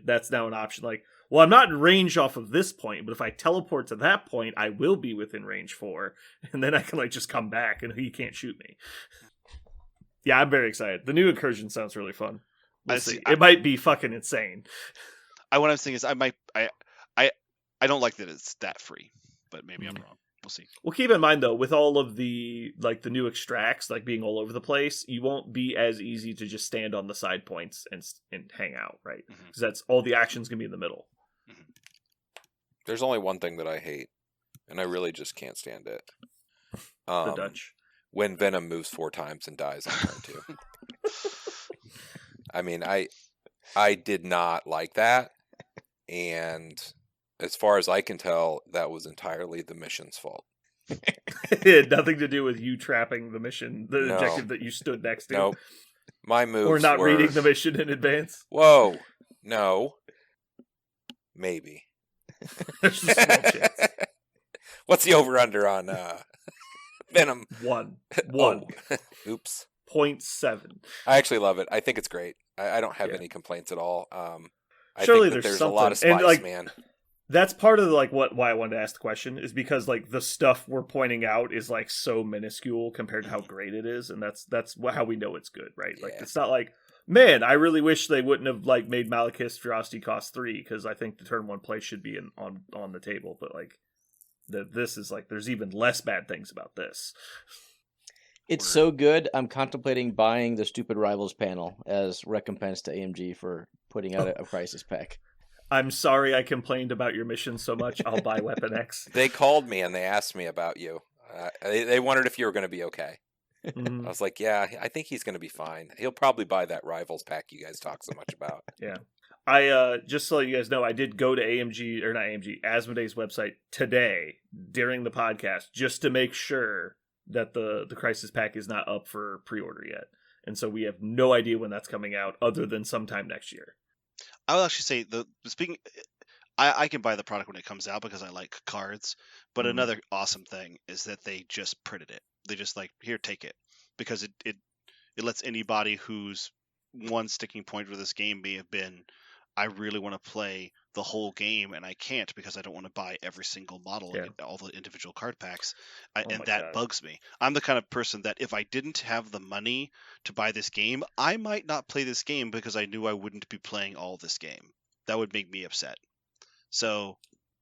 That's now an option. Like, well, I'm not in range off of this point, but if I teleport to that point, I will be within range 4, and then I can like just come back, and he can't shoot me. Yeah, I'm very excited. The new incursion sounds really fun. We'll see. It might be fucking insane. What I'm saying is, I don't like that it's that free, but maybe I'm wrong. we'll see. Well, keep in mind though, with all of the new extracts being all over the place, you won't be as easy to just stand on the side points and hang out, right? Because that's all the action's gonna be in the middle. There's only one thing that I hate, and I really just can't stand it. The Dutch. When Venom moves 4 times and dies on turn 2. I mean, I did not like that, and as far as I can tell, that was entirely the mission's fault. It had nothing to do with you trapping the mission, the objective that you stood next to. Nope. My moves or not were... reading the mission in advance. Whoa. No. Maybe. There's a small chance. What's the over-under on Venom? 1. Oh. Oops. 0.7. I actually love it. I think it's great. I don't have Yeah. any complaints at all. I Surely think that there's there's a lot of something. spice, And, man. That's part of why I wanted to ask the question, is because the stuff we're pointing out is so minuscule compared to how great it is, and that's how we know it's good, right? Yeah. It's not man, I really wish they wouldn't have made Malekith's Ferocity cost 3, because I think the turn 1 play should be on the table, but this is there's even less bad things about this. It's so good, I'm contemplating buying the stupid Rivals panel as recompense to AMG for putting out a Crisis Pack. I'm sorry I complained about your mission so much. I'll buy Weapon X. They called me and they asked me about you. They wondered if you were going to be okay. Mhm. I was like, yeah, I think he's going to be fine. He'll probably buy that Rivals pack you guys talk so much about. Yeah. I just so you guys know, I did go to Asmodee's website today during the podcast just to make sure that the Crisis Pack is not up for pre-order yet. And so we have no idea when that's coming out other than sometime next year. I would actually say I can buy the product when it comes out because I like cards. But another awesome thing is that they just printed it. They just here, take it, because it lets anybody who's one sticking point for this game may have been, I really want to play the whole game and I can't because I don't want to buy every single model and all the individual card packs, and that bugs me. I'm the kind of person that if I didn't have the money to buy this game, I might not play this game because I knew I wouldn't be playing all this game. That would make me upset. So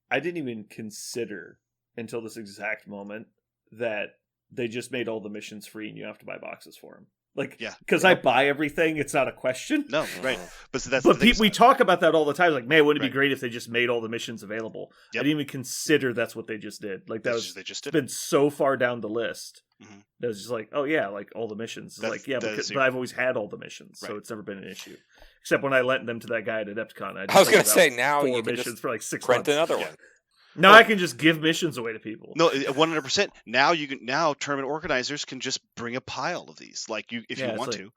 I didn't even consider until this exact moment that they just made all the missions free and you have to buy boxes for them. Because I buy everything, it's not a question. No, right. But so that's but we talk about that all the time. Man, wouldn't it be Right. great if they just made all the missions available? Yep. I didn't even consider that's what they just did. They just did been so far down the list. Mhm. That was just oh yeah, all the missions. It's but I've always had all the missions, so Right. it's never been an issue. Except when I lent them to that guy at Adepticon. I was going to say, now 4 you can missions just for 6 print months. another Yeah. one. Now I can just give missions away to people. No, 100%. Now tournament organizers can just bring a pile of these, if you want to.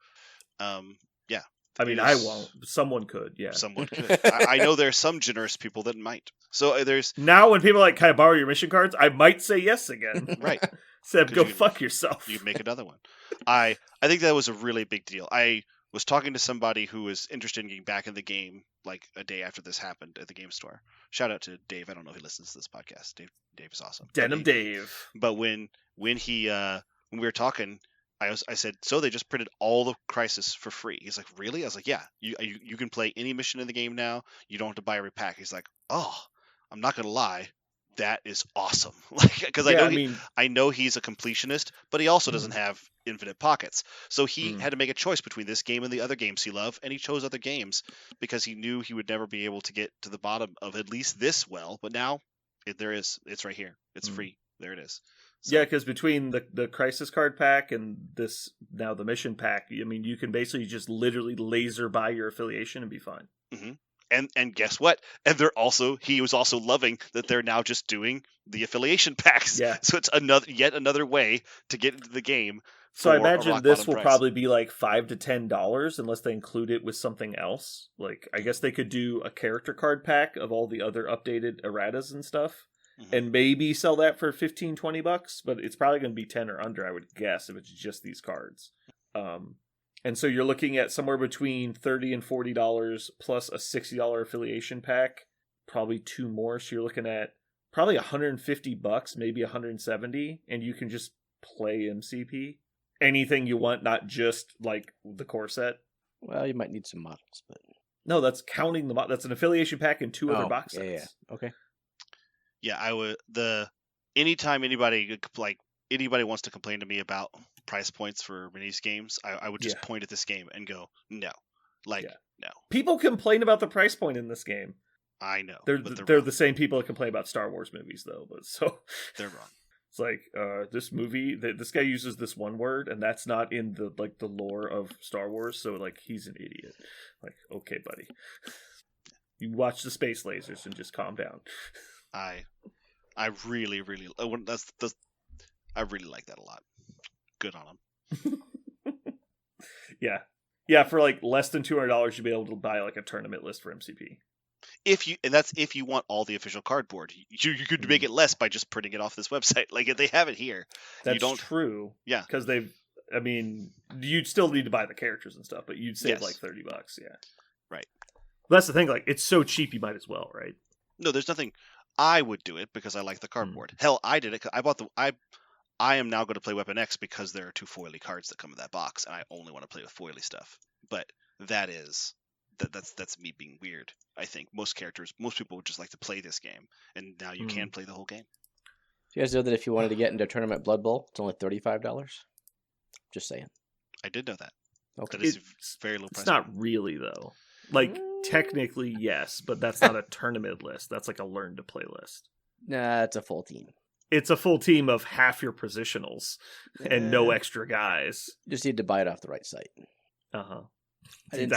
Yeah. I mean, I won't. Someone could, yeah. Someone could. I know there's some generous people that might. So there's Now when people can I borrow your mission cards? I might say yes again. right. Seb, 'Cause go you can- fuck yourself. You can make another one. I think that was a really big deal. I was talking to somebody who was interested in getting back in the game a day after this happened at the game store. Shout out to Dave. I don't know if he listens to this podcast. Dave is awesome. Denim Dave. But when we were talking, I said, so they just printed all the Crisis for free. He's like, really? I was like, yeah. You can play any mission in the game now. You don't have to buy every pack. He's like, oh, I'm not gonna lie, that is awesome. Because I know he's a completionist, but he also doesn't have infinite pockets. So he had to make a choice between this game and the other games he loved, and he chose other games because he knew he would never be able to get to the bottom of at least this well. But now it's right here. It's free. There it is. So, Yeah, because between the Crisis card pack and this now the mission pack, I mean, you can basically just literally laser buy your affiliation and be fine. Mm-hmm. And guess what? And he was also loving that they're now just doing the affiliation packs. Yeah. So it's yet another way to get into the game. So I for a imagine rock this bottom will price. probably be $5 to $10 unless they include it with something else. I guess they could do a character card pack of all the other updated erratas and stuff. Mhm. And maybe sell that for $15-$20, but it's probably going to be 10 or under, I would guess, if it's just these cards. And so you're looking at somewhere between $30 and $40 plus a $60 affiliation pack, probably 2 more. So you're looking at probably $150, maybe $170, and you can just play MCP. Anything you want, not just the core set. Well, you might need some models, but No, that's counting that's an affiliation pack and 2 other box sets. Yeah. Okay. Yeah, I would anytime anybody wants to complain to me about price points for minis games, I would just point at this game and go, no, no. People complain about the price point in this game. I know. They're the same people that complain about Star Wars movies, though. But so they're wrong. It's like this movie. This guy uses this one word, and that's not in the lore of Star Wars. So he's an idiot. Like, okay, buddy, you watch the space lasers and just calm down. I really I really like that a lot. Good on them. Yeah. For less than $200, you'll be able to buy a tournament list for MCP. That's if you want all the official cardboard. You could make it less by just printing it off this website. If they have it here, that's true. Yeah, because you'd still need to buy the characters and stuff, but you'd save $30. Yeah, right. That's the thing. It's so cheap, you might as well, right? No, there's nothing. I would do it because I like the cardboard. Hell, I did it. I am now going to play Weapon X because there are 2 foily cards that come in that box, and I only want to play with foily stuff. But that's me being weird. I think most people would just like to play this game, and now you can play the whole game. Do you guys know that if you wanted to get into a tournament Blood Bowl, it's only $35? Just saying. I did know that. Okay. That is very low price. It's not really, though. Technically, yes, but that's not a tournament list. That's a learn to play list. Nah, it's a full team. It's a full team of half your positionals and no extra guys. Just need to buy it off the right site. Uh-huh.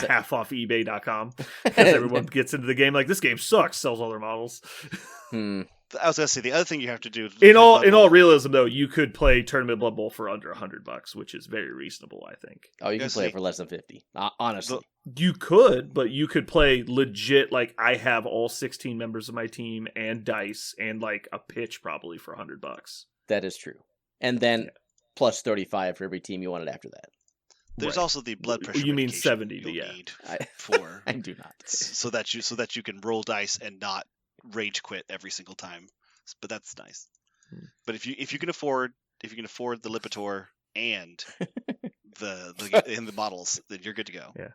Half off eBay.com because everyone gets into the game this game sucks, sells all their models. I was gonna say the other thing you have to do in all realism, though, you could play Tournament Blood Bowl for under $100, which is very reasonable, I think. Oh, you can play it for less than 50. Honestly, you could, but you could play legit. I have all 16 members of my team and dice and a pitch probably for $100. That is true, and then plus 35 for every team you wanted after that. There's also the blood pressure. You mean 70? Need for I do not. so that you can roll dice and not rage quit every single time. But that's nice. But if you can afford the Lipitor and the models, then you're good to go. Yeah.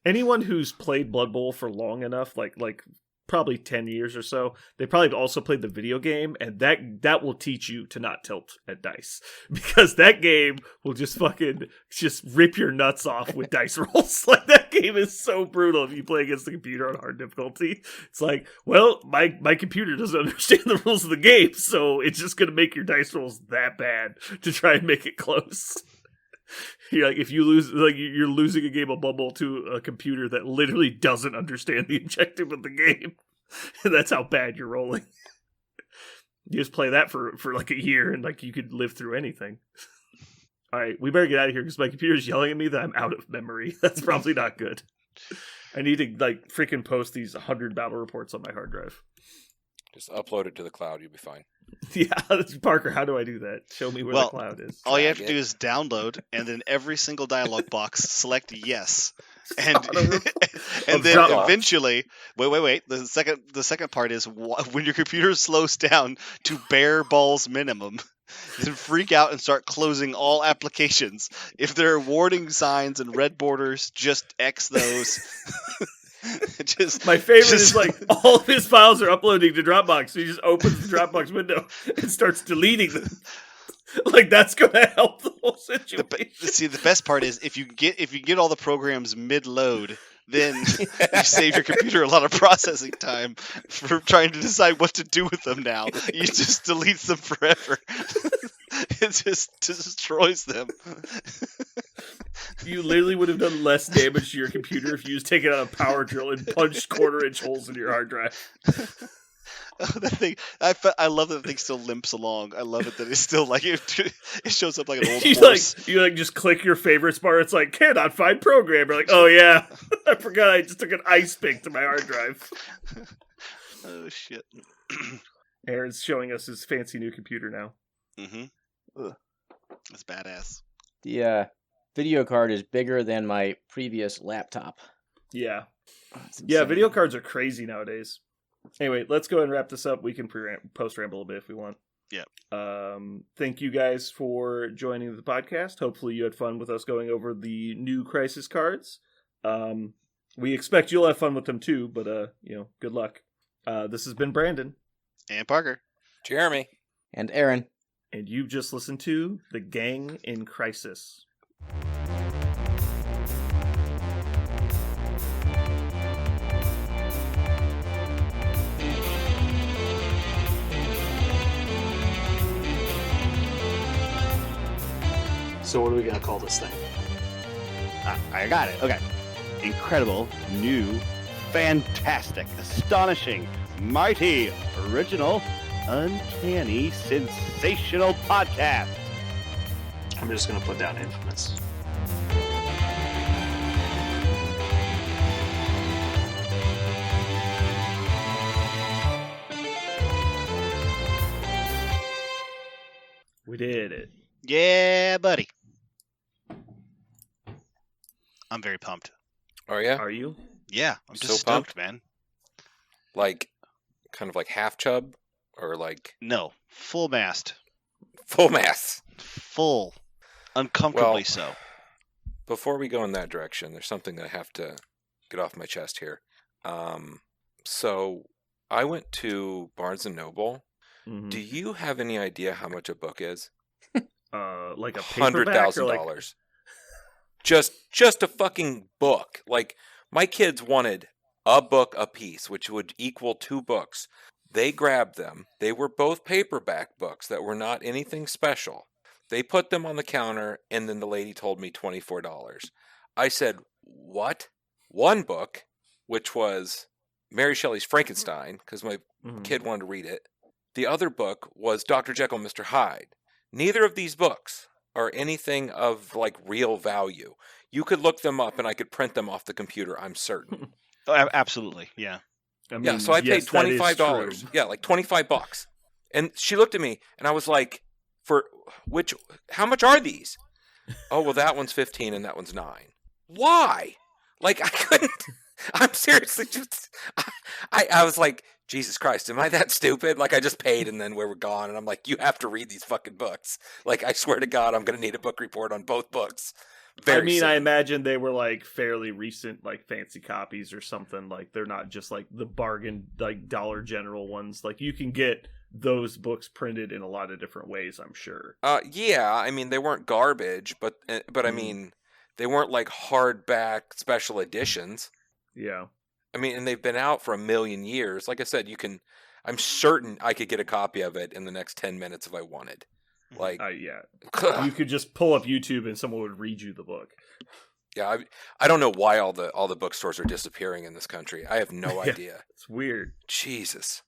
Anyone who's played Blood Bowl for long enough, probably 10 years or so, they probably also played the video game, and that will teach you to not tilt at dice, because that game will just rip your nuts off with dice rolls. That game is so brutal if you play against the computer on hard difficulty. It's my computer doesn't understand the rules of the game, so it's just going to make your dice rolls that bad to try and make it close. If you lose, you're losing a game of Blood Bowl to a computer that literally doesn't understand the objective of the game. And that's how bad you're rolling. You just play that for a year, and you could live through anything. All right, we better get out of here because my computer's yelling at me that I'm out of memory. That's probably not good. I need to freaking post these 100 battle reports on my hard drive. Just upload it to the cloud. You'll be fine. Yeah, Parker, how do I do that? Show me where the cloud is. All you have to do is download, and then every single dialog box, select yes, and then eventually, wait. The second part is when your computer slows down to bare balls minimum, then freak out and start closing all applications. If there are warning signs and red borders, just X those. My favorite is all of his files are uploading to Dropbox, so he just opens the Dropbox window and starts deleting them. That's gonna help the whole situation. The best part is if you get all the programs mid-load, then you save your computer a lot of processing time for trying to decide what to do with them now. You just delete them forever. It just destroys them. You literally would have done less damage to your computer if you just taken out a power drill and punched 1/4-inch holes in your hard drive. That thing, I love that the thing still limps along. I love it that it's still it shows up like an old horse. You just click your favorites bar. It's cannot find program. You're oh yeah, I forgot. I just took an ice pick to my hard drive. Oh shit. Aaron's showing us his fancy new computer now. Mm-hmm. That's badass. The video card is bigger than my previous laptop. Yeah. Yeah, video cards are crazy nowadays. Anyway, let's go ahead and wrap this up. We can post-ramble a bit if we want. Yeah. Thank you guys for joining the podcast. Hopefully you had fun with us going over the new Crisis cards. We expect you'll have fun with them too, but good luck. This has been Brandon. And Parker. Jeremy. And Aaron. And you've just listened to The Gang in Crisis. So what are we going to call this thing? I got it. Okay. Incredible, new, fantastic, astonishing, mighty, original, uncanny, sensational podcast. I'm just going to put down infamous. We did it. Yeah, buddy. I'm very pumped. Oh yeah. Are you? Yeah, I'm So just stoked, pumped. man. Like, kind of like half chub, or like No, full mast. full mass. Full. Uncomfortably Well, so. Before we go in that direction, there's something that I have to get off my chest here. So I went to Barnes and Noble. Mhm. Do you have any idea how much a book is? Like a $100,000. paperback or like Just a fucking book. Like, my kids wanted a book a piece, which would equal 2 books. They grabbed them. They were both paperback books that were not anything special. They put them on the counter, and then the lady told me $24. I said, what? One book, which was Mary Shelley's Frankenstein, because my Mhm. kid wanted to read it. The other book was Dr. Jekyll and Mr. Hyde. Neither of these books are anything of like real value. You could look them up and I could print them off the computer, I'm certain. Oh, absolutely, yeah. I Yeah, so I yes, paid that is $25. true. Yeah, like $25. And she looked at me and I was like, how much are these? Oh, well, that one's 15 and that one's 9. Why? Like, I couldn't, I'm seriously just, I was like, Jesus Christ, am I that stupid? Like, I just paid and then we were gone. And I'm like, you have to read these fucking books. Like, I swear to God, I'm going to need a book report on both books. I mean, silly. I imagine they were like fairly recent, like fancy copies or something. Like they're not just like the bargain, like Dollar General ones. Like you can get those books printed in a lot of different ways, I'm sure. Yeah, I mean, they weren't garbage, but I mean, they weren't like hardback special editions. Yeah. I mean, and they've been out for 1,000,000 years. Like I said, I'm certain I could get a copy of it in the next 10 minutes if I wanted. Like, Yeah. You could just pull up YouTube and someone would read you the book. yeah, I don't know why all the bookstores are disappearing in this country. I have no Yeah. idea. It's weird. Jesus.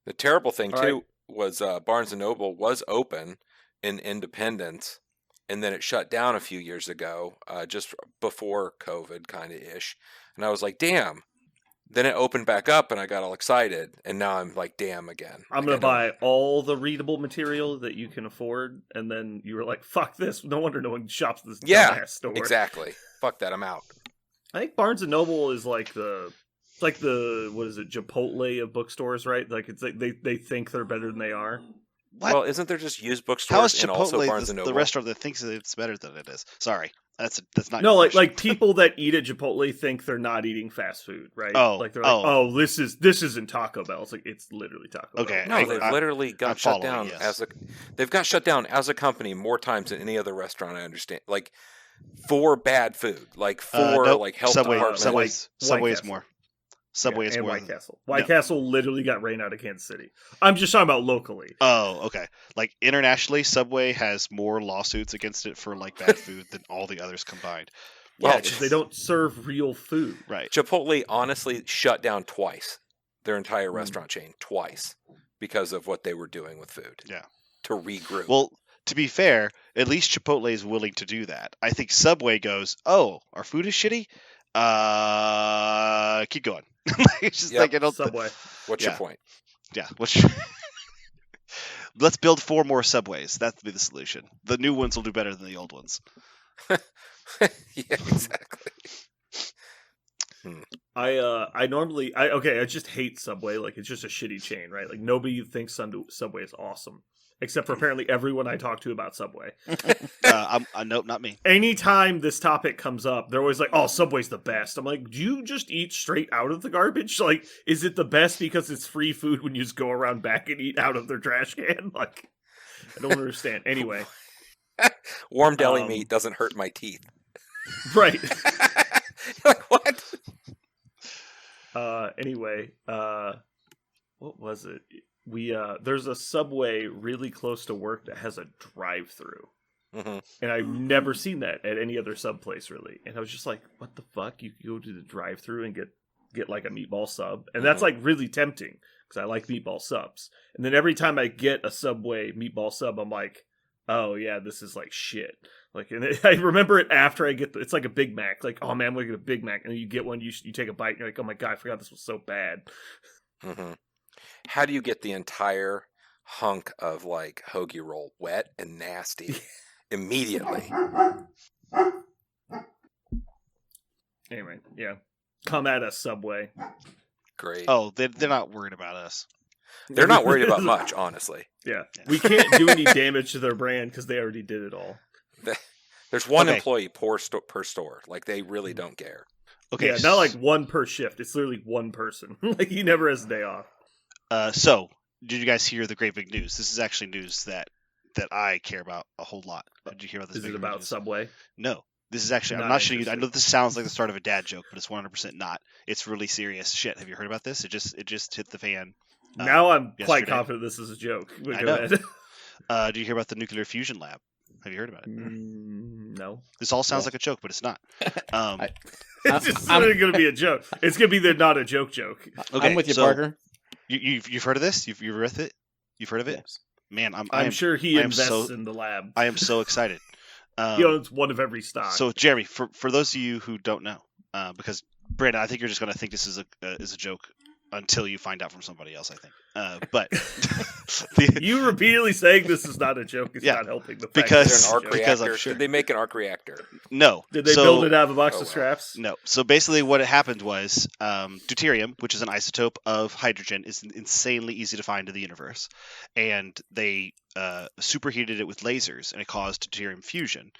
The terrible thing, All too, was Barnes & Noble was open in Independence, and then it shut down a few years ago, just before COVID, kind of ish. And I was like, damn. Then it opened back up, and I got all excited, and now I'm like, damn again. I'm Like, going to buy all the readable material that you can afford, and then you were like, fuck this. No wonder no one shops this Yeah, dumbass store. exactly. Fuck that, I'm out. I think Barnes & Noble is like the what is it, Chipotle of bookstores, right? Like it's like they think they're better than they are. What? Well, isn't there just used How bookstores is and also Chipotle Barnes & Noble? the restaurant that thinks that it's better than it is? Sorry, that's not. No, your like question. people that eat at Chipotle think they're not eating fast food, right? Oh, like they're like, oh. this isn't Taco Bell. It's like it's literally Taco Bell. Okay, No, they've literally I'm got shut following, down yes. they've got shut down as a company more times than any other restaurant I understand. Like for bad food, like for nope. like health Subway, department. Subway's White is Castle. more. Subway is and more. White Castle. White Castle literally got ran out of Kansas City. I'm just talking about locally. Oh, okay. Like internationally, Subway has more lawsuits against it for like bad food than all the others combined. Yeah, Well, 'cause they don't serve real food. Right. Chipotle honestly shut down twice their entire Hmm. restaurant chain twice because of what they were doing with food. Yeah. To regroup. Well, to be fair, at least Chipotle is willing to do that. I think Subway goes, "Oh, our food is shitty. Keep going." It's just Yep. like I don't. Subway. What's your yeah. point? Yeah. Let's build 4 more Subways. That'd be the solution. The new ones will do better than the old ones. Yeah, exactly. I just hate Subway. Like it's just a shitty chain, right? Like nobody thinks Subway is awesome. except for apparently everyone I talk to about Subway. Nope, not me. Anytime this topic comes up, they're always like, "Oh, Subway's the best." I'm like, "Do you just eat straight out of the garbage? Like, is it the best because it's free food when you just go around back and eat out of their trash can?" Like, I don't understand. Anyway, Warm deli meat doesn't hurt my teeth. right. Like, what? Anyway, what was it? We there's a Subway really close to work that has a drive-through. Mm-hmm. And I've never seen that at any other sub place, really. And I was just like, what the fuck? You go to the drive-thru and get like a meatball sub? And that's like really tempting because I like meatball subs. And then every time I get a Subway meatball sub, I'm like, oh yeah, this is like shit. Like, and I remember it after I get it's like a Big Mac. Like, oh man, I'm gonna get a Big Mac. And then you get one, you take a bite, and you're like, oh my god, I forgot this was so bad. Mm-hmm. How do you get the entire hunk of like hoagie roll wet and nasty immediately? Anyway, yeah. Come at us, Subway. Great. Oh, they're not worried about us. They're not worried about much, honestly. Yeah. We can't do any damage to their brand because they already did it all. There's one Okay. employee per store. Like, they really don't care. Okay, Yeah, not like one per shift. It's literally one person. Like, he never has a day off. So, did you guys hear the great big news? This is actually news that I care about a whole lot. Did you hear about this? Is big it about news? Subway? No. This is actually, I'm Not not shitting you. I interested. know this sounds like the start of a dad joke, but it's 100% not. It's really serious shit. Have you heard about this? It just hit the fan. Now I'm quite yesterday. confident this is a joke. But I go know. ahead. Do you hear about the nuclear fusion lab? Have you heard about it? No. This all sounds Yeah. like a joke, but it's not. It's just going to be a joke. It's going to be the not a joke. Okay, I'm with you, so Parker. You've heard of this? You've read it? You've heard of it? Yes. Man, I'm sure he I am invests so- in the lab. I am so excited. He owns one of every stock. So Jeremy, for those of you who don't know, because Brandon, I think you're just going to think this is a joke until you find out from somebody else. I think, but you repeatedly saying this is not a joke is Yeah, not helping the fact because- Is there an arc Because I'm reactor? sure. Did they make an arc reactor? no. Did they So- build it out of a box Oh, of wow. scraps? No. So basically, what had happened was deuterium, which is an isotope of hydrogen, is insanely easy to find in the universe, and they superheated it with lasers, and it caused deuterium fusion,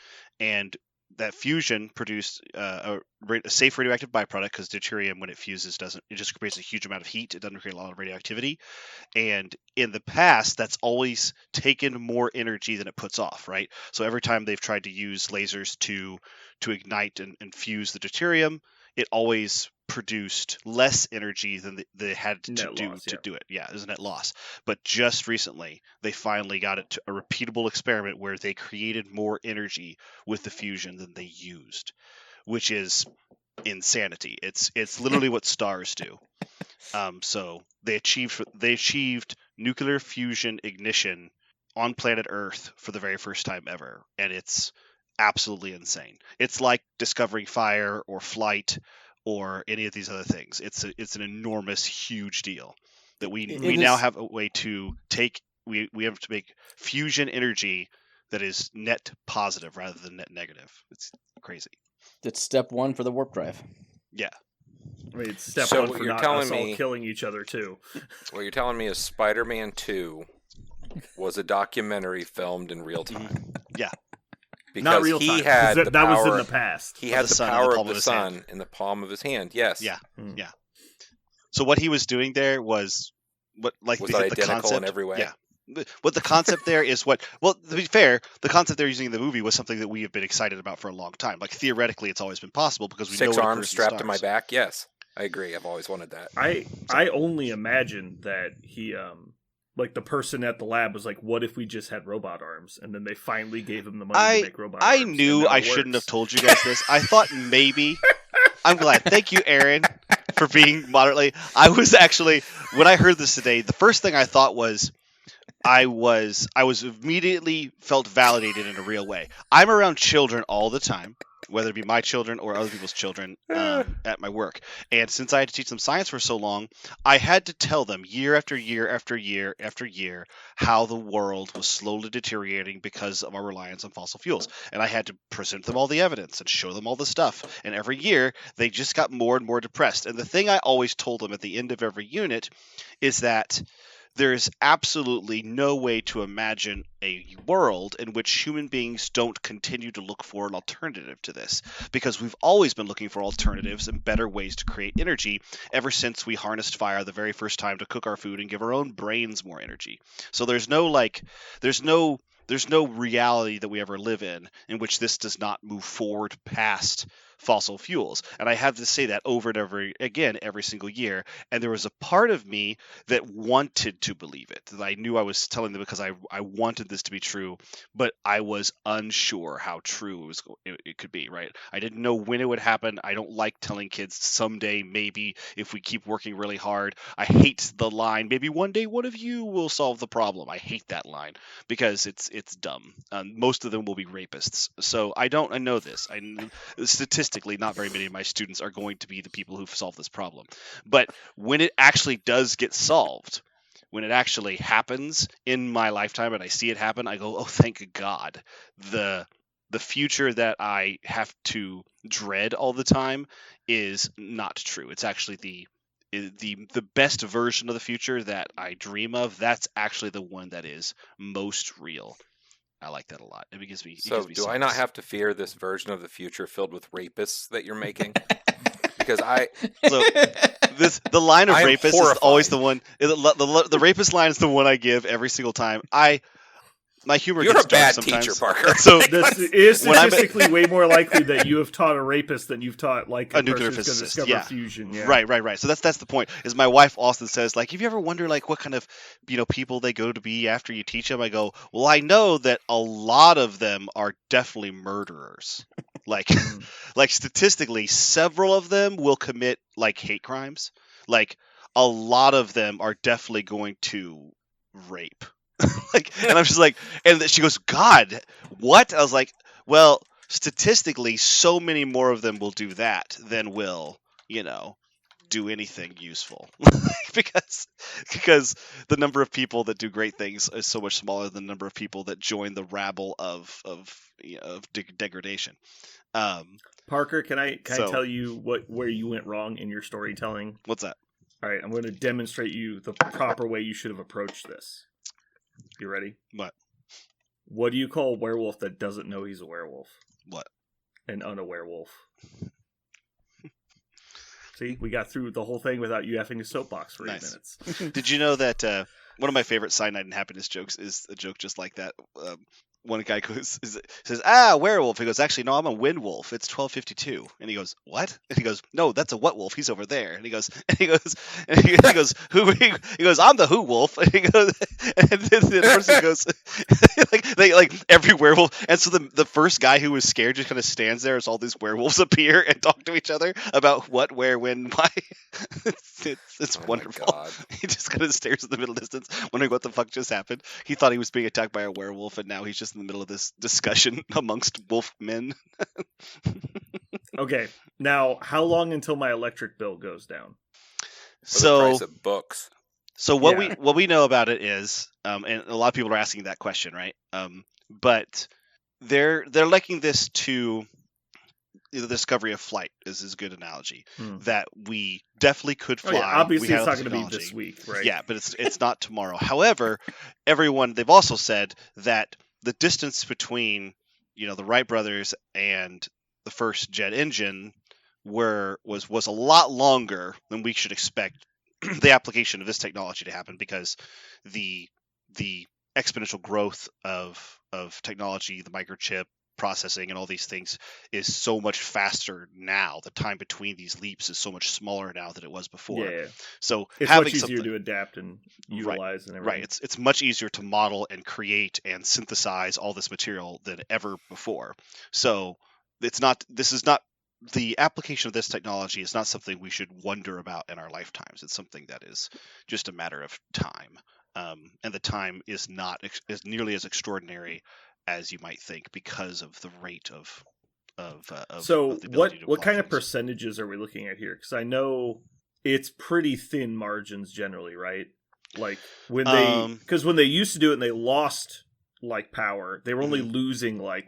and that fusion produced a safe radioactive byproduct because deuterium, when it fuses, it just creates a huge amount of heat. It doesn't create a lot of radioactivity, and in the past, that's always taken more energy than it puts off, right? So every time they've tried to use lasers to ignite and fuse the deuterium, it always produced less energy than they had to Net do loss, to yeah. do it. Yeah, it was a net loss. But just recently, they finally got it to a repeatable experiment where they created more energy with the fusion than they used, which is insanity. It's literally what stars do. So they achieved nuclear fusion ignition on planet Earth for the very first time ever, and it's absolutely insane. It's like discovering fire or flight or any of these other things. It's an enormous, huge deal that we It now is- have a way to take. We have to make fusion energy that is net positive rather than net negative. It's crazy. That's step one for the warp drive. Yeah. I mean, it's step So one what for you're not telling us all me- killing each other, too. What you're telling me is Spider-Man 2 was a documentary filmed in real time. Yeah. Because Not real he time. 'cause had the that was power. in the past. He Of had the the sun in the power palm of of the his sun hand. in the palm of his hand. Yes. Yeah. Hmm. Yeah. So what he was doing there was what Was the that identical concept in every way? Yeah. What the concept there is well, to be fair, the concept they're using in the movie was something that we have been excited about for a long time. Like theoretically, it's always been possible because we know Six what arms occurs in strapped to my stars. back. Yes, I agree. I've always wanted that. I only imagine that he like the person at the lab was like, what if we just had robot arms? And then they finally gave him the money to make robot arms. I and knew now I it shouldn't have works. told you guys this. I thought maybe. I'm glad. Thank you, Aaron, for being moderately. I was actually when I heard this today, the first thing I thought was I was immediately felt validated in a real way. I'm around children all the time, whether it be my children or other people's children at my work. And since I had to teach them science for so long, I had to tell them year after year after year after year how the world was slowly deteriorating because of our reliance on fossil fuels. And I had to present them all the evidence and show them all the stuff. And every year, they just got more and more depressed. And the thing I always told them at the end of every unit is that there's absolutely no way to imagine a world in which human beings don't continue to look for an alternative to this, because we've always been looking for alternatives and better ways to create energy ever since we harnessed fire the very first time to cook our food and give our own brains more energy. So there's no reality that we ever live in which this does not move forward past fossil fuels. And I have to say that over and over again every single year. And there was a part of me that wanted to believe it, that I knew I was telling them because I wanted this to be true, but I was unsure how true it could be, right? I didn't know when it would happen. I don't like telling kids someday, maybe, if we keep working really hard. I hate the line, maybe one day one of you will solve the problem. I hate that line because it's dumb. Most of them will be rapists. So I know this. Statistically, not very many of my students are going to be the people who've solved this problem. But when it actually does get solved, when it actually happens in my lifetime and I see it happen, I go, oh, thank God. The future that I have to dread all the time is not true. It's actually the best version of the future that I dream of. That's actually the one that is most real. I like that a lot. It gives me. So, do I not have to fear this version of the future filled with rapists that you're making? Because the line of rapist is always the one. The rapist line is the one I give every single time. My humor You're gets a bad sometimes. teacher, Parker. So This is statistically way more likely that you have taught a rapist than you've taught like a nuclear person who's physicist. going to discover Yeah. fusion. Yeah. Right. So that's the point. Is my wife often says, like, have you ever wondered like what kind of people they go to be after you teach them? I go, well, I know that a lot of them are definitely murderers. Like, like statistically, several of them will commit like hate crimes. Like, a lot of them are definitely going to rape. And I'm just like, and she goes, God, what? I was like, well, statistically, so many more of them will do that than will, do anything useful. because the number of people that do great things is so much smaller than the number of people that join the rabble of degradation. Parker, can I tell you where you went wrong in your storytelling? What's that? All right, I'm going to demonstrate you the proper way you should have approached this. You ready? What? What do you call a werewolf that doesn't know he's a werewolf? What? An unaware-wolf. See, we got through the whole thing without you having a soapbox for 8 minutes. Did you know that one of my favorite cyanide and happiness jokes is a joke just like that? One guy says, werewolf. He goes, actually, no, I'm a wind wolf. It's 12:52. And he goes, what? And he goes, no, that's a what wolf? He's over there. And he goes, who? He goes, I'm the who wolf. And he goes, and the person goes, like every werewolf. And so the first guy who was scared just kind of stands there as all these werewolves appear and talk to each other about what, where, when, why. It's wonderful. He just kind of stares at the middle distance, wondering what the fuck just happened. He thought he was being attacked by a werewolf, and now he's just in the middle of this discussion amongst wolf men. Okay, now how long until my electric bill goes down? For the price of books. So what we know about it is, and a lot of people are asking that question, right? But they're liking this to the discovery of flight is a good analogy. That we definitely could fly. Obviously, it's not going to be this week, right? Yeah, but it's not tomorrow. However, they've also said that the distance between the Wright brothers and the first jet engine was a lot longer than we should expect the application of this technology to happen, because the exponential growth of technology, the microchip processing and all these things is so much faster now. The time between these leaps is so much smaller now than it was before. Yeah. So it's having much easier to adapt and utilize and everything. Right. It's much easier to model and create and synthesize all this material than ever before. So this is not the application of this technology is not something we should wonder about in our lifetimes. It's something that is just a matter of time. And the time is not nearly as extraordinary as you might think, because of the rate of so the ability to what kind of things. percentages are we looking at here? Because I know it's pretty thin margins generally, right? Like when they used to do it and they lost like power, they were only losing like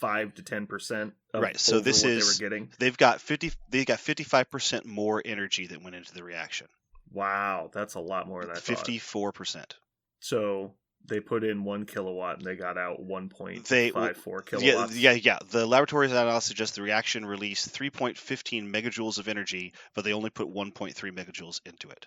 5 to 10% of right. So this what is they were getting. They got 55% more energy that went into the reaction. Wow, that's a lot more than I thought. 54%. So they put in 1 kilowatt and they got out 1.54 kilowatts. Yeah. The laboratory's analysis suggests the reaction released 3.15 megajoules of energy, but they only put 1.3 megajoules into it.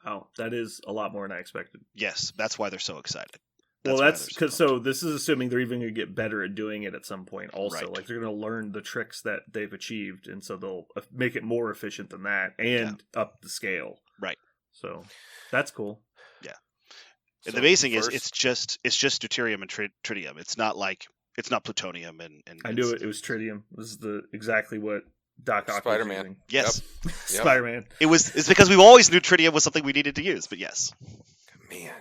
Wow, that is a lot more than I expected. Yes, that's why they're so excited. That's because so this is assuming they're even going to get better at doing it at some point. Also, Right. like they're going to learn the tricks that they've achieved, and so they'll make it more efficient than that and up the scale. Right. So that's cool. And the amazing is it's just deuterium and tritium. It's not plutonium and I knew it was tritium. This is exactly what Doc Ock was Spider-Man. using. yes. Yep. Spider-Man. It's because we've always knew tritium was something we needed to use, but yes. Man.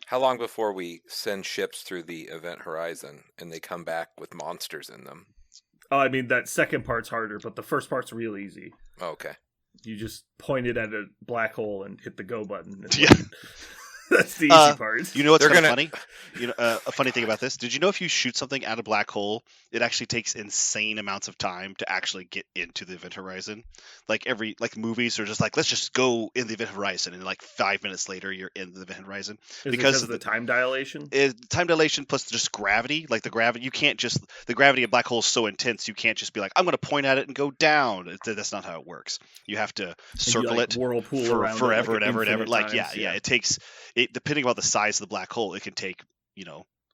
How long before we send ships through the event horizon and they come back with monsters in them? Oh, I mean, that second part's harder, but the first part's real easy. Oh, okay. You just point it at a black hole and hit the go button. And Yeah. That's the easy part. You know what's They're kind of gonna- funny? A funny thing about this. Did you know if you shoot something at a black hole, it actually takes insane amounts of time to actually get into the event horizon? Like movies are just like, let's just go in the event horizon, and like 5 minutes later you're in the event horizon. Is it because of the time dilation? Time dilation plus just gravity. Like the gravity of black holes is so intense you can't just be like, I'm going to point at it and go down. That's not how it works. You have to circle it whirlpool for around forever it, and ever and ever. infinite Like times, yeah. It takes it depending on the size of the black hole. It can take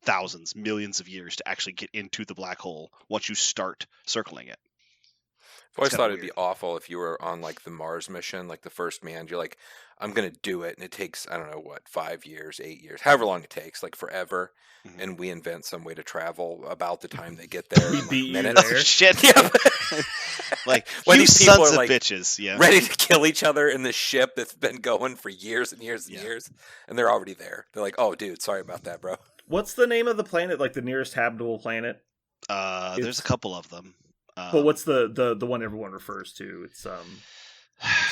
thousands, millions of years to actually get into the black hole once you start circling it. I've always kinda thought it'd be weird. awful if you were on like the Mars mission, like the first man. You're like, I'm gonna do it, and it takes I don't know what 5 years, 8 years, however long it takes, like forever. Mhm. And we invent some way to travel about the time they get there. We in, like, beat you minutes. there. Shit. Yeah. Like When you these people sons are, of like, bitches. Yeah. ready to kill each other in this ship that's been going for years and years and Yeah. years, and they're already there. They're like, "Oh, dude, sorry about that, bro." What's the name of the planet? Like the nearest habitable planet? There's It's- a couple of them. But what's the one everyone refers to? It's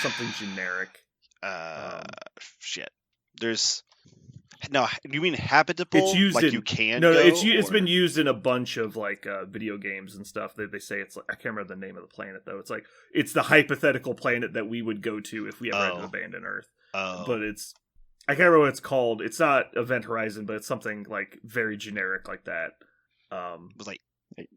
something generic. Shit. There's no. You mean habitable? It's used like in you can. no. go, It's or- been used in a bunch of like video games and stuff. They say it's like, I can't remember the name of the planet though. It's like it's the hypothetical planet that we would go to if we ever had to Oh. abandon Earth. Oh. But I can't remember what it's called. It's not Event Horizon, but it's something like very generic like that. It was like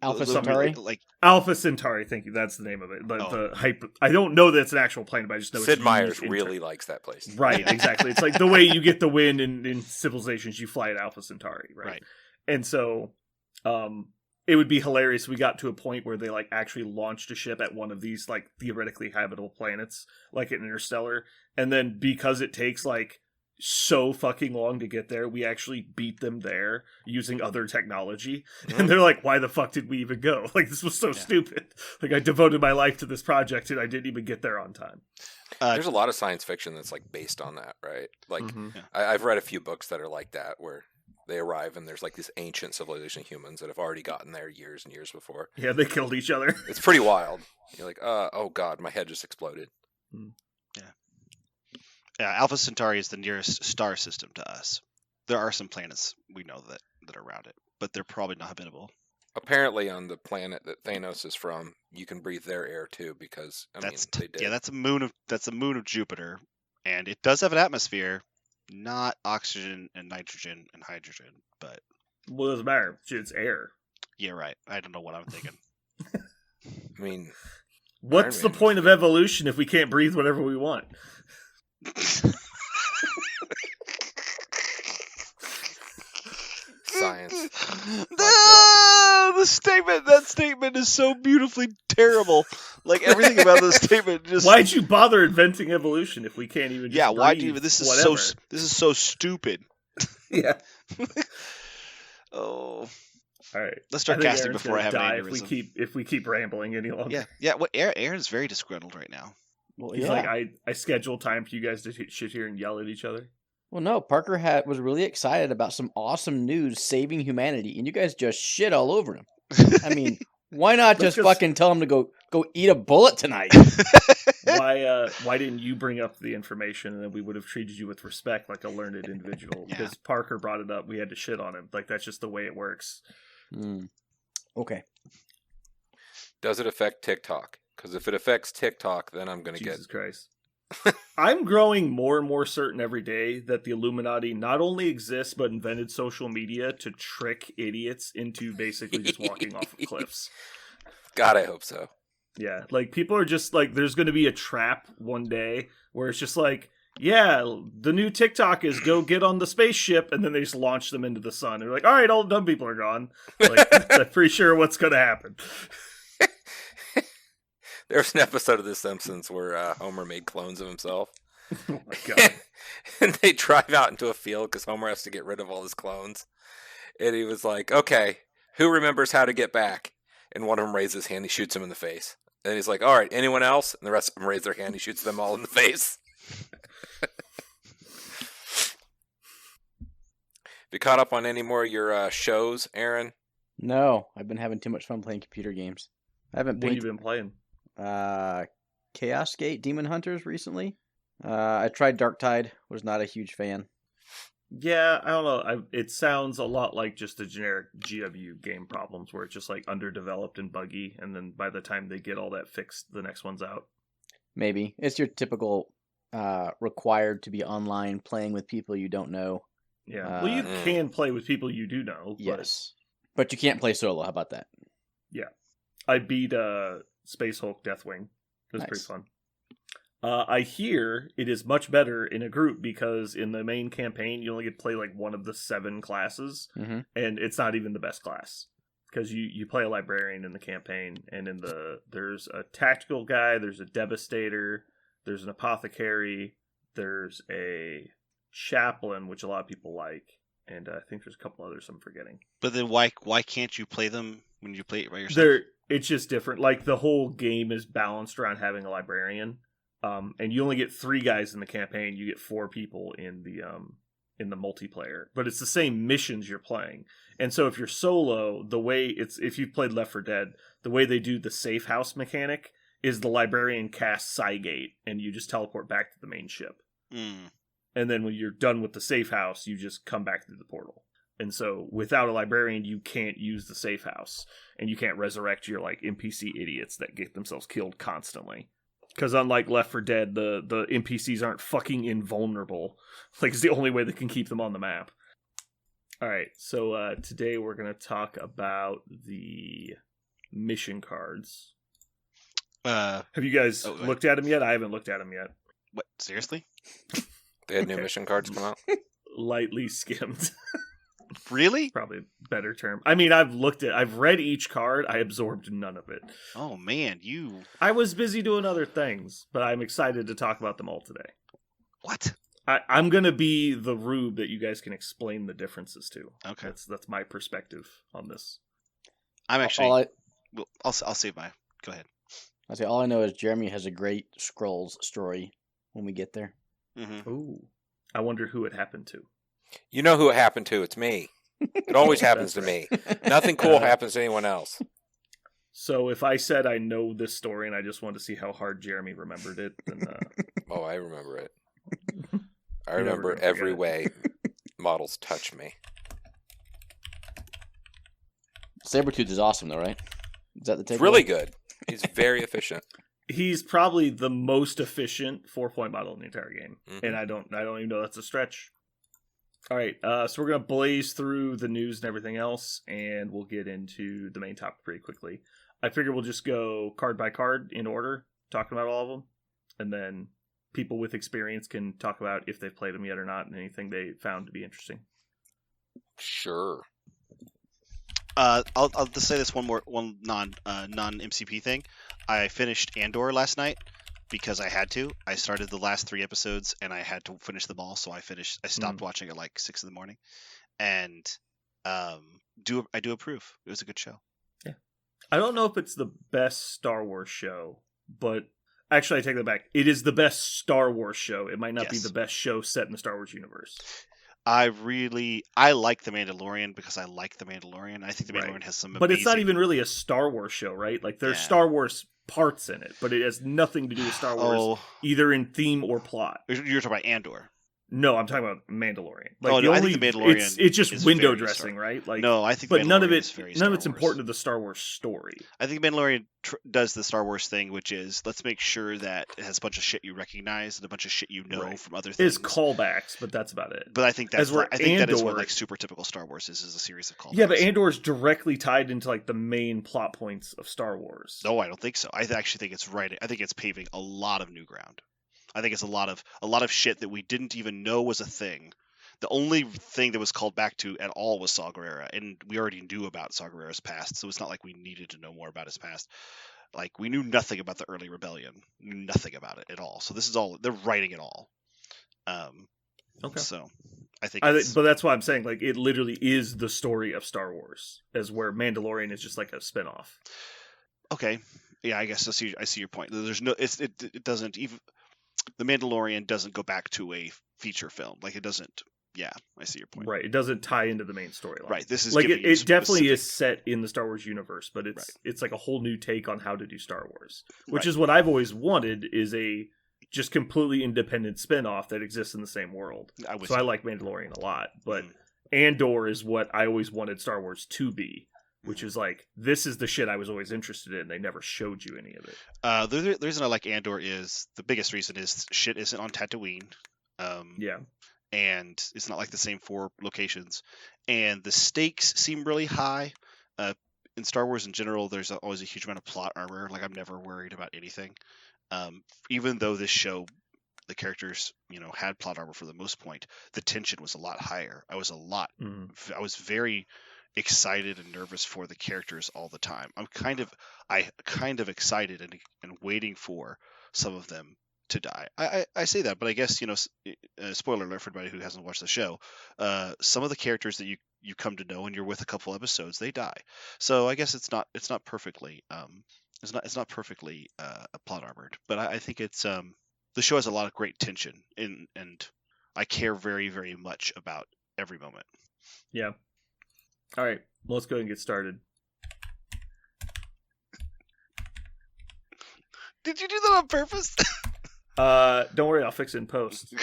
Alpha something Centauri. Like Alpha Centauri, thank you. That's the name of it. But Oh. I don't know that it's an actual planet, but I just know Sid it's Meier's used really likes that place. right. Yeah. Exactly. It's like the way you get the win in civilizations, you fly at Alpha Centauri, right? Right. And so, it would be hilarious if we got to a point where they like actually launched a ship at one of these like theoretically habitable planets, like an Interstellar, and then because it takes like so fucking long to get there, we actually beat them there using other technology. And they're like, why the fuck did we even go? Like, this was so stupid. Like, I devoted my life to this project and I didn't even get there on time. There's a lot of science fiction that's like based on that, right? Like Mhm. I've read a few books that are like that, where they arrive and there's like this ancient civilization of humans that have already gotten there years and years before. Yeah, they killed each other. It's pretty wild. You're like, oh god, my head just exploded. Alpha Centauri is the nearest star system to us. There are some planets we know that are around it, but they're probably not habitable. Apparently, on the planet that Thanos is from, you can breathe their air too, because they did. Yeah, that's a moon of Jupiter, and it does have an atmosphere, not oxygen and nitrogen and hydrogen, but Well, it doesn't matter. It's air. yeah, right. I don't know what I'm thinking. I mean, What's the Man point of evolution if we can't breathe whatever we want? science. That statement is so beautifully terrible. Like everything about this statement just Why'd you bother inventing evolution if we can't even just yeah, why do breathe you this is whatever? this is so stupid. Yeah. Oh. All right. Let's start I think casting Aaron's before I gonna have an die aneurysm. if we keep rambling any longer. Yeah. What Aaron's very disgruntled right now. Well, He's yeah. like, I scheduled time for you guys to sit here and yell at each other. Well, no, Parker was really excited about some awesome news saving humanity, and you guys just shit all over him. I mean, why not That's just 'cause- fucking tell him to go eat a bullet tonight? Why didn't you bring up the information and then we would have treated you with respect like a learned individual? Yeah. Because Parker brought it up, we had to shit on him. Like that's just the way it works. Okay. Does it affect TikTok? Because if it affects TikTok, then I'm gonna Jesus get Christ. I'm growing more and more certain every day that the Illuminati not only exists, but invented social media to trick idiots into basically just walking off of cliffs. God, I hope so. Yeah, like people are just like, there's going to be a trap one day where it's just like, yeah, the new TikTok is go get on the spaceship, and then they just launch them into the sun. They're like, all right, all the dumb people are gone. Like, I'm pretty sure what's going to happen. There's an episode of The Simpsons where Homer made clones of himself. Oh my god. And they drive out into a field because Homer has to get rid of all his clones. And he was like, okay, who remembers how to get back? And one of them raises his hand, he shoots him in the face. And he's like, all right, anyone else? And the rest of them raise their hand, he shoots them all in the face. Have you caught up on any more of your shows, Aaron? No, I've been having too much fun playing computer games. I haven't What have you been been playing? Chaos Gate Demon Hunters recently. I tried Darktide, was not a huge fan. Yeah, I don't know. It sounds a lot like just the generic GW game problems where it's just like underdeveloped and buggy, and then by the time they get all that fixed, the next one's out. Maybe. It's your typical required to be online playing with people you don't know. Yeah. Well, you can play with people you do know. Yes. But you can't play solo. How about that? Yeah. I beat Space Hulk Deathwing. It was Nice. pretty fun. I hear it is much better in a group because in the main campaign, you only get to play like one of the 7 classes, Mm-hmm. and it's not even the best class. Because you play a librarian in the campaign, and there's a tactical guy, there's a devastator, there's an apothecary, there's a chaplain, which a lot of people like, and I think there's a couple others I'm forgetting. But then why can't you play them when you play it by yourself? It's just different. Like the whole game is balanced around having a librarian, and you only get 3 guys in the campaign. You get 4 people in the multiplayer, but it's the same missions you're playing. And so if you're solo, the way if you've played Left 4 Dead, the way they do the safe house mechanic is the librarian casts Cygate, and you just teleport back to the main ship. Mm. And then when you're done with the safe house, you just come back through the portal. And so without a librarian, you can't use the safe house, and you can't resurrect your like NPC idiots that get themselves killed constantly. Because unlike Left 4 Dead, the NPCs aren't fucking invulnerable. Like, it's the only way they can keep them on the map. All right, so today we're going to talk about the mission cards. Have you guys looked at them yet? I haven't looked at them yet. What? Seriously? They had new mission cards come out? Lightly skimmed. Really? Probably a better term. I mean, I've read each card. I absorbed none of it. Oh man, I was busy doing other things, but I'm excited to talk about them all today. What? I'm gonna be the rube that you guys can explain the differences to. Okay. That's my perspective on this. I'm actually. All I'll save my. Go ahead. I say all I know is Jeremy has a great Scrolls story when we get there. Mm-hmm. Ooh, I wonder who it happened to. You know who it happened to. It's me. It always happens to me. Nothing cool happens to anyone else. So if I said I know this story and I just wanted to see how hard Jeremy remembered it, then Oh, I remember it. I You're never remember gonna every forget way models touch me. Sabretooth is awesome, though, right? Is that the takeaway? It's really good. He's very efficient. he's probably the most efficient 4-point model in the entire game, Mm-hmm. and I don't even know that's a stretch. All right, so we're gonna blaze through the news and everything else, and we'll get into the main topic pretty quickly. I figure we'll just go card by card in order, talking about all of them, and then people with experience can talk about if they've played them yet or not, and anything they found to be interesting. Sure. I'll just say this one non MCP thing. I finished Andor last night because I had to. I started the last 3 episodes and I had to finish them all, so I stopped watching at like 6 a.m. and I do approve. It was a good show. Yeah, I don't know if it's the best Star Wars show, but actually I take that back. It is the best Star Wars show. It might not be Yes. the best show set in the Star Wars universe. I like The Mandalorian because I like The Mandalorian. I think The Mandalorian has some But it's not amazing- even really a Star Wars show, right? Like there's Yeah. Star Wars parts in it, but it has nothing to do with Star Wars, either in theme or plot. You're talking about Andor. No, I'm talking about Mandalorian. Oh, the no, I think The Mandalorian it's just is window very dressing, Star- right? Like, No, I think The but none of Mandalorian it, is very none Star of it's Wars. important to the Star Wars story. I think Mandalorian does the Star Wars thing, which is let's make sure that it has a bunch of shit you recognize and a bunch of shit you know Right. from other things. It's callbacks, but that's about it. But I think As that's where I think that is what Andor- like super typical Star Wars is a series of callbacks. Yeah, but Andor's directly tied into like the main plot points of Star Wars. No, I don't think so. I actually think it's right. I think it's paving a lot of new ground. I think it's a lot of shit that we didn't even know was a thing. The only thing that was called back to at all was Saw Gerrera, and we already knew about Saw Gerrera's past, so it's not like we needed to know more about his past. Like, we knew nothing about the early rebellion, knew nothing about it at all. So this is all they're writing it all. Okay. So I think, but that's why I'm saying like it literally is the story of Star Wars, as where Mandalorian is just like a spinoff. okay. Yeah, I guess I see your point. There's no, it doesn't even. The Mandalorian doesn't go back to a feature film. Like, it doesn't. Yeah, I see your point. Right. It doesn't tie into the main storyline. Right. This is like giving you it definitely specific- is set in the Star Wars universe, but it's Right. it's like a whole new take on how to do Star Wars, which Right. is what I've always wanted, is a just completely independent spin-off that exists in the same world. So I like Mandalorian a lot, but Andor is what I always wanted Star Wars to be, which is like, this is the shit I was always interested in. They never showed you any of it. The reason I like Andor is the biggest reason is shit isn't on Tatooine. Yeah. And it's not like the same 4 locations, and the stakes seem really high. In Star Wars in general, there's always a huge amount of plot armor. Like, I'm never worried about anything. Even though this show, the characters, had plot armor for the most point, the tension was a lot higher. I was very excited and nervous for the characters all the time. I kind of excited and waiting for some of them to die. I say that, but I guess, spoiler alert for anybody who hasn't watched the show, some of the characters that you come to know and you're with a couple episodes, they die. So I guess it's not perfectly it's not perfectly plot armored, but I think it's the show has a lot of great tension and I care very, very much about every moment. Yeah. All right, well, let's go ahead and get started. Did you do that on purpose? Don't worry, I'll fix it in post.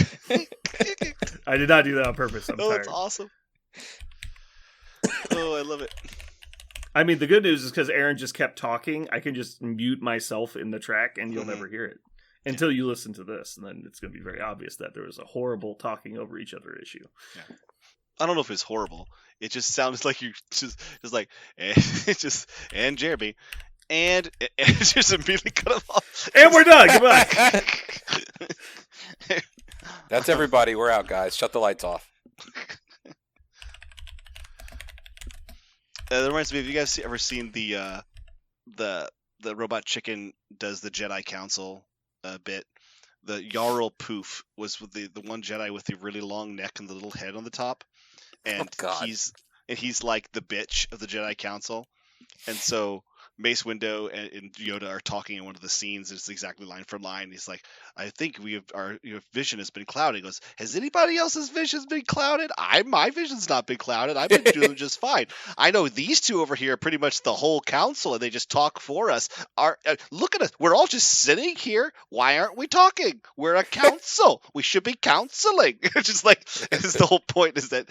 I did not do that on purpose. I'm tired. That's awesome. Oh, I love it. I mean, the good news is because Aaron just kept talking, I can just mute myself in the track and you'll never hear it until you listen to this. And then it's going to be very obvious that there was a horrible talking over each other issue. Yeah. I don't know if it's horrible. It just sounds like you just like, and Jeremy. And just immediately cut him off. And we're done. Goodbye. That's everybody. We're out, guys. Shut the lights off. That reminds me, have you guys ever seen the Robot Chicken does the Jedi Council bit? The Yarl Poof was with the one Jedi with the really long neck and the little head on the top, and he's like the bitch of the Jedi Council, and so Mace Windu and Yoda are talking in one of the scenes. It's exactly line for line. He's like, I think our vision has been clouded. He goes, has anybody else's vision been clouded? My vision's not been clouded. I've been doing just fine. I know these two over here are pretty much the whole council, and they just talk for us. Look at us. We're all just sitting here. Why aren't we talking? We're a council. We should be counseling. It's just like, the whole point is that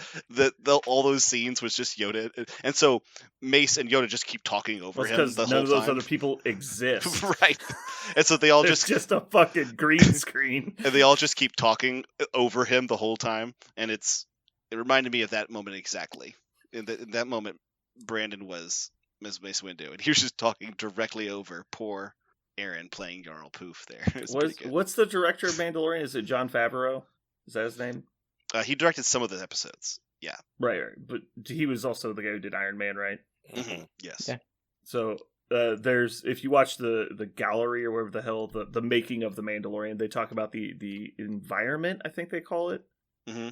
all those scenes was just Yoda. And so Mace and Yoda just keep talking over him. Because none of those other people exist. Right. And so they all it's just a fucking green screen. And they all just keep talking over him the whole time. And it reminded me of that moment exactly. In that moment, Brandon was Ms. Mace Windu, and he was just talking directly over poor Aaron playing Yarl Poof there. What's the director of Mandalorian? Is it Jon Favreau? Is that his name? He directed some of the episodes. Yeah. Right. But he was also the guy who did Iron Man, right? Mm-hmm. Yes. Yeah. So there's, if you watch the gallery or whatever the hell, the making of the Mandalorian, they talk about the environment, I think they call it. Mm-hmm.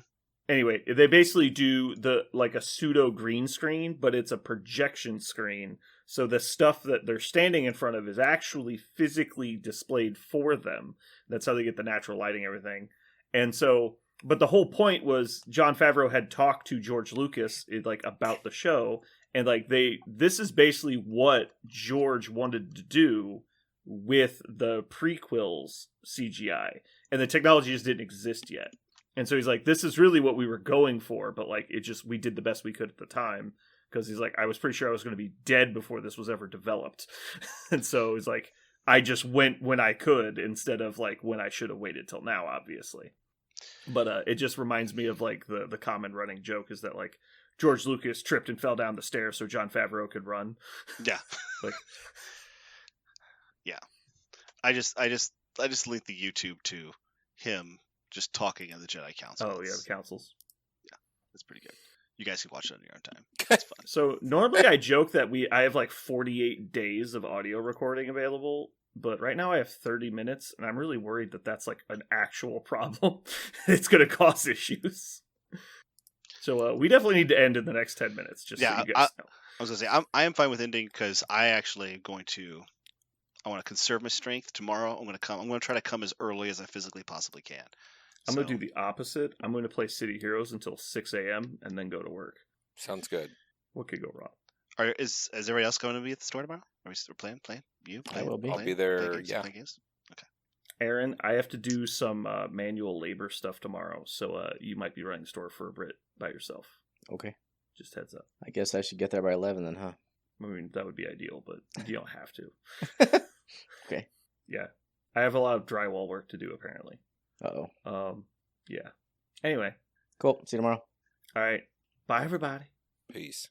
Anyway, they basically do like a pseudo green screen, but it's a projection screen. So the stuff that they're standing in front of is actually physically displayed for them. That's how they get the natural lighting, everything. And so, but the whole point was Jon Favreau had talked to George Lucas like about the show. And like this is basically what George wanted to do with the prequels CGI. And the technology just didn't exist yet. And so he's like, this is really what we were going for, but like we did the best we could at the time. Because he's like, I was pretty sure I was going to be dead before this was ever developed. And so he's like, I just went when I could instead of like when I should have waited till now, obviously. But it just reminds me of like the common running joke is that like George Lucas tripped and fell down the stairs so Jon Favreau could run. Yeah. Like, yeah. I just linked the YouTube to him just talking at the Jedi Council. oh yeah, the councils. It's pretty good. You guys can watch it on your own time. It's fun. So normally I joke that I have like 48 days of audio recording available, but right now I have 30 minutes, and I'm really worried that that's like an actual problem. It's going to cause issues. So we definitely need to end in the next 10 minutes. Just so you guys know. I was gonna say I am fine with ending because I actually am going to. I want to conserve my strength tomorrow. I'm going to try to come as early as I physically possibly can. I'm going to do the opposite. I'm going to play City Heroes until 6 a.m. and then go to work. Sounds good. What could go wrong? Is everybody else going to be at the store tomorrow? Are we still playing? You? I will be. I'll be there, yeah. Okay. Aaron, I have to do some manual labor stuff tomorrow, so you might be running the store for a bit by yourself. Okay. Just heads up. I guess I should get there by 11 then, huh? I mean, that would be ideal, but you don't have to. Okay. Yeah. I have a lot of drywall work to do, apparently. Uh-oh. Yeah. Anyway. Cool. See you tomorrow. All right. Bye, everybody. Peace.